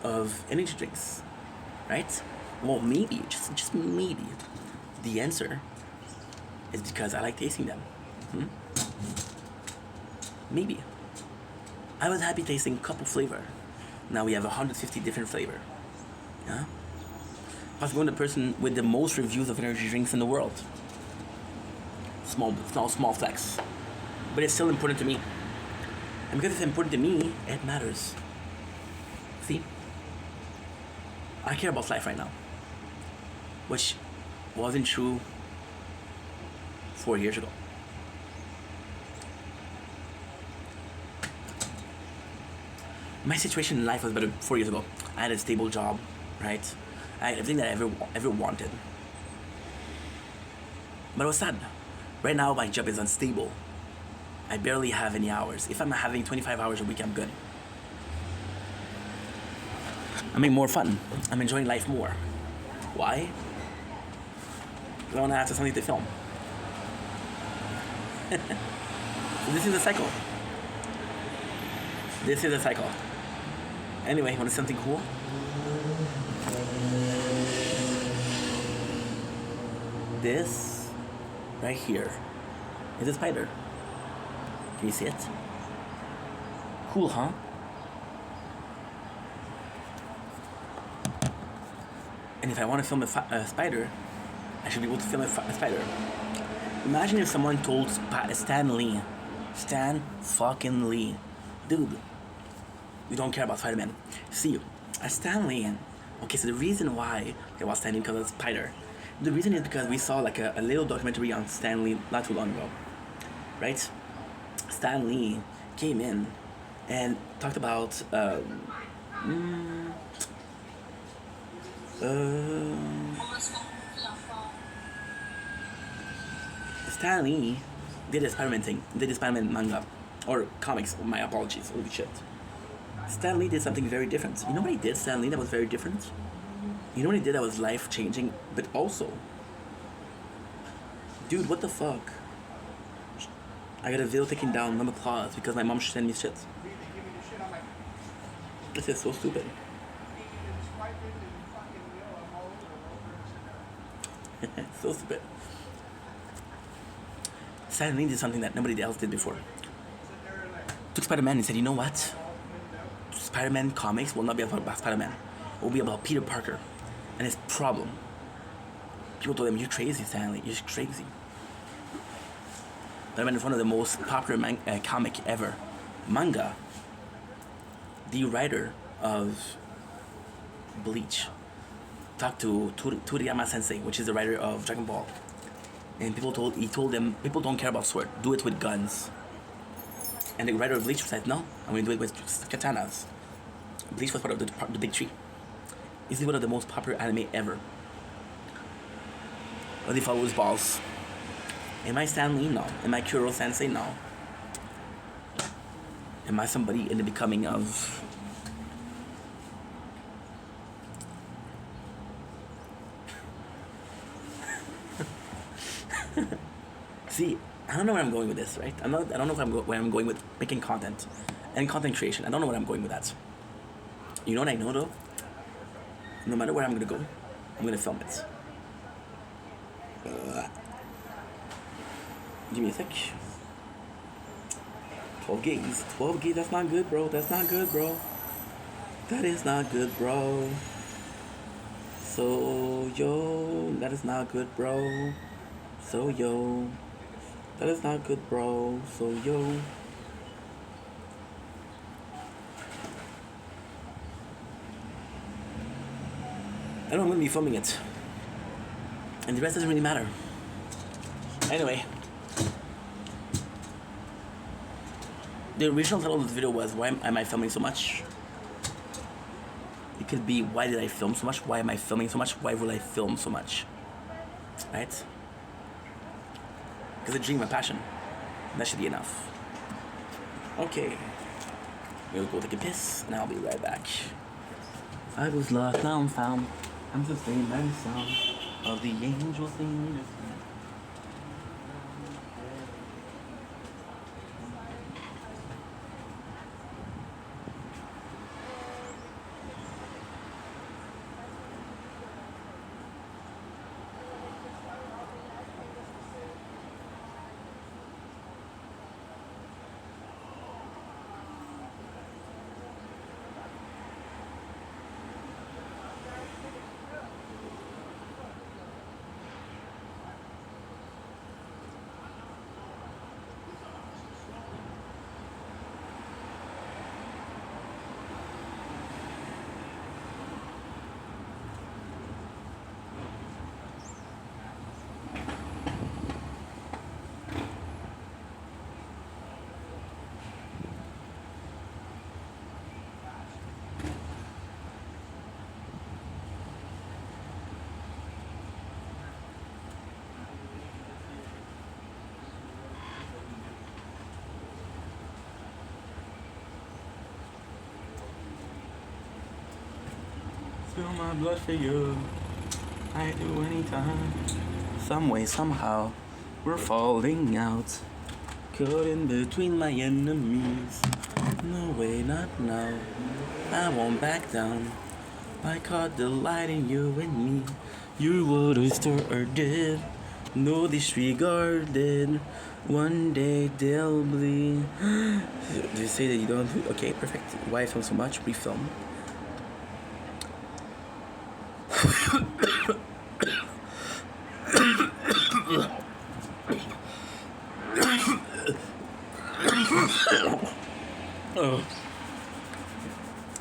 of energy drinks, right? Well, maybe, just maybe, the answer is because I like tasting them. Maybe. I was happy tasting couple flavor. Now we have 150 different flavor. Yeah? Possibly I'm the person with the most reviews of energy drinks in the world. Small flex. But it's still important to me. And because it's important to me, it matters. See? I care about life right now. Which wasn't true 4 years ago. My situation in life was better 4 years ago. I had a stable job, right? I had everything that I ever wanted. But I was sad. Right now, my job is unstable. I barely have any hours. If I'm having 25 hours a week, I'm good. I'm having more fun. I'm enjoying life more. Why? Because I want to have something to film. So this is a cycle. This is a cycle. Anyway, want to see something cool? This right here is a spider. Can you see it? Cool, huh? And if I want to film a spider, I should be able to film a spider. Imagine if someone told Stan Lee, Stan fucking Lee, dude, we don't care about Spider-Man. See, Stan Lee, okay, so the reason why it was Stan Lee because of the spider, the reason is because we saw like a little documentary on Stan Lee not too long ago, right? Stan Lee came in and talked about Stan Lee did a Spider-Man thing, did a Spider-Man manga, or comics, my apologies, holy shit. Stan Lee did something very different. You know what he did, Stan Lee, that was very different? You know what he did that was life-changing, but also... Dude, what the fuck? I got a video taken down on the claws because my mom should send me shit. This is so stupid. So stupid. Stan Lee did something that nobody else did before. Took Spider-Man and said, you know what? Spider-Man comics will not be about Spider-Man. It will be about Peter Parker and his problem. People told him, you're crazy, Stan Lee. You're crazy. Spider-Man is one of the most popular comic ever. Manga. The writer of Bleach talked to Toriyama Sensei, which is the writer of Dragon Ball. And he told them, people don't care about sword, do it with guns. And the writer of Bleach said, no, I'm going to do it with katanas. Bleach was part of the big tree. This is one of the most popular anime ever. But they follow his balls. Am I Stan Lee? No. Am I Kuro Sensei? No. Am I somebody in the becoming of... See, I don't know where I'm going with this, right? I don't know where I'm going with making content and content creation. I don't know where I'm going with that. You know what I know though? No matter where I'm gonna go, I'm gonna film it. Give me a sec. 12 gigs. 12 gigs, that's not good, bro. That's not good, bro. That is not good, bro. So, yo, that is not good, bro. So, yo. That is not good, bro. So, yo. I know I'm gonna be filming it. And the rest doesn't really matter. Anyway. The original title of the video was, why am I filming so much? It could be, why did I film so much? Why am I filming so much? Why will I film so much? Right? Because I dream my passion. That should be enough. Okay. We'll go take a piss, and I'll be right back. I was lost, now I'm found. I'm sustained by the sound of the angels singing. Spill my blood for you. I do anytime. Some way, somehow, we're falling out. Caught in between my enemies. No way, not now. I won't back down. I caught the light in you and me. You wouldn't started, no disregarded. One day they'll bleed. They say that you don't. Okay, perfect. Why I film so much? Refilm.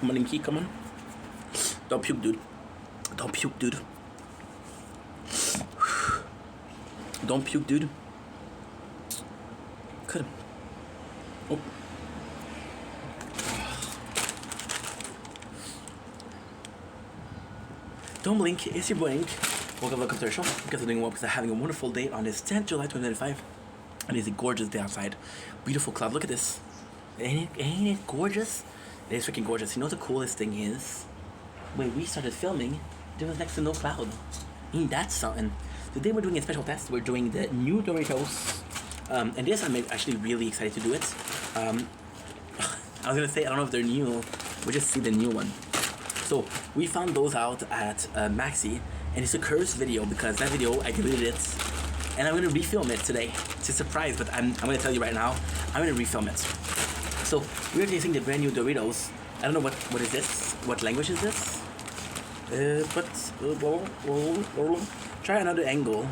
Morning key, come on. Don't puke, dude. Don't puke, dude. Don't puke, dude. Good. Oh. Don't blink, it's your blink. Welcome to our show. You guys are doing well because I'm having a wonderful day on this 10th July 2025. And it's a gorgeous day outside. Beautiful cloud. Look at this. Ain't it gorgeous? It is freaking gorgeous. You know what the coolest thing is? When we started filming, there was next to no cloud. Ain't that something? Today we're doing a special test. We're doing the new Doritos. And this I'm actually really excited to do it. I was gonna say, I don't know if they're new. We'll just see the new one. So we found those out at Maxi. And it's a cursed video because that video, I deleted it. And I'm gonna refilm it today. It's a surprise, but I'm gonna tell you right now, I'm gonna refilm it. So we're tasting the brand new Doritos. I don't know what is this? What language is this? Try another angle.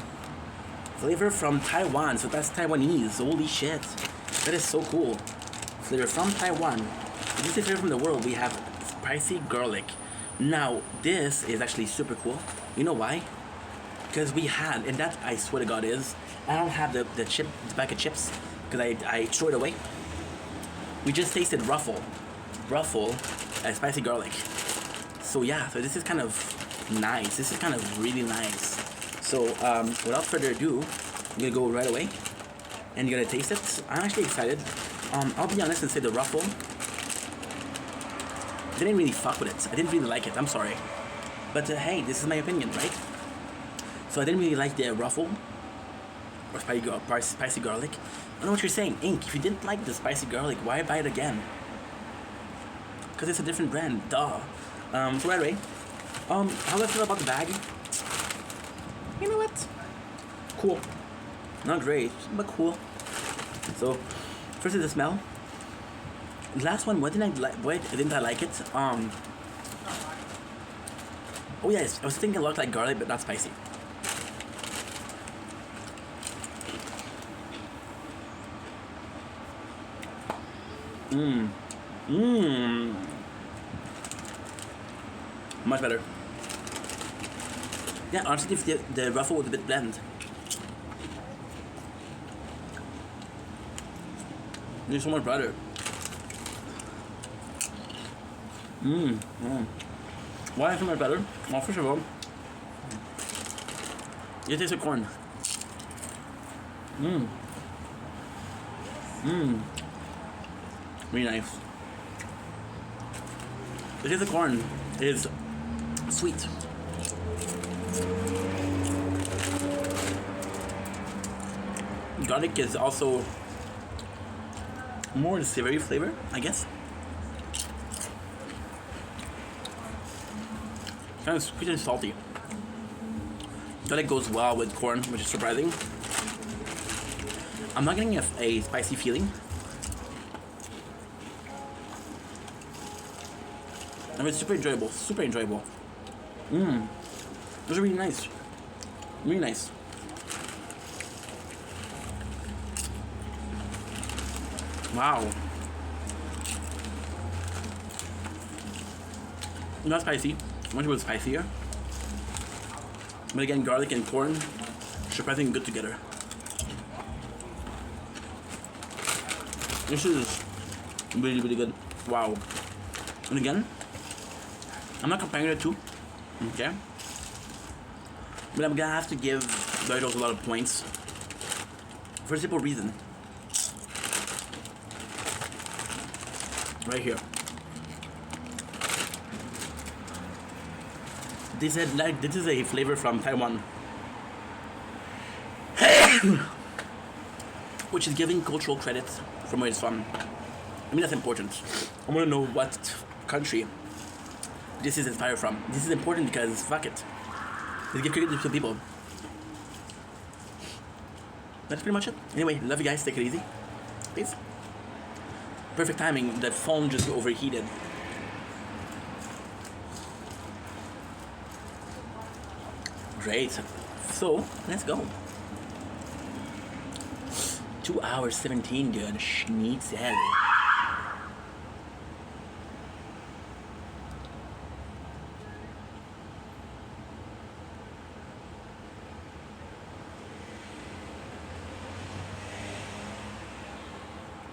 Flavor from Taiwan, so that's Taiwanese. Holy shit. That is so cool. Flavor from Taiwan. This is flavor from the world. We have spicy garlic. Now, this is actually super cool. You know why? Because we had, and that I swear to God is, I don't have the bag of chips, because I threw it away. We just tasted Ruffle, spicy garlic. So yeah, so this is kind of nice. This is kind of really nice. So without further ado, I'm gonna go right away, and you're gonna taste it. I'm actually excited. I'll be honest and say the Ruffle, I didn't really fuck with it. I didn't really like it. I'm sorry, but hey, this is my opinion, right? So I didn't really like the Ruffle or spicy garlic. I know what you're saying, Ink. If you didn't like the spicy garlic, why buy it again? Because it's a different brand, duh. So right away, how do I feel about the bag? You know what? Cool. Not great, but cool. So first is the smell. The last one, why didn't I like it? Oh yes, I was thinking it looked like garlic, but not spicy. Much better. Yeah, honestly, if the Ruffle was a bit bland. It's so much better. Why is it so much better? Well, first of all, you taste the corn. Really nice. The taste of corn is sweet. Garlic is also more savory flavor, I guess. Kind of sweet and salty. Garlic goes well with corn, which is surprising. I'm not getting a spicy feeling. I mean, it's super enjoyable. Super enjoyable. Those are really nice. Really nice. Wow. Not spicy. I wish it was spicier. But again, garlic and corn, surprisingly good together. This is really, really good. Wow. And again, I'm not comparing the two, okay? But I'm gonna have to give Doritos a lot of points for a simple reason. Right here. They said like this is a flavor from Taiwan, which is giving cultural credit from where it's from. I mean, that's important. I want to know what country this is inspired from. This is important because fuck it. Let's give credit to people. That's pretty much it. Anyway, love you guys. Take it easy. Peace. Perfect timing. The phone just overheated. Great. So, let's go. 2 hours 17, dude. Schnitzel.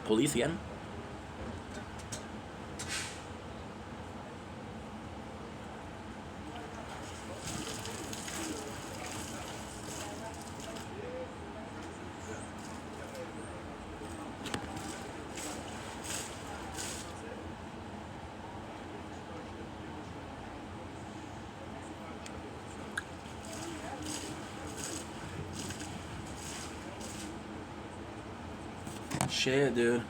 Police again. Shit, dude.